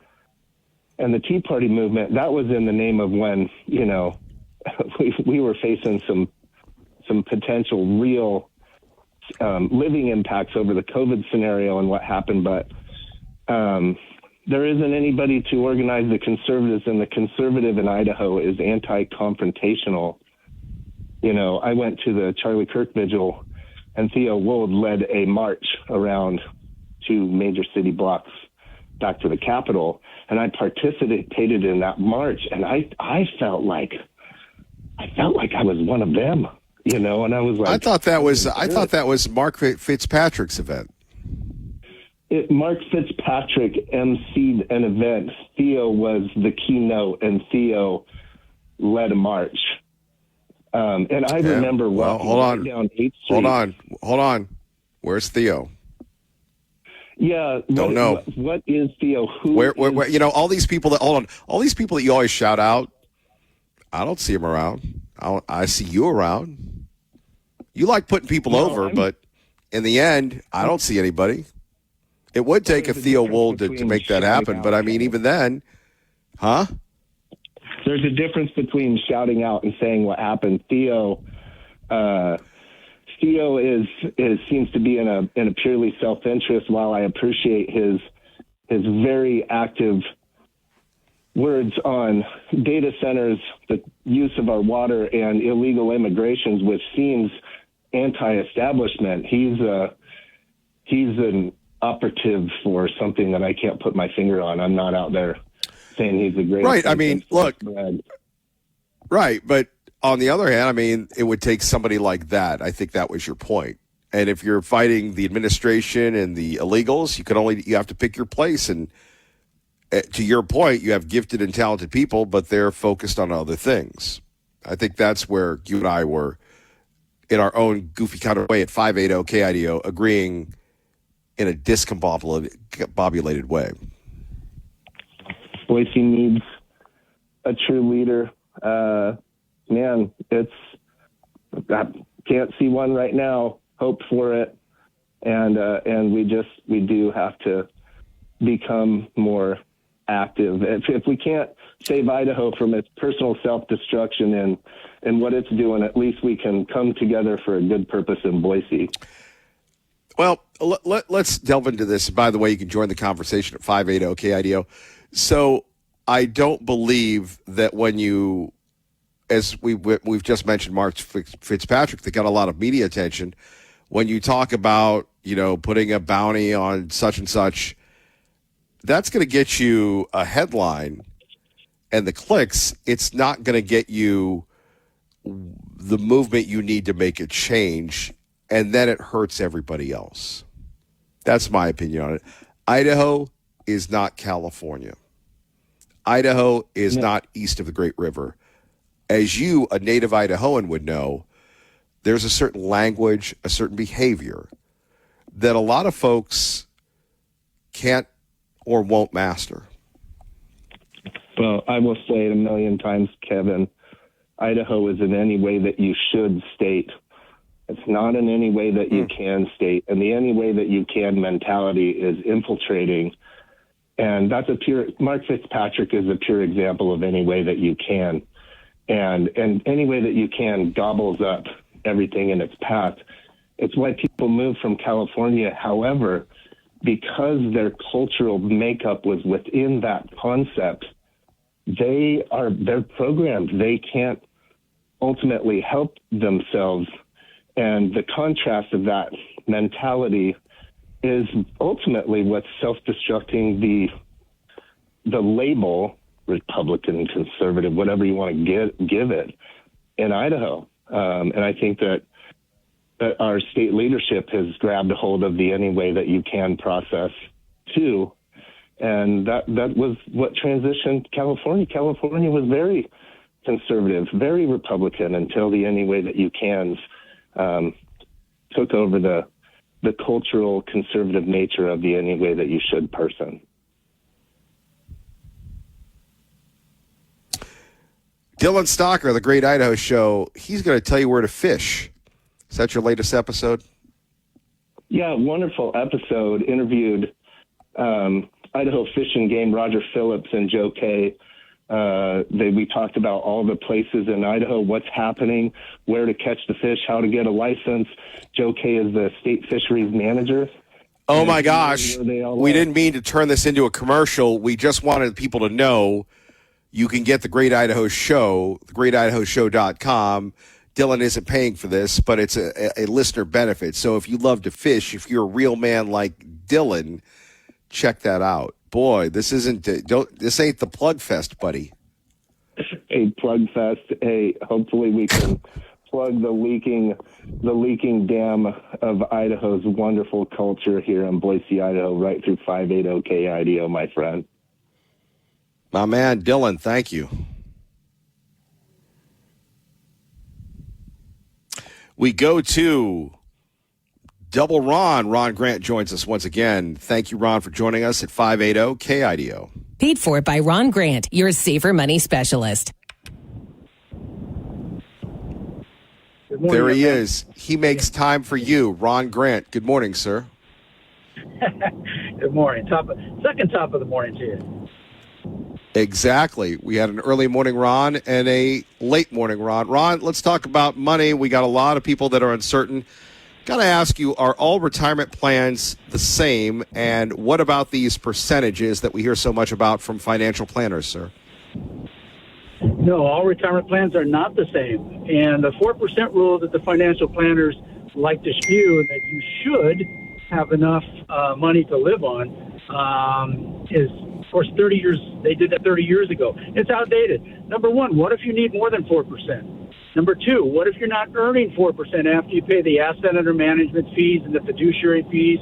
and the Tea Party movement, that was in the name of when, we were facing some potential real living impacts over the COVID scenario and what happened. But there isn't anybody to organize the conservatives, and the conservative in Idaho is anti-confrontational. I went to the Charlie Kirk vigil, and Theo Wold led a march around 2 major city blocks back to the Capitol, and I participated in that march, and I felt like I was one of them, and I was like, I thought that was Mark Fitzpatrick's event. Mark Fitzpatrick emceed an event. Theo was the keynote, and Theo led a march. And I remember walking down 8th Street. Hold on. Where's Theo? Yeah, don't know. What is Theo? Where? All these people that you always shout out, I don't see them around. I see you around. You like putting people over, but in the end, I don't see anybody. It would take a Theo Wold to make that happen, but I mean, even then, huh? There's a difference between shouting out and saying what happened. Theo seems to be in a purely self-interest. While I appreciate his very active words on data centers, the use of our water, and illegal immigrations, which seems anti-establishment, he's an operative for something that I can't put my finger on. I'm not out there saying he's the greatest. Right. I mean, look, Right, but on the other hand, I mean, it would take somebody like that. I think that was your point. And if you're fighting the administration and the illegals, you have to pick your place. And to your point, you have gifted and talented people, but they're focused on other things. I think that's where you and I were, in our own goofy kind of way at 580 KIDO, agreeing in a discombobulated way. Boise needs a true leader. Man, I can't see one right now. Hope for it, and we do have to become more active. If we can't save Idaho from its personal self-destruction and what it's doing, at least we can come together for a good purpose in Boise. Well, let's delve into this. By the way, you can join the conversation at 580 KIDO. So I don't believe that when you, as we've just mentioned, Mark Fitzpatrick, that got a lot of media attention. When you talk about, putting a bounty on such and such, that's going to get you a headline and the clicks. It's not going to get you the movement you need to make a change, and then it hurts everybody else. That's my opinion on it. Idaho is not California. Idaho is not east of the Great River. As you, a native Idahoan, would know, there's a certain language, a certain behavior that a lot of folks can't or won't master. Well, I will say it a million times, Kevin. Idaho is in any way that you should state. It's not in any way that you can state. And the any way that you can mentality is infiltrating. And that's Mark Fitzpatrick is a pure example of any way that you can. And any way that you can gobbles up everything in its path. It's why people move from California. However, because their cultural makeup was within that concept, they're programmed. They can't ultimately help themselves. And the contrast of that mentality is ultimately what's self-destructing the label Republican, conservative, whatever you want to give it in Idaho. And I think that our state leadership has grabbed a hold of the any way that you can process too. And that was what transitioned California. California was very conservative, very Republican until the any way that you cans took over the cultural conservative nature of the any way that you should person. Dylan Stocker, the Great Idaho Show, he's going to tell you where to fish. Is that your latest episode? Yeah, wonderful episode. Interviewed Idaho Fish and Game, Roger Phillips and Joe Kay. We talked about all the places in Idaho, what's happening, where to catch the fish, how to get a license. Joe Kay is the state fisheries manager. Oh, my gosh. We didn't mean to turn this into a commercial. We just wanted people to know you can get the Great Idaho Show, thegreatidahoshow.com. Dylan isn't paying for this, but it's a listener benefit. So if you love to fish, if you're a real man like Dylan, check that out. Boy, this ain't the plug fest, buddy. A plug fest. Hey, hopefully we can plug the leaking dam of Idaho's wonderful culture here in Boise, Idaho, right through 580 KIDO, my friend. My man, Dylan, thank you. We go to Double Ron. Ron Grant joins us once again. Thank you, Ron, for joining us at 580 KIDO. Paid for by Ron Grant, your safer money specialist. Good morning, there he is. He makes time for you, Ron Grant. Good morning, sir. Good morning. Second top of the morning to you. Exactly. We had an early morning Ron and a late morning Ron. Ron, let's talk about money. We got a lot of people that are uncertain. Got to ask you, are all retirement plans the same? And what about these percentages that we hear so much about from financial planners, sir? No, all retirement plans are not the same. And the 4% rule that the financial planners like to spew, that you should have enough money to live on, is Of course, 30 years, they did that 30 years ago. It's outdated. Number one, what if you need more than 4%? Number two, what if you're not earning 4% after you pay the asset under management fees and the fiduciary fees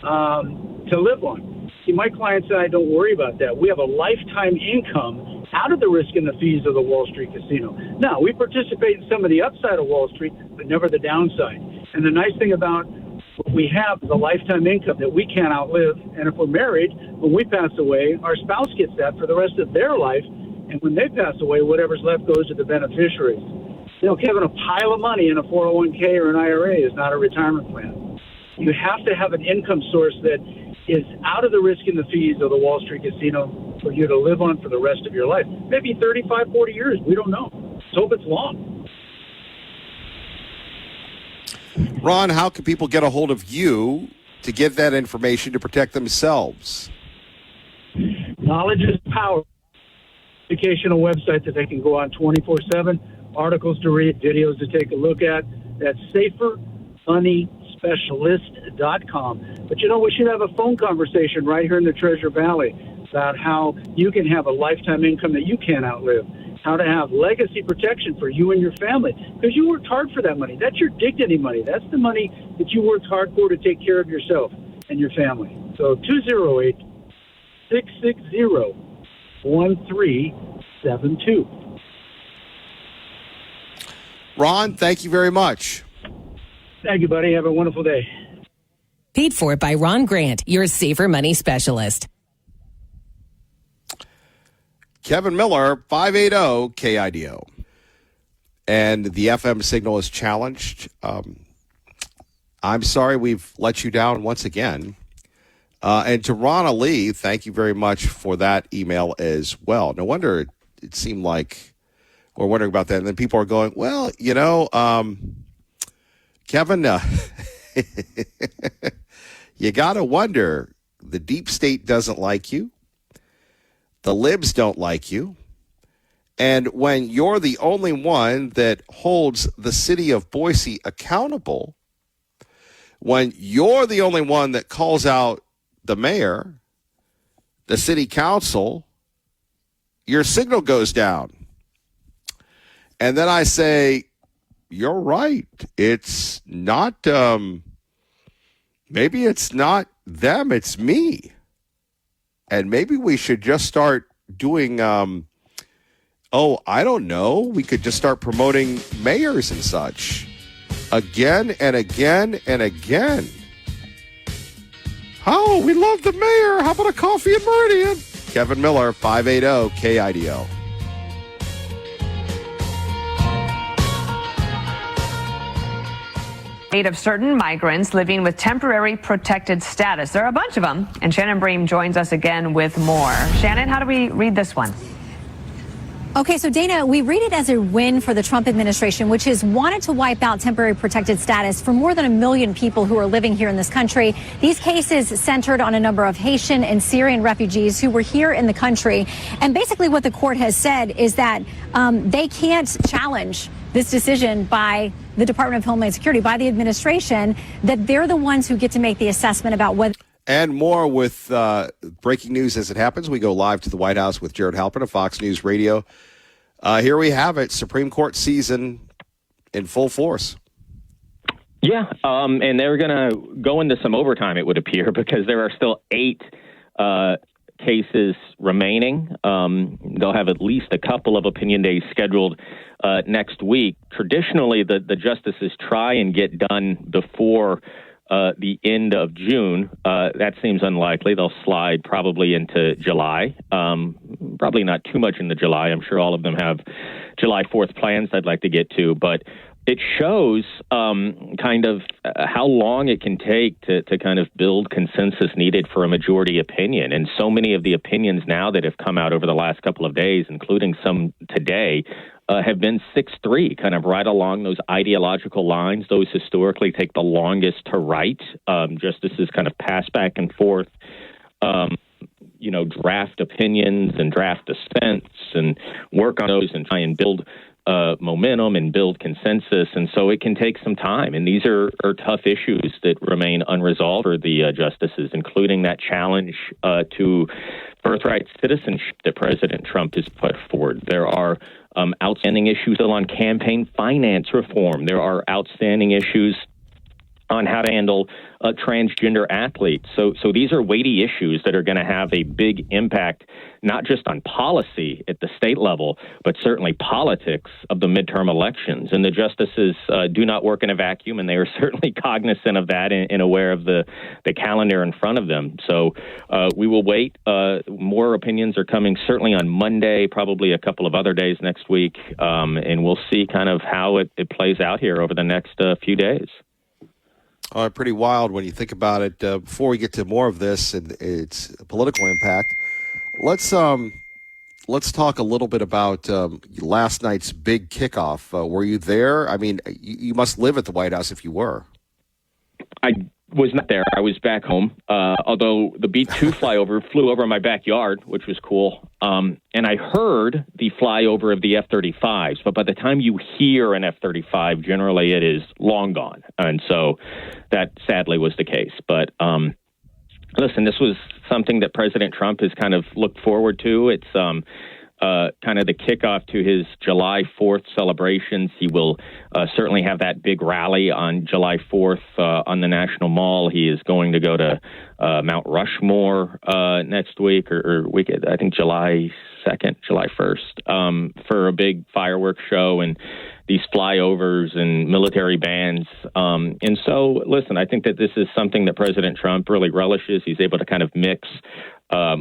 to live on? See, my clients and I don't worry about that. We have a lifetime income out of the risk and the fees of the Wall Street casino. Now, we participate in some of the upside of Wall Street, but never the downside. And the nice thing about what we have is a lifetime income that we can't outlive. And if we're married, when we pass away, our spouse gets that for the rest of their life. And when they pass away, whatever's left goes to the beneficiaries. You know, Kevin, a pile of money in a 401k or an IRA is not a retirement plan. You have to have an income source that is out of the risk and the fees of the Wall Street casino for you to live on for the rest of your life. Maybe 35, 40 years. We don't know. Let's hope it's long. Ron, how can people get a hold of you to get that information to protect themselves? Knowledge is power. Educational website that they can go on 24/7, articles to read, videos to take a look at. That's safermoneyspecialist.com. But, you know, we should have a phone conversation right here in the Treasure Valley about how you can have a lifetime income that you can't outlive, how to have legacy protection for you and your family, because you worked hard for that money. That's your dignity money. That's the money that you worked hard for to take care of yourself and your family. So 208-660-1372. Ron, thank you very much. Thank you, buddy. Have a wonderful day. Paid for by Ron Grant, your safer money specialist. Kevin Miller, 580 KIDO. And the FM signal is challenged. I'm sorry we've let you down once again. And to Ron Ali, thank you very much for that email as well. No wonder it seemed like we're wondering about that. And then people are going, well, you know, Kevin, you got to wonder, the deep state doesn't like you. The libs don't like you. And when you're the only one that holds the city of Boise accountable, when you're the only one that calls out the mayor, the city council, your signal goes down. And then I say, you're right. It's not, maybe it's not them, it's me. And maybe we should just start doing, I don't know. We could just start promoting mayors and such again and again and again. Oh, we love the mayor. How about a coffee in Meridian? Kevin Miller, 580 KIDO. Of certain migrants living with temporary protected status. There are a bunch of them, and Shannon Bream joins us again with more. Shannon, how do we read this one? Okay, so Dana, we read it as a win for the Trump administration, which has wanted to wipe out temporary protected status for more than 1 million people who are living here in this country. These cases centered on a number of Haitian and Syrian refugees who were here in the country. And basically what the court has said is that they can't challenge this decision by the Department of Homeland Security, by the administration, that they're the ones who get to make the assessment about whether. And more with breaking news as it happens. We go live to the White House with Jared Halpern of Fox News Radio. Here we have it, Supreme Court season in full force. Yeah, and they're going to go into some overtime, it would appear, because there are still 8 cases remaining. They'll have at least a couple of opinion days scheduled next week. Traditionally, the justices try and get done before the end of June. That seems unlikely. They'll slide probably into July. Probably not too much into July. I'm sure all of them have July 4th plans I'd like to get to, but it shows kind of how long it can take to kind of build consensus needed for a majority opinion. And so many of the opinions now that have come out over the last couple of days, including some today, have been 6-3, kind of right along those ideological lines. Those historically take the longest to write. Justices kind of pass back and forth, draft opinions and draft dissents and work on those and try and build momentum and build consensus. And so it can take some time. And these are tough issues that remain unresolved for the justices, including that challenge to birthright citizenship that President Trump has put forward. There are outstanding issues still on campaign finance reform. There are outstanding issues on how to handle transgender athletes. So these are weighty issues that are going to have a big impact, not just on policy at the state level, but certainly politics of the midterm elections. And the justices do not work in a vacuum, and they are certainly cognizant of that and aware of the calendar in front of them. So we will wait. More opinions are coming certainly on Monday, probably a couple of other days next week, and we'll see kind of how it plays out here over the next few days. Pretty wild when you think about it. Before we get to more of this and its political impact, let's talk a little bit about last night's big kickoff. Were you there? I mean, you must live at the White House if you were. I was not there. I was back home, although the B-2 flyover flew over my backyard, which was cool. And I heard the flyover of the F-35s, but by the time you hear an F-35, generally it is long gone. And so that sadly was the case. But listen, this was something that President Trump has kind of looked forward to. It's kind of the kickoff to his July 4th celebrations. He will certainly have that big rally on July 4th on the National Mall. He is going to go to Mount Rushmore next week, or I think July 2nd, July 1st, for a big fireworks show and these flyovers and military bands. And so, listen, I think that this is something that President Trump really relishes. He's able to kind of mix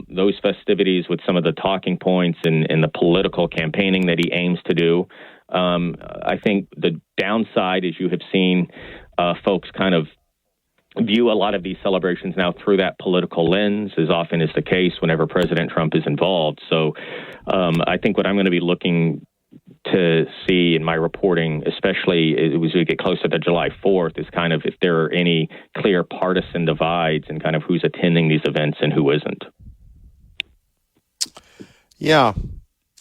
those festivities with some of the talking points and the political campaigning that he aims to do. I think the downside is you have seen folks kind of view a lot of these celebrations now through that political lens, as often is the case whenever President Trump is involved. So I think what I'm going to be looking to see in my reporting, especially as we get closer to July 4th, is kind of if there are any clear partisan divides and kind of who's attending these events and who isn't. Yeah.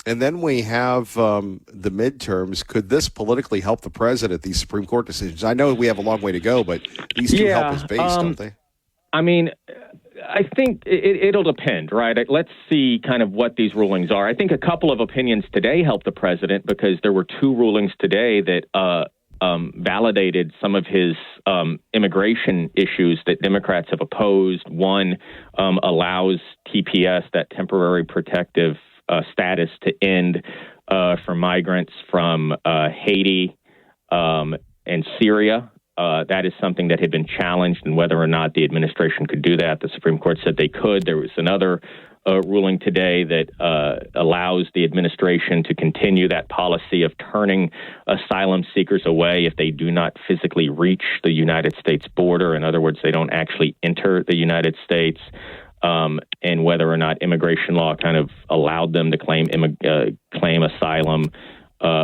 And then we have the midterms. Could this politically help the president, these Supreme Court decisions? I know we have a long way to go, but these two help his base, don't they? I mean, I think it'll depend, right? Let's see kind of what these rulings are. I think a couple of opinions today helped the president because there were two rulings today that validated some of his immigration issues that Democrats have opposed. One allows TPS, that temporary protective status, to end for migrants from Haiti and Syria. That is something that had been challenged, and whether or not the administration could do that, the Supreme Court said they could. There was another ruling today that allows the administration to continue that policy of turning asylum seekers away if they do not physically reach the United States border. In other words, they don't actually enter the United States. And whether or not immigration law kind of allowed them to claim asylum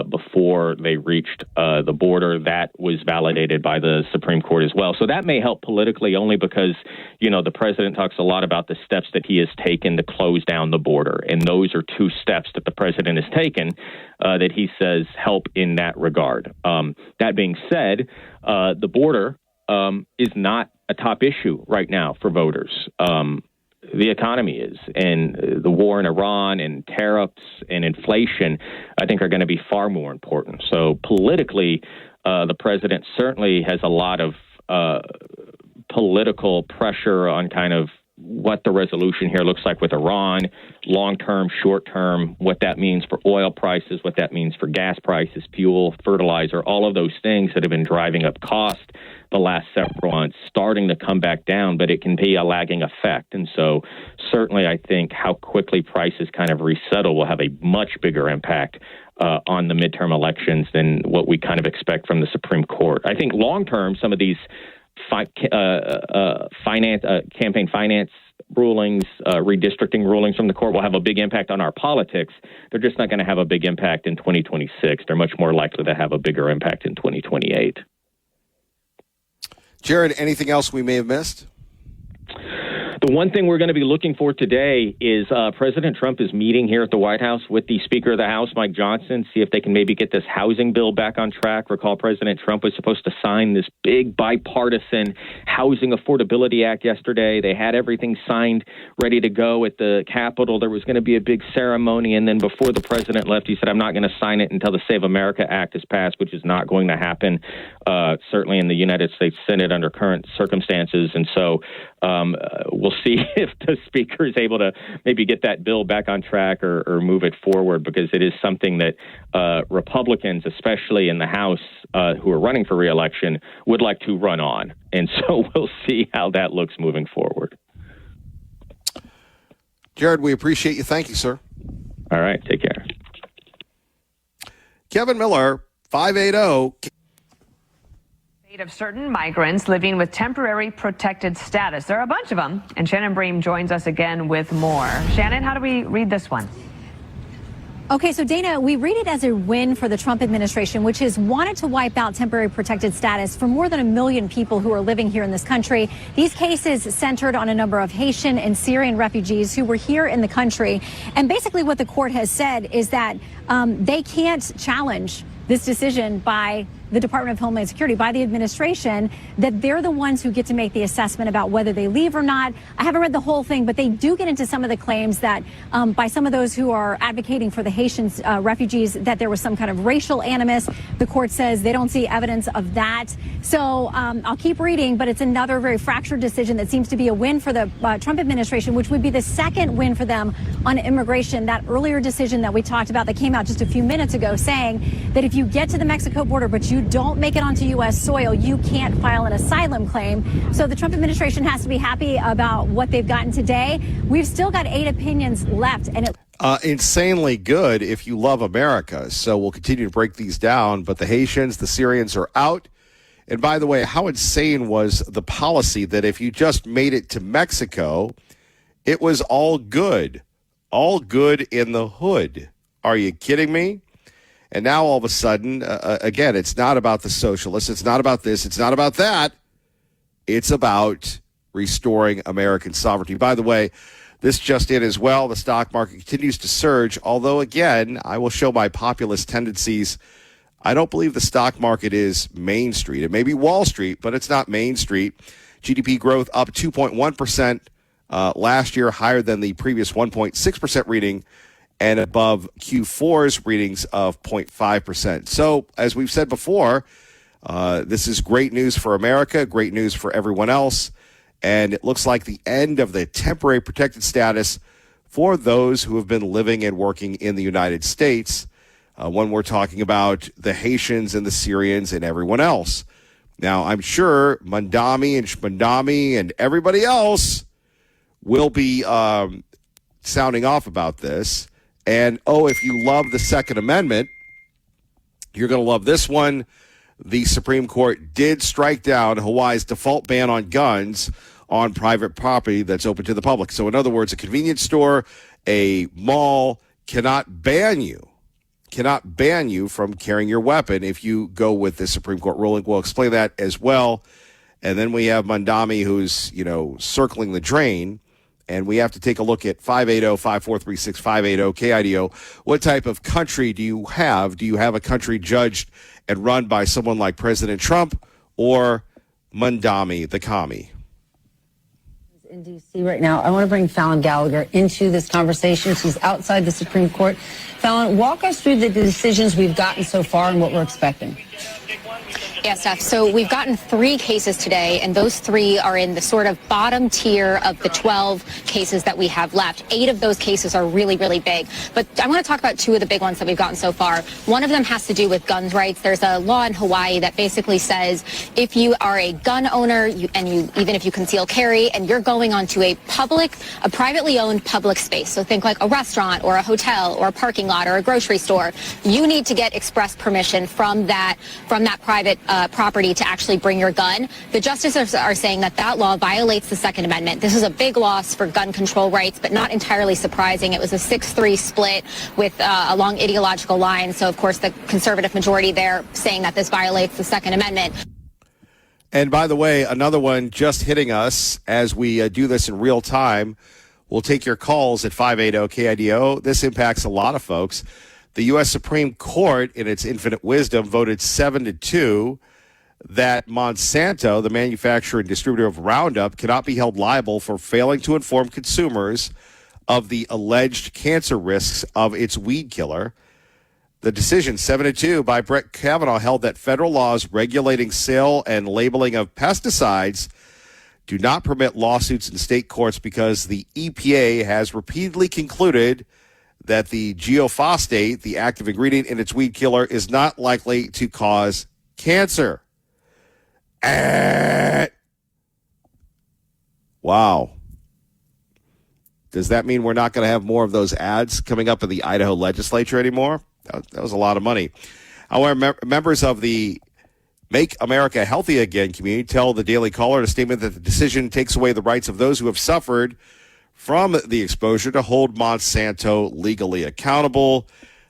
before they reached the border. That was validated by the Supreme Court as well. So that may help politically only because, the president talks a lot about the steps that he has taken to close down the border. And those are two steps that the president has taken that he says help in that regard. That being said, the border is not a top issue right now for voters. The economy is, and the war in Iran and tariffs and inflation, I think, are going to be far more important. So politically, the president certainly has a lot of political pressure on kind of what the resolution here looks like with Iran, long-term, short-term, what that means for oil prices, what that means for gas prices, fuel, fertilizer, all of those things that have been driving up cost the last several months, starting to come back down, but it can be a lagging effect. And so certainly I think how quickly prices kind of resettle will have a much bigger impact on the midterm elections than what we kind of expect from the Supreme Court. I think long-term, some of these campaign finance rulings, redistricting rulings from the court will have a big impact on our politics. They're just not going to have a big impact in 2026. They're much more likely to have a bigger impact in 2028. Jared, anything else we may have missed? The one thing we're going to be looking for today is President Trump is meeting here at the White House with the Speaker of the House, Mike Johnson, see if they can maybe get this housing bill back on track. Recall President Trump was supposed to sign this big bipartisan Housing Affordability Act yesterday. They had everything signed, ready to go at the Capitol. There was going to be a big ceremony, and then before the president left, he said, I'm not going to sign it until the Save America Act is passed, which is not going to happen, certainly in the United States Senate under current circumstances. And so we'll see if the Speaker is able to maybe get that bill back on track or move it forward, because it is something that Republicans, especially in the House, who are running for re-election, would like to run on. And so we'll see how that looks moving forward. Jared, we appreciate you. Thank you, sir. All right. Take care. Kevin Miller, 580. Of certain migrants living with temporary protected status. There are a bunch of them, and Shannon Bream joins us again with more. Shannon, how do we read this one? Okay, so Dana, we read it as a win for the Trump administration, which has wanted to wipe out temporary protected status for more than 1 million people who are living here in this country. These cases centered on a number of Haitian and Syrian refugees who were here in the country. And basically what the court has said is that they can't challenge this decision by the Department of Homeland Security, by the administration, that they're the ones who get to make the assessment about whether they leave or not. I haven't read the whole thing, but they do get into some of the claims that by some of those who are advocating for the Haitian refugees, that there was some kind of racial animus. The court says they don't see evidence of that. So I'll keep reading, but it's another very fractured decision that seems to be a win for the Trump administration, which would be the second win for them on immigration. That earlier decision that we talked about that came out just a few minutes ago saying that if you get to the Mexico border, but you don't make it onto U.S. soil, you can't file an asylum claim. So the Trump administration has to be happy about what they've gotten today. We've still got 8 opinions left. And insanely good if you love America. So we'll continue to break these down. But the Haitians, the Syrians are out. And by the way, how insane was the policy that if you just made it to Mexico, it was all good in the hood? Are you kidding me? And now all of a sudden, again, it's not about the socialists. It's not about this. It's not about that. It's about restoring American sovereignty. By the way, this just in as well. The stock market continues to surge. Although, again, I will show my populist tendencies. I don't believe the stock market is Main Street. It may be Wall Street, but it's not Main Street. GDP growth up 2.1% last year, higher than the previous 1.6% reading, and above Q4's readings of 0.5%. So, as we've said before, this is great news for America, great news for everyone else, and it looks like the end of the temporary protected status for those who have been living and working in the United States when we're talking about the Haitians and the Syrians and everyone else. Now, I'm sure Mandami and Shmandami and everybody else will be sounding off about this. And, if you love the Second Amendment, you're going to love this one. The Supreme Court did strike down Hawaii's default ban on guns on private property that's open to the public. So, in other words, a convenience store, a mall cannot ban you from carrying your weapon if you go with the Supreme Court ruling. We'll explain that as well. And then we have Mandami, who's, circling the drain. And we have to take a look at 580-5436-580 KIDO. What type of country do you have? Do you have a country judged and run by someone like President Trump or Mandami, the commie? In D.C. right now, I want to bring Fallon Gallagher into this conversation. She's outside the Supreme Court. Fallon, walk us through the decisions we've gotten so far and what we're expecting. Yeah, Steph. So we've gotten 3 cases today, and those 3 are in the sort of bottom tier of the 12 cases that we have left. 8 of those cases are really, really big. But I want to talk about 2 of the big ones that we've gotten so far. One of them has to do with guns rights. There's a law in Hawaii that basically says if you are a gun owner even if you conceal carry and you're going onto a privately owned public space, so think like a restaurant or a hotel or a parking lot or a grocery store, you need to get express permission from that private property to actually bring your gun. The justices are saying that law violates the Second Amendment. This is a big loss for gun control rights, but not entirely surprising. It was a 6-3 split with along ideological lines. So, of course, the conservative majority there saying that this violates the Second Amendment. And by the way, another one just hitting us as we do this in real time. We'll take your calls at 580-KIDO. This impacts a lot of folks. The U.S. Supreme Court, in its infinite wisdom, voted 7-2 that Monsanto, the manufacturer and distributor of Roundup, cannot be held liable for failing to inform consumers of the alleged cancer risks of its weed killer. The decision, 7-2 by Brett Kavanaugh, held that federal laws regulating sale and labeling of pesticides do not permit lawsuits in state courts because the EPA has repeatedly concluded that the glyphosate, the active ingredient in its weed killer, is not likely to cause cancer. Wow. Does that mean we're not going to have more of those ads coming up in the Idaho legislature anymore? That was a lot of money. However, members of the Make America Healthy Again community tell the Daily Caller in a statement that the decision takes away the rights of those who have suffered from the exposure to hold Monsanto legally accountable.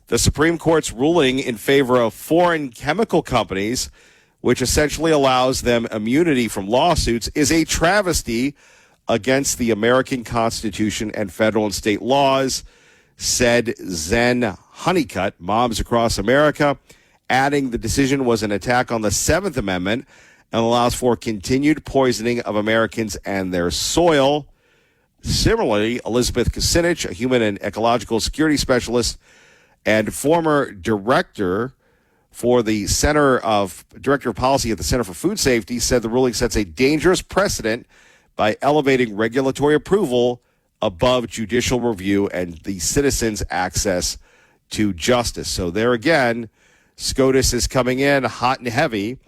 The Supreme Court's ruling in favor of foreign chemical companies, which essentially allows them immunity from lawsuits, is a travesty against the American Constitution and federal and state laws, said Zen Honeycutt, Moms Across America, adding the decision was an attack on the Seventh Amendment and allows for continued poisoning of Americans and their soil. Similarly, Elizabeth Kucinich, a human and ecological security specialist and former director of policy at the Center for Food Safety, said the ruling sets a dangerous precedent by elevating regulatory approval above judicial review and the citizens' access to justice. So there again, SCOTUS is coming in hot and heavy.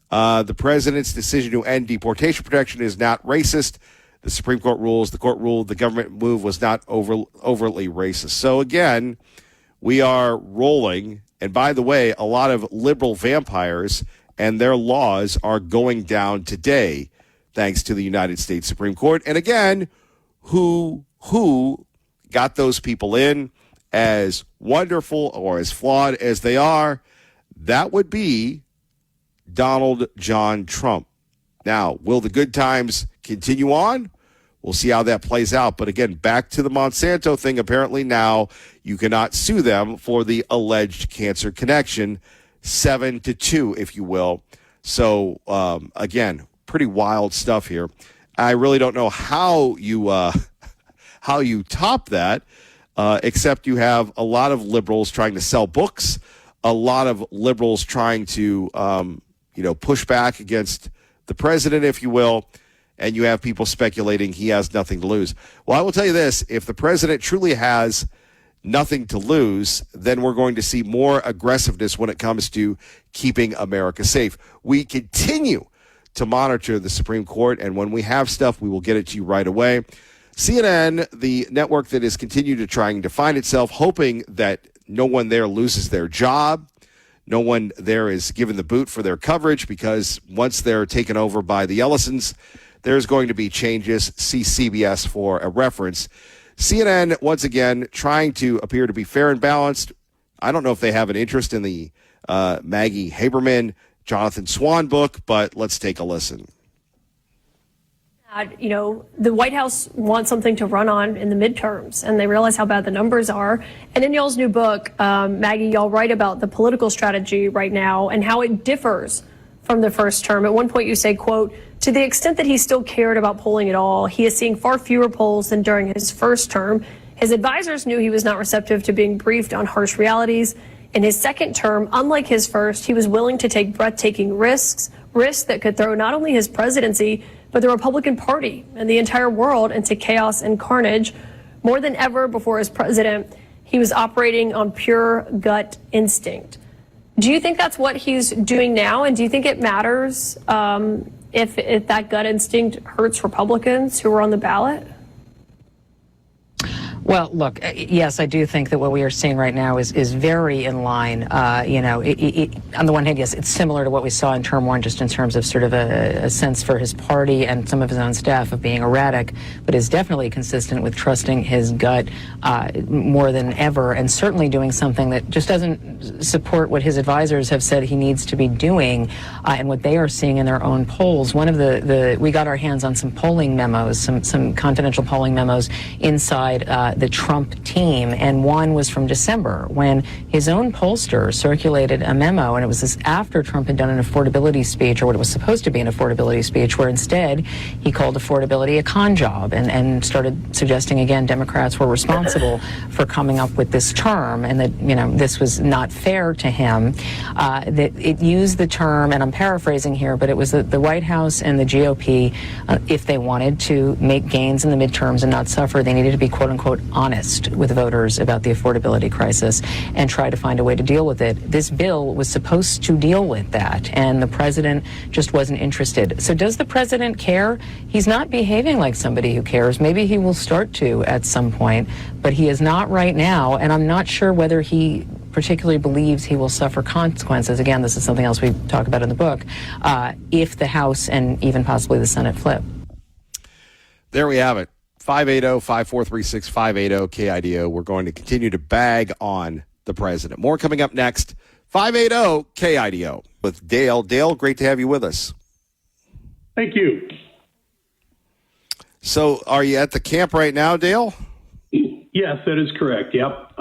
The president's decision to end deportation protection is not racist. The Supreme Court rules. The court ruled the government move was not overtly racist. So again, we are rolling. And by the way, a lot of liberal vampires and their laws are going down today, thanks to the United States Supreme Court. And again, who got those people in, as wonderful or as flawed as they are? That would be Donald John Trump. Now, will the good times continue on? We'll see how that plays out. But again, back to the Monsanto thing. Apparently now you cannot sue them for the alleged cancer connection, 7-2, if you will. So, again, pretty wild stuff here. I really don't know how you top that, except you have a lot of liberals trying to sell books, a lot of liberals trying to, push back against the president, if you will, and you have people speculating he has nothing to lose. Well, I will tell you this. If the president truly has nothing to lose, then we're going to see more aggressiveness when it comes to keeping America safe. We continue to monitor the Supreme Court, and when we have stuff, we will get it to you right away. CNN, the network that is continued to trying to find itself, hoping that no one there loses their job, no one there is given the boot for their coverage, because once they're taken over by the Ellisons, there's going to be changes. See CBS for a reference. CNN, once again, trying to appear to be fair and balanced. I don't know if they have an interest in the Maggie Haberman, Jonathan Swan book, but let's take a listen. The White House wants something to run on in the midterms, and they realize how bad the numbers are. And in y'all's new book, Maggie, y'all write about the political strategy right now and how it differs from the first term. At one point you say, quote, to the extent that he still cared about polling at all, he is seeing far fewer polls than during his first term. His advisors knew he was not receptive to being briefed on harsh realities. In his second term, unlike his first, he was willing to take breathtaking risks that could throw not only his presidency, but the Republican Party and the entire world into chaos and carnage. More than ever before as president, he was operating on pure gut instinct. Do you think that's what he's doing now? And do you think it matters if that gut instinct hurts Republicans who are on the ballot? Well, look, yes, I do think that what we are seeing right now is very in line. On the one hand, yes, it's similar to what we saw in term one, just in terms of sort of a sense for his party and some of his own staff of being erratic, but is definitely consistent with trusting his gut more than ever, and certainly doing something that just doesn't support what his advisors have said he needs to be doing and what they are seeing in their own polls. One of we got our hands on some polling memos, some confidential polling memos inside the Trump team, and one was from December when his own pollster circulated a memo, and it was this after Trump had done an affordability speech, or what it was supposed to be an affordability speech, where instead he called affordability a con job and started suggesting again Democrats were responsible for coming up with this term, and that this was not fair to him. That it used the term, and I'm paraphrasing here, but it was the White House and the GOP, if they wanted to make gains in the midterms and not suffer, they needed to be quote unquote honest with voters about the affordability crisis and try to find a way to deal with it. This bill was supposed to deal with that, and the president just wasn't interested. So does the president care? He's not behaving like somebody who cares. Maybe he will start to at some point, but he is not right now, and I'm not sure whether he particularly believes he will suffer consequences. Again, this is something else we talk about in the book, if the House and even possibly the Senate flip. There we have it. 580-5436-580 KIDO. We're going to continue to bag on the president. More coming up next. 580 KIDO with Dale. Dale, great to have you with us. Thank you. So are you at the camp right now, Dale? Yes, that is correct. Yep.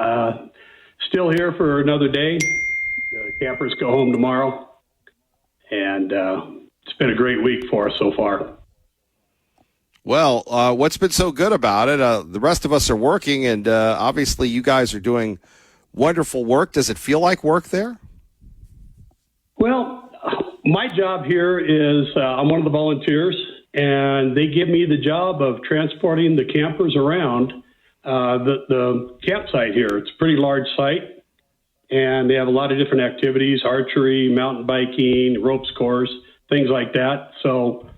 Still here for another day. The campers go home tomorrow. And it's been a great week for us so far. Well, what's been so good about it? The rest of us are working, and obviously you guys are doing wonderful work. Does it feel like work there? Well, my job here is I'm one of the volunteers, and they give me the job of transporting the campers around the campsite here. It's a pretty large site, and they have a lot of different activities, archery, mountain biking, ropes course, things like that. So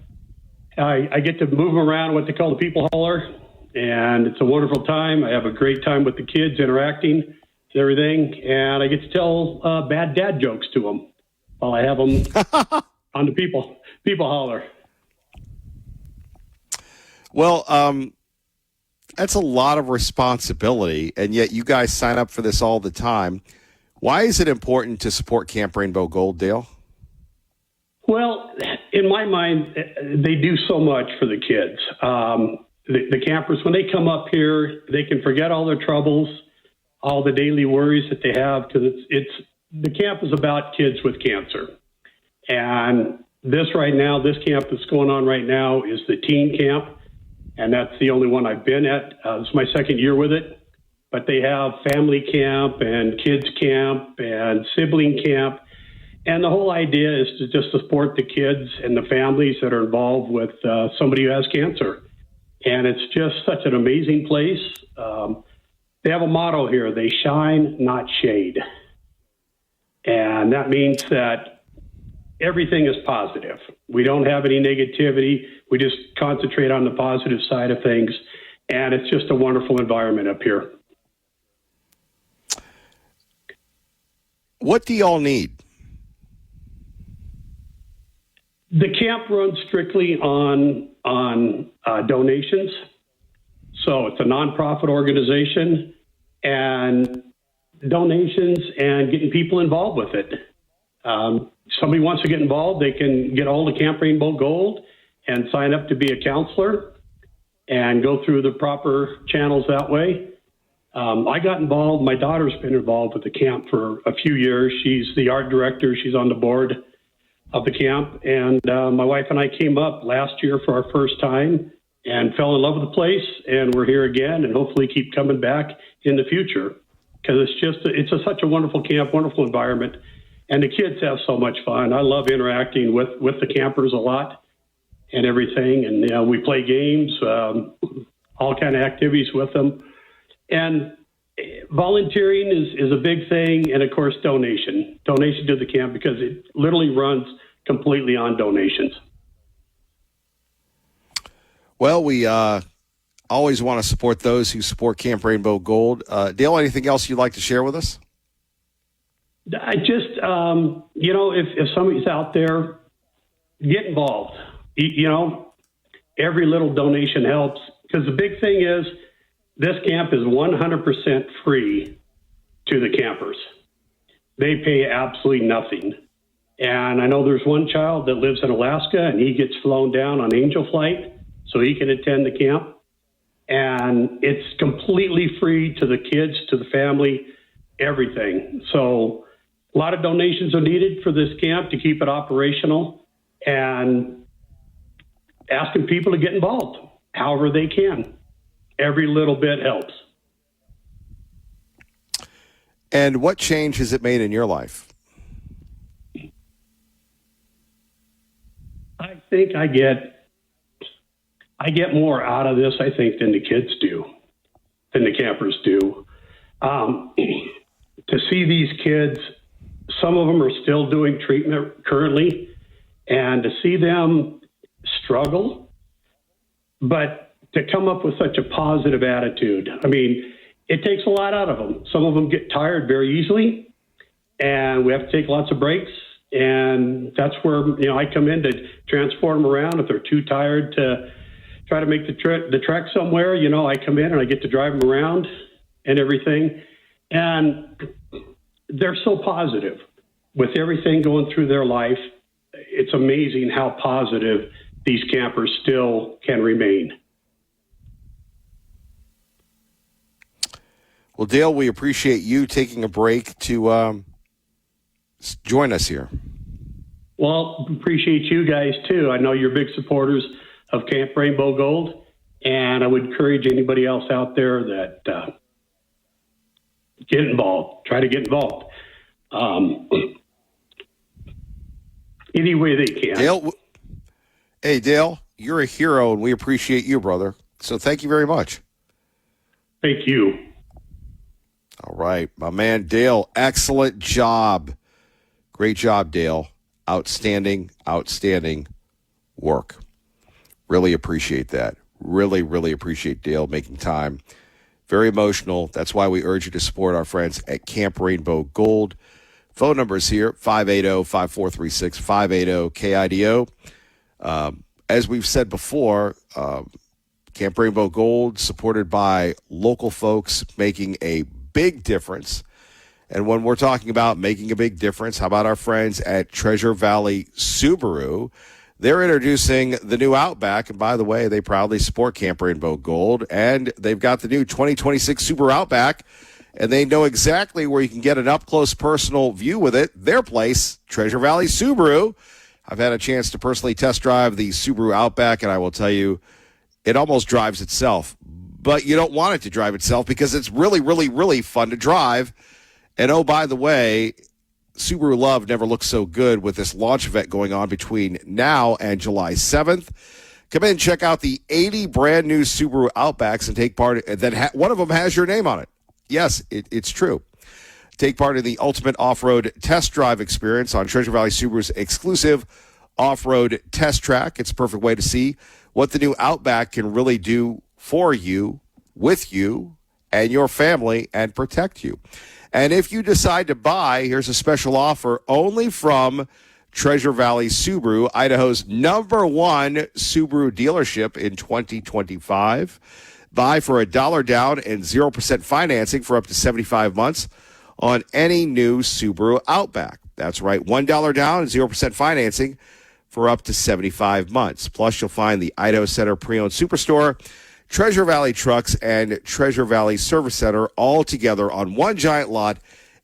I get to move them around what they call the people hauler, and it's a wonderful time. I have a great time with the kids interacting and everything, and I get to tell bad dad jokes to them while I have them on the people hauler. Well, that's a lot of responsibility, and yet you guys sign up for this all the time. Why is it important to support Camp Rainbow Gold, Dale? Well, in my mind, they do so much for the kids. The campers, when they come up here, they can forget all their troubles, all the daily worries that they have, because the camp is about kids with cancer. And this camp that's going on right now is the teen camp, and that's the only one I've been at. This is my second year with it. But they have family camp and kids camp and sibling camp. And the whole idea is to just support the kids and the families that are involved with somebody who has cancer. And it's just such an amazing place. They have a motto here: they shine, not shade. And that means that everything is positive. We don't have any negativity. We just concentrate on the positive side of things. And it's just a wonderful environment up here. What do y'all need? The camp runs strictly on donations. So it's a nonprofit organization, and donations and getting people involved with it. Somebody wants to get involved, they can get all the Camp Rainbow Gold and sign up to be a counselor and go through the proper channels that way. I got involved. My daughter's been involved with the camp for a few years. She's the art director. She's on the board of the camp. And my wife and I came up last year for our first time and fell in love with the place. And we're here again and hopefully keep coming back in the future, because it's such a wonderful camp, wonderful environment. And the kids have so much fun. I love interacting with the campers a lot and everything. And we play games, all kind of activities with them. And volunteering is a big thing. And of course, donation to the camp, because it literally runs completely on donations. Well, Always want to support those who support Camp Rainbow Gold. Dale, anything else you'd like to share with us? I just, if somebody's out there, get involved. Every little donation helps, because the big thing is this camp is 100% free to the campers. They pay absolutely nothing. And I know there's one child that lives in Alaska, and he gets flown down on Angel Flight so he can attend the camp. And it's completely free to the kids, to the family, everything. So a lot of donations are needed for this camp to keep it operational, and asking people to get involved however they can. Every little bit helps. And what change has it made in your life? I think I get more out of this, I think, than the kids do, than the campers do. To see these kids, some of them are still doing treatment currently, and to see them struggle, but to come up with such a positive attitude. I mean, it takes a lot out of them. Some of them get tired very easily, and we have to take lots of breaks. And that's where, I come in to transport them around. If they're too tired to try to make the trek somewhere, I come in and I get to drive them around and everything. And they're so positive with everything going through their life. It's amazing how positive these campers still can remain. Well, Dale, we appreciate you taking a break to join us here. Well, appreciate you guys, too. I know you're big supporters of Camp Rainbow Gold, and I would encourage anybody else out there that get involved. Try to get involved any way they can. Dale, hey, Dale, you're a hero, and we appreciate you, brother. So thank you very much. Thank you. All right, my man Dale, excellent job. Great job, Dale. Outstanding work. Really appreciate that. Really, really appreciate Dale making time. Very emotional. That's why we urge you to support our friends at Camp Rainbow Gold. Phone numbers here, 580-5436, 580-KIDO. As we've said before, Camp Rainbow Gold, supported by local folks, making a big difference. And when we're talking about making a big difference, how about our friends at Treasure Valley Subaru? They're introducing the new Outback. And by the way, they proudly support Camp Rainbow Gold. And they've got the new 2026 Subaru Outback. And they know exactly where you can get an up-close personal view with it. Their place, Treasure Valley Subaru. I've had a chance to personally test drive the Subaru Outback, and I will tell you, it almost drives itself. But you don't want it to drive itself because it's really, really, really fun to drive. And oh, by the way, Subaru Love never looks so good with this launch event going on between now and July 7th. Come in and check out the 80 brand new Subaru Outbacks and take part. One of them has your name on it. Yes, it's true. Take part in the ultimate off-road test drive experience on Treasure Valley Subaru's exclusive off-road test track. It's a perfect way to see what the new Outback can really do for you, with you, and your family, and protect you. And if you decide to buy, here's a special offer only from Treasure Valley Subaru, Idaho's #1 Subaru dealership in 2025. Buy for $1 down and 0% financing for up to 75 months on any new Subaru Outback. That's right, $1 down and 0% financing for up to 75 months. Plus, you'll find the Idaho Center Pre-Owned Superstore, Treasure Valley Trucks, and Treasure Valley Service Center all together on one giant lot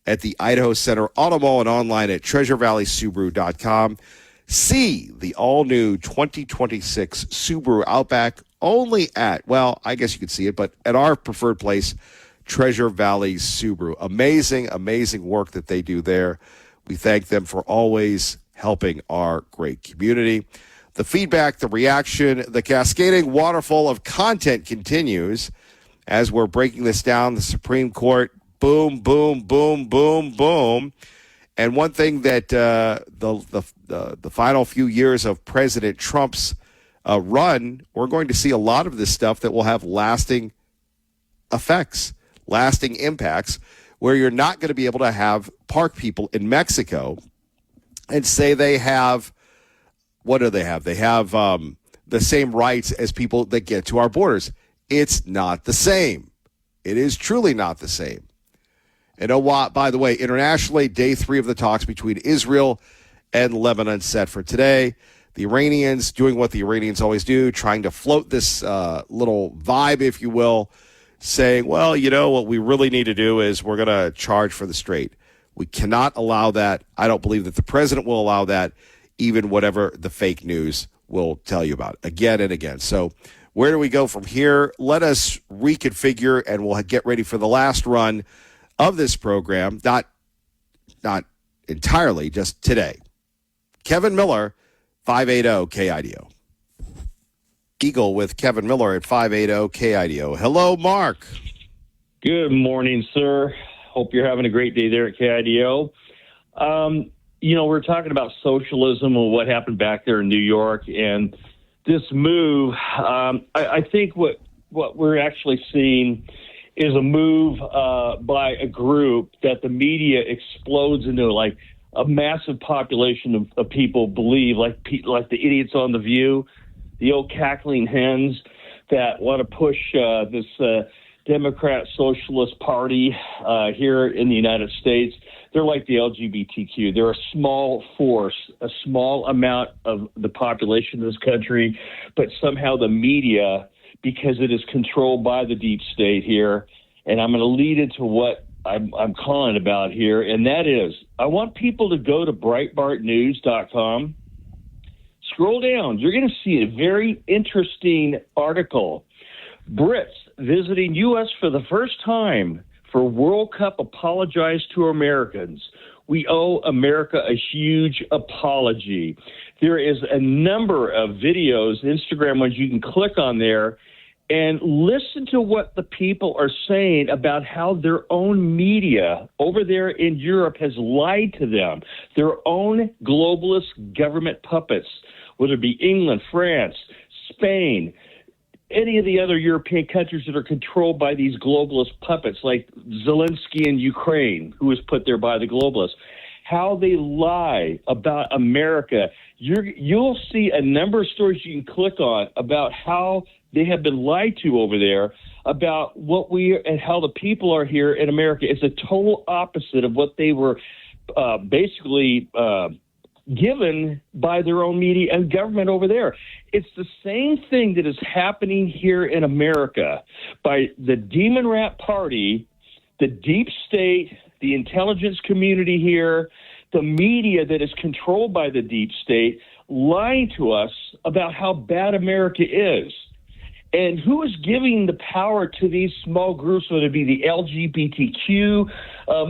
at the Idaho Center Auto Mall and online at treasurevalleysubaru.com. See the all-new 2026 Subaru Outback only at, well, I guess you could see it, but at our preferred place, Treasure Valley Subaru. Amazing, amazing work that they do there. We thank them for always helping our great community. The feedback, the reaction, the cascading waterfall of content continues as we're breaking this down. The Supreme Court, boom, boom, boom, boom, boom. And one thing that the final few years of President Trump's run, we're going to see a lot of this stuff that will have lasting effects, lasting impacts, where you're not going to be able to have park people in Mexico and say they have, what do they have? They have the same rights as people that get to our borders. It's not the same. It is truly not the same. And by the way, internationally, day 3 of the talks between Israel and Lebanon set for today. The Iranians doing what the Iranians always do, trying to float this little vibe, if you will, saying, well, you know, what we really need to do is we're going to charge for the strait. We cannot allow that. I don't believe that the president will allow that, even whatever the fake news will tell you about again and again. So where do we go from here? Let us reconfigure, and we'll get ready for the last run of this program. Not entirely, just today. Kevin Miller, 580 KIDO. Eagle with Kevin Miller at 580 KIDO. Hello, Mark. Good morning, sir. Hope you're having a great day there at KIDO. You know, we're talking about socialism and what happened back there in New York, and this move. I think what we're actually seeing is a move by a group that the media explodes into, like a massive population of people believe, like the idiots on The View, the old cackling hens that want to push this Democrat Socialist Party here in the United States. They're like the LGBTQ. They're a small force, a small amount of the population of this country, but somehow the media, because it is controlled by the deep state here, and I'm going to lead into what I'm calling about here, and that is, I want people to go to BreitbartNews.com. Scroll down. You're going to see a very interesting article. Brits visiting U.S. for the first time for World Cup apologize to Americans. We owe America a huge apology. There is a number of videos, Instagram ones, you can click on there and listen to what the people are saying about how their own media over there in Europe has lied to them. Their own globalist government puppets, whether it be England, France, Spain, any of the other European countries that are controlled by these globalist puppets, like Zelensky in Ukraine, who was put there by the globalists, how they lie about America. You'll see a number of stories you can click on about how they have been lied to over there, about what we and how the people are here in America. It's a total opposite of what they were basically given by their own media and government over there. It's the same thing that is happening here in America by the Demon Rat Party, the deep state, the intelligence community here, the media that is controlled by the deep state, lying to us about how bad America is. And who is giving the power to these small groups, whether it be the LGBTQ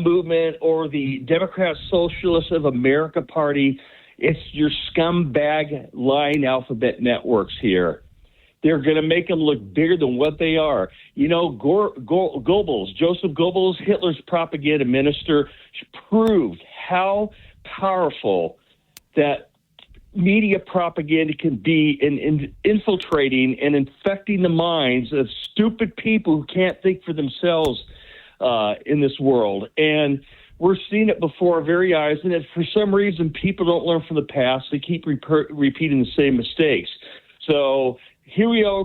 movement or the Democrat Socialists of America Party? It's your scumbag lying alphabet networks here. They're going to make them look bigger than what they are. You know, Goebbels, Joseph Goebbels, Hitler's propaganda minister, proved how powerful that media propaganda can be in infiltrating and infecting the minds of stupid people who can't think for themselves in this world. And we're seeing it before our very eyes, and if for some reason people don't learn from the past, they keep repeating the same mistakes. So here we are,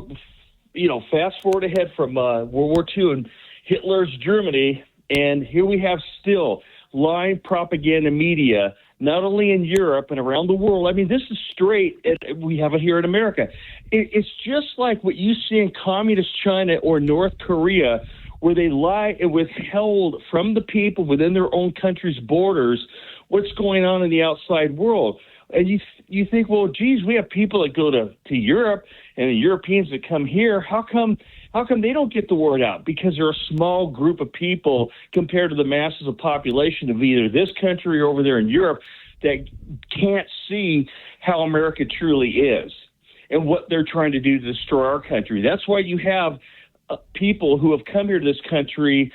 you know, fast forward ahead from World War II and Hitler's Germany, and here we have still lying propaganda media, not only in Europe and around the world. I mean, this is straight. We have it here in America. It's just like what you see in communist China or North Korea, where they lie and withheld from the people within their own country's borders what's going on in the outside world. And you think, well, geez, we have people that go to Europe and the Europeans that come here. How come they don't get the word out? Because they're a small group of people compared to the masses of population of either this country or over there in Europe that can't see how America truly is and what they're trying to do to destroy our country. That's why you have people who have come here to this country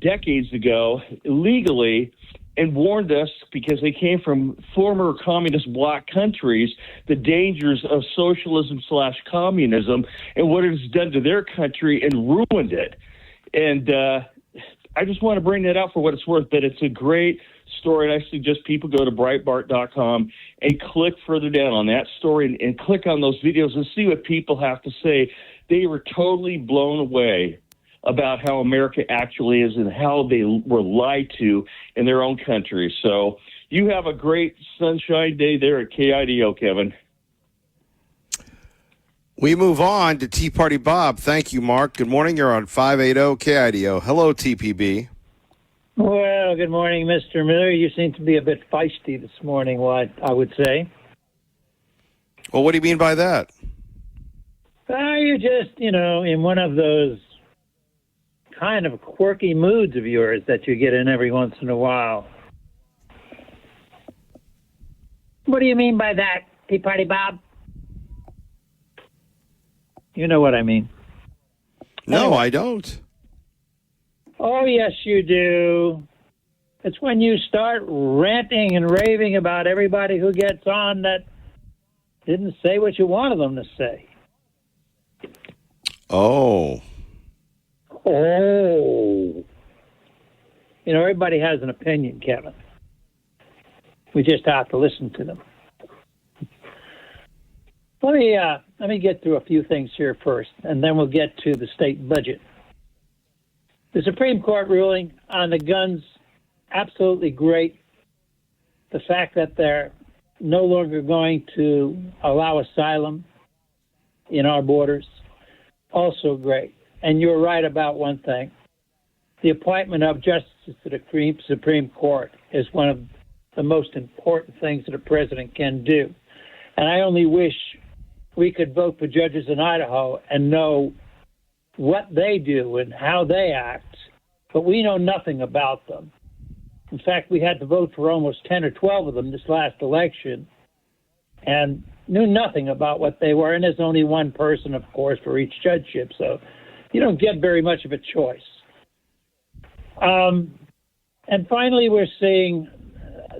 decades ago illegally and warned us, because they came from former communist bloc countries, the dangers of socialism/communism and what it has done to their country and ruined it. And I just want to bring that out for what it's worth, but it's a great story. And I suggest people go to Breitbart.com and click further down on that story and click on those videos and see what people have to say. They were totally blown away about how America actually is and how they were lied to in their own country. So you have a great sunshine day there at KIDO, Kevin. We move on to Tea Party Bob. Thank you, Mark. Good morning. You're on 580 KIDO. Hello, TPB. Well, good morning, Mr. Miller. You seem to be a bit feisty this morning, I would say. Well, what do you mean by that? You're just, in one of those kind of quirky moods of yours that you get in every once in a while. What do you mean by that, Tea Party Bob? You know what I mean. No, anyway. I don't. Oh, yes, you do. It's when you start ranting and raving about everybody who gets on that didn't say what you wanted them to say. Oh. Everybody has an opinion, Kevin. We just have to listen to them. Let me get through a few things here first, and then we'll get to the state budget. The Supreme Court ruling on the guns, absolutely great. The fact that they're no longer going to allow asylum in our borders, also great. And you're right about one thing. The appointment of justices to the Supreme Court is one of the most important things that a president can do. And I only wish we could vote for judges in Idaho and know what they do and how they act, but we know nothing about them. In fact, we had to vote for almost 10 or 12 of them this last election and knew nothing about what they were. And there's only one person, of course, for each judgeship, so you don't get very much of a choice. And finally, we're seeing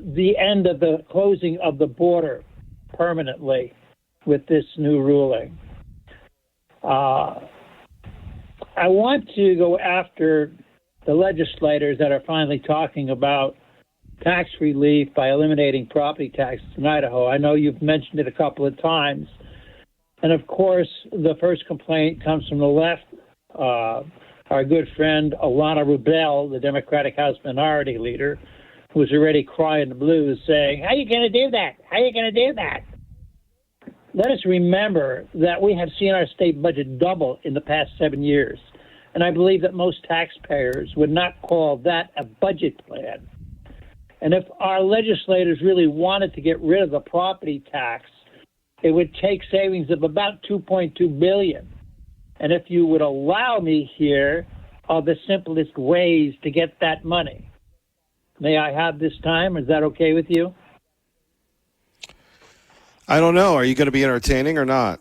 the end of the closing of the border permanently with this new ruling. I want to go after the legislators that are finally talking about tax relief by eliminating property taxes in Idaho. I know you've mentioned it a couple of times. And of course, the first complaint comes from the left. Our good friend Alana Rubel, the Democratic House Minority Leader, who's already crying the blues, saying, "How are you going to do that? How are you going to do that?" Let us remember that we have seen our state budget double in the past 7 years. And I believe that most taxpayers would not call that a budget plan. And if our legislators really wanted to get rid of the property tax, it would take savings of about $2.2 billion. And if you would allow me, here are the simplest ways to get that money. May I have this time? Is that okay with you? I don't know. Are you going to be entertaining or not?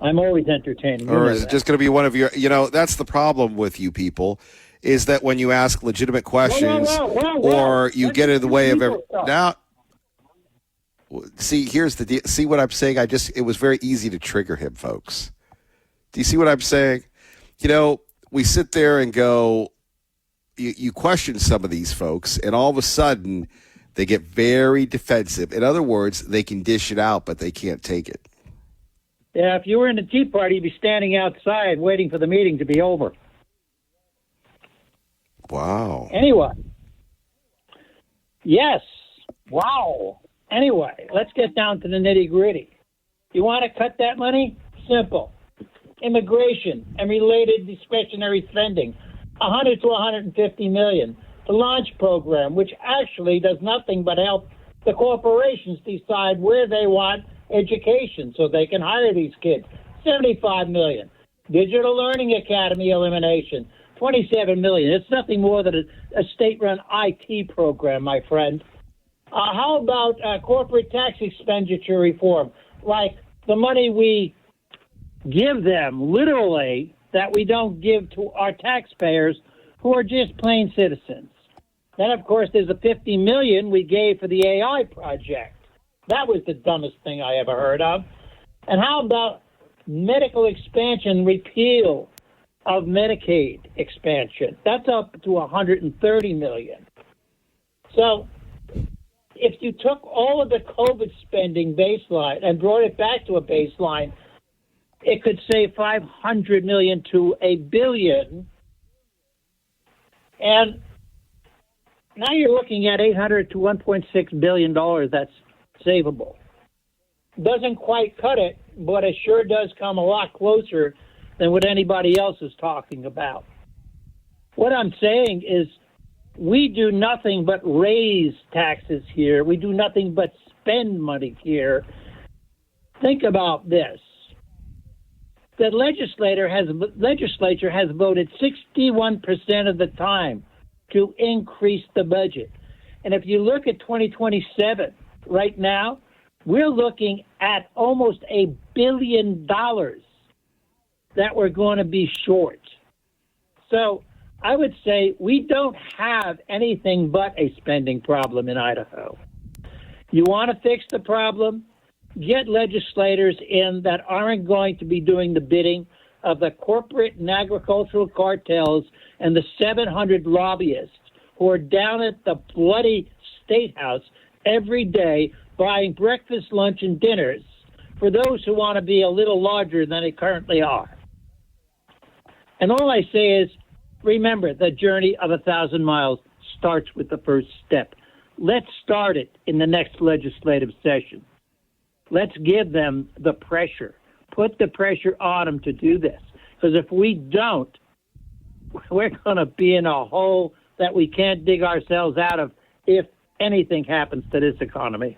I'm always entertaining. Or is it just going to be one of your, that's the problem with you people, is that when you ask legitimate questions or you get in the way of now, see, here's the deal. See what I'm saying? It was very easy to trigger him, folks. Do you see what I'm saying? We sit there and go, you question some of these folks, and all of a sudden they get very defensive. In other words, they can dish it out, but they can't take it. Yeah, if you were in the Tea Party, you'd be standing outside waiting for the meeting to be over. Wow. Anyway. Yes. Wow. Anyway, let's get down to the nitty-gritty. You want to cut that money? Simple. Immigration and related discretionary spending, $100 to $150 million. The launch program, which actually does nothing but help the corporations decide where they want education so they can hire these kids, $75 million. Digital Learning Academy elimination, $27 million. It's nothing more than a state-run IT program, my friend. How about corporate tax expenditure reform, like the money we give them, literally, that we don't give to our taxpayers who are just plain citizens? Then, of course, there's the $50 million we gave for the AI project. That was the dumbest thing I ever heard of. And how about medical expansion, repeal of Medicaid expansion? That's up to $130 million. So if you took all of the COVID spending baseline and brought it back to a baseline, it could save $500 million to $1 billion. And now you're looking at $800 to $1.6 billion that's savable. Doesn't quite cut it, but it sure does come a lot closer than what anybody else is talking about. What I'm saying is we do nothing but raise taxes here. We do nothing but spend money here. Think about this. The legislature has voted 61% of the time to increase the budget. And if you look at 2027, right now, we're looking at almost $1 billion that we're going to be short. So I would say we don't have anything but a spending problem in Idaho. You want to fix the problem? Get legislators in that aren't going to be doing the bidding of the corporate and agricultural cartels and the 700 lobbyists who are down at the bloody State House every day buying breakfast, lunch, and dinners for those who want to be a little larger than they currently are. And all I say is, remember, the journey of 1,000 miles starts with the first step. Let's start it in the next legislative session. Let's give them the pressure. Put the pressure on them to do this. Because if we don't, we're going to be in a hole that we can't dig ourselves out of if anything happens to this economy.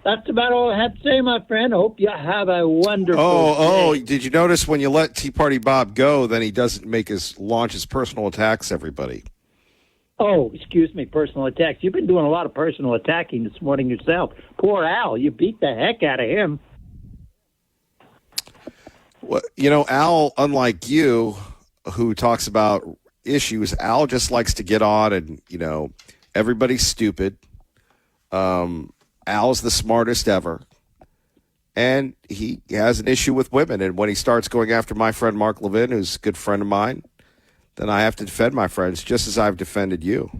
That's about all I have to say, my friend. I hope you have a wonderful day. Did you notice when you let Tea Party Bob go, then he doesn't launch his personal attacks, everybody? Oh, excuse me, personal attacks. You've been doing a lot of personal attacking this morning yourself. Poor Al, you beat the heck out of him. Well, Al, unlike you, who talks about issues, Al just likes to get on and, everybody's stupid. Al's the smartest ever. And he has an issue with women. And when he starts going after my friend Mark Levin, who's a good friend of mine, then I have to defend my friends just as I've defended you.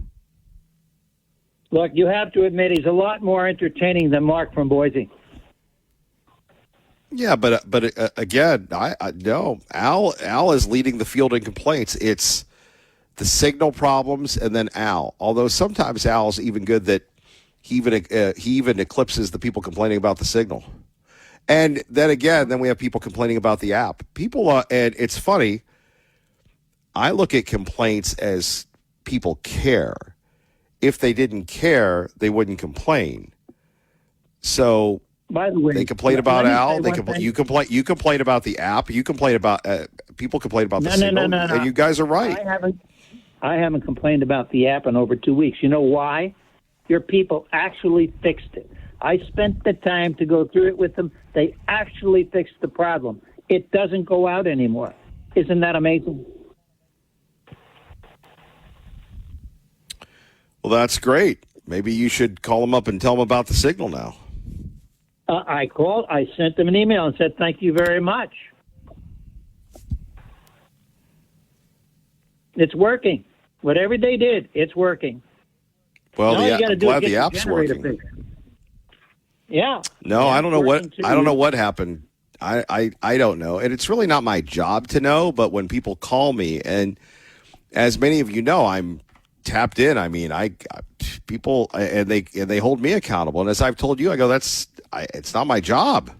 Look, you have to admit he's a lot more entertaining than Mark from Boise. Yeah, but again, I no. Al is leading the field in complaints. It's the signal problems and then Al. Although sometimes Al's even good that he even eclipses the people complaining about the signal. And then again, then we have people complaining about the app. And it's funny. I look at complaints as people care. If they didn't care, they wouldn't complain. So, by the way, they complain about Al. You complain about the app. You complain about people complain about the signal. No. And you guys are right. I haven't complained about the app in over 2 weeks. You know why? Your people actually fixed it. I spent the time to go through it with them. They actually fixed the problem. It doesn't go out anymore. Isn't that amazing? Well, that's great. Maybe you should call them up and tell them about the signal now. I sent them an email and said, thank you very much. It's working. Whatever they did, it's working. Well, I'm glad the app's working. Yeah. No, I don't know what happened. I don't know. And it's really not my job to know, but when people call me, and as many of you know, I'm tapped in. I mean, people and they hold me accountable. And as I've told you, I go, it's not my job.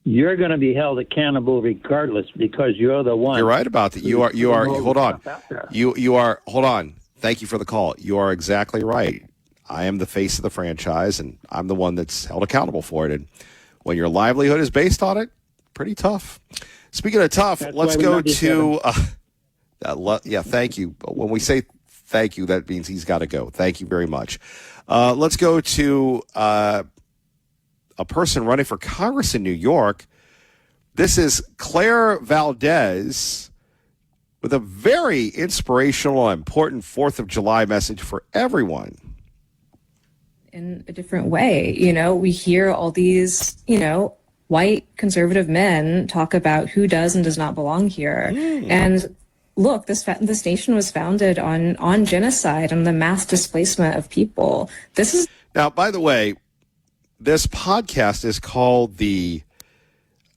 You're going to be held accountable regardless because you're the one. You're right about that. You are. Hold on. You are. Hold on. Thank you for the call. You are exactly right. I am the face of the franchise, and I'm the one that's held accountable for it. And when your livelihood is based on it, pretty tough. Speaking of tough, let's go to. Yeah, thank you. When we say thank you, that means he's got to go. Thank you very much. Let's go to a person running for Congress in New York. This is Claire Valdez, with a very inspirational and important 4th of July message for everyone. In a different way. You know, we hear all these, you know, white conservative men talk about who does and does not belong here. And look, this nation was founded on genocide and the mass displacement of people. This is now, by the way, this podcast is called the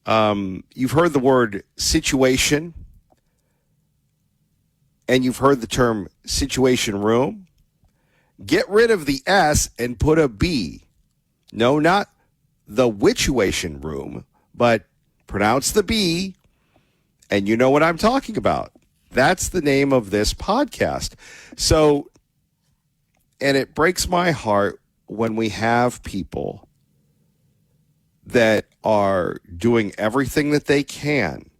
you've heard the word situation, and you've heard the term situation room. Get rid of the S and put a B. No, not the wituation room, but pronounce the B, and you know what I'm talking about. That's the name of this podcast. So, and it breaks my heart when we have people that are doing everything that they can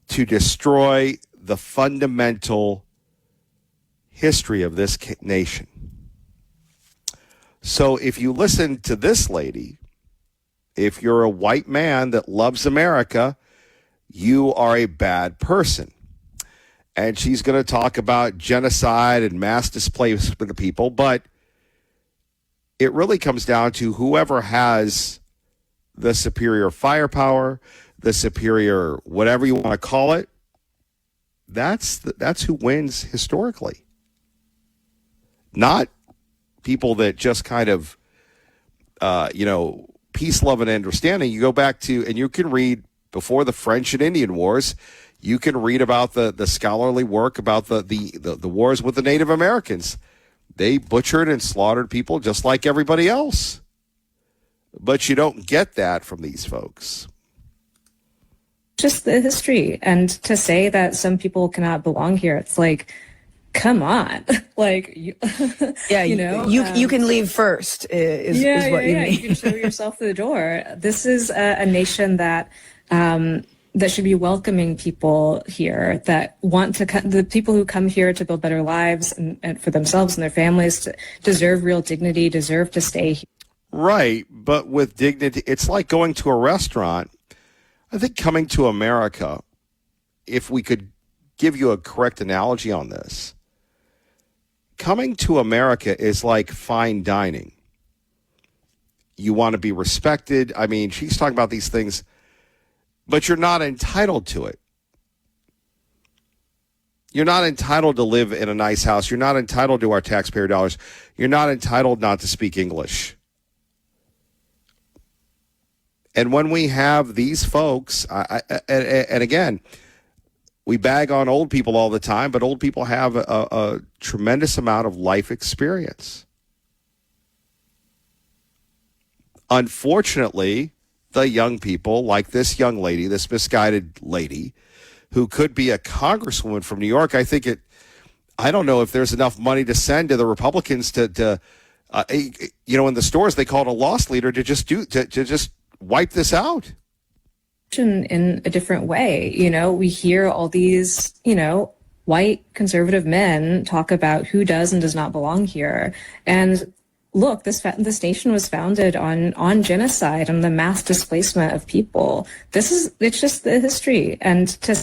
to destroy the fundamental history of this nation. So if you listen to this lady, if you're a white man that loves America, you are a bad person. And she's going to talk about genocide and mass displacement of people, but it really comes down to whoever has the superior firepower, the superior whatever you want to call it, that's who wins historically. Not people that just kind of, peace, love, and understanding. You go back to, and you can read before the French and Indian Wars, you can read about the scholarly work about the wars with the Native Americans. They butchered and slaughtered people just like everybody else. But you don't get that from these folks. just the history. And to say that some people cannot belong here, it's like, come on. Like, you know. You can leave first is what you mean. You can show yourself the door. This is a nation that that should be welcoming people here, that want to the people who come here to build better lives and for themselves and their families, to deserve real dignity, deserve to stay here. Right, but with dignity, it's like going to a restaurant. I think coming to America, if we could give you a correct analogy on this, coming to America is like fine dining. You want to be respected. I mean, she's talking about these things, but you're not entitled to it. You're not entitled to live in a nice house. You're not entitled to our taxpayer dollars. You're not entitled not to speak English. And when we have these folks, and again, we bag on old people all the time, but old people have a tremendous amount of life experience. Unfortunately, the young people, like this young lady, this misguided lady, who could be a congresswoman from New York, I don't know if there's enough money to send to the Republicans to in the stores, they call it a loss leader to just wipe this out. In a different way. We hear all these, white conservative men talk about who does and does not belong here. And look, this nation was founded on genocide and the mass displacement of people. It's just the history. And to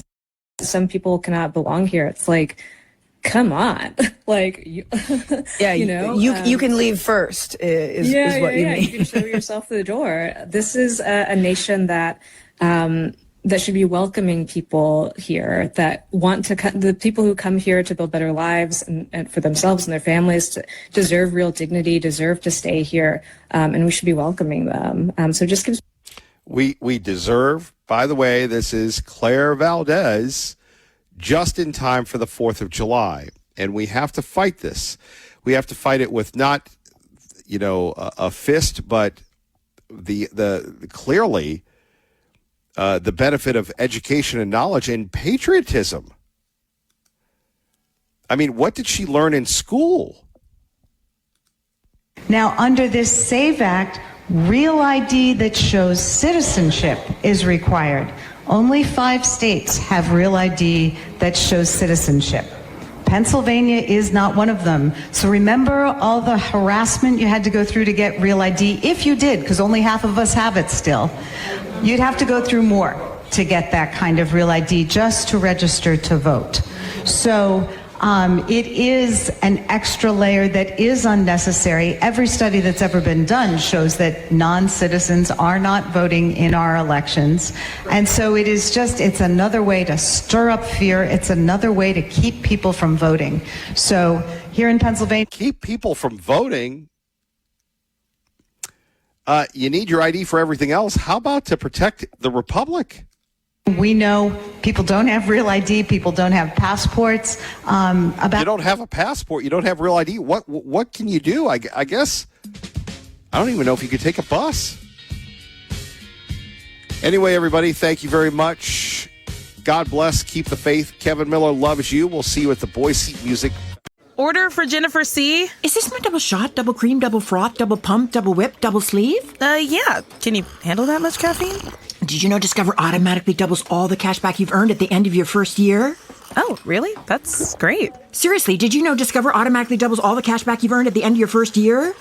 some people cannot belong here, it's like, come on. Like, you can leave first is what you mean. You can show yourself the door. This is a nation that that should be welcoming people here, that want to the people who come here to build better lives and for themselves and their families, to deserve real dignity, deserve to stay here, and we should be welcoming them. So just gives. We deserve. By the way, this is Claire Valdez, just in time for the 4th of July, and we have to fight this. We have to fight it with not, a fist, but the clearly. The benefit of education and knowledge and patriotism. I mean, what did she learn in school? Now, under this SAVE Act, real ID that shows citizenship is required. Only 5 states have real ID that shows citizenship. Pennsylvania is not one of them. So remember all the harassment you had to go through to get real ID? If you did, because only half of us have it still. You'd have to go through more. to get that kind of real ID just to register to vote. So it is an extra layer that is unnecessary. Every study that's ever been done shows that non-citizens are not voting in our elections. And so it's another way to stir up fear. It's another way to keep people from voting. So here in Pennsylvania. Keep people from voting? You need your ID for everything else. How about to protect the republic? We know people don't have real ID. People don't have passports. You don't have a passport. You don't have real ID. What can you do? I guess I don't even know if you could take a bus. Anyway, everybody, thank you very much. God bless. Keep the faith. Kevin Miller loves you. We'll see you at the Boise Music. Order for Jennifer C. Is this my double shot, double cream, double froth, double pump, double whip, double sleeve? Yeah. Can you handle that much caffeine? Did you know Discover automatically doubles all the cash back you've earned at the end of your first year? Oh, really? That's great. Seriously, did you know Discover automatically doubles all the cash back you've earned at the end of your first year?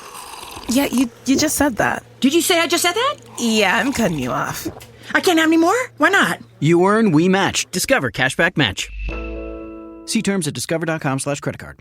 Yeah, you just said that. Did you say I just said that? Yeah, I'm cutting you off. I can't have any more? Why not? You earn, we match. Discover Cashback Match. See terms at discover.com/creditcard.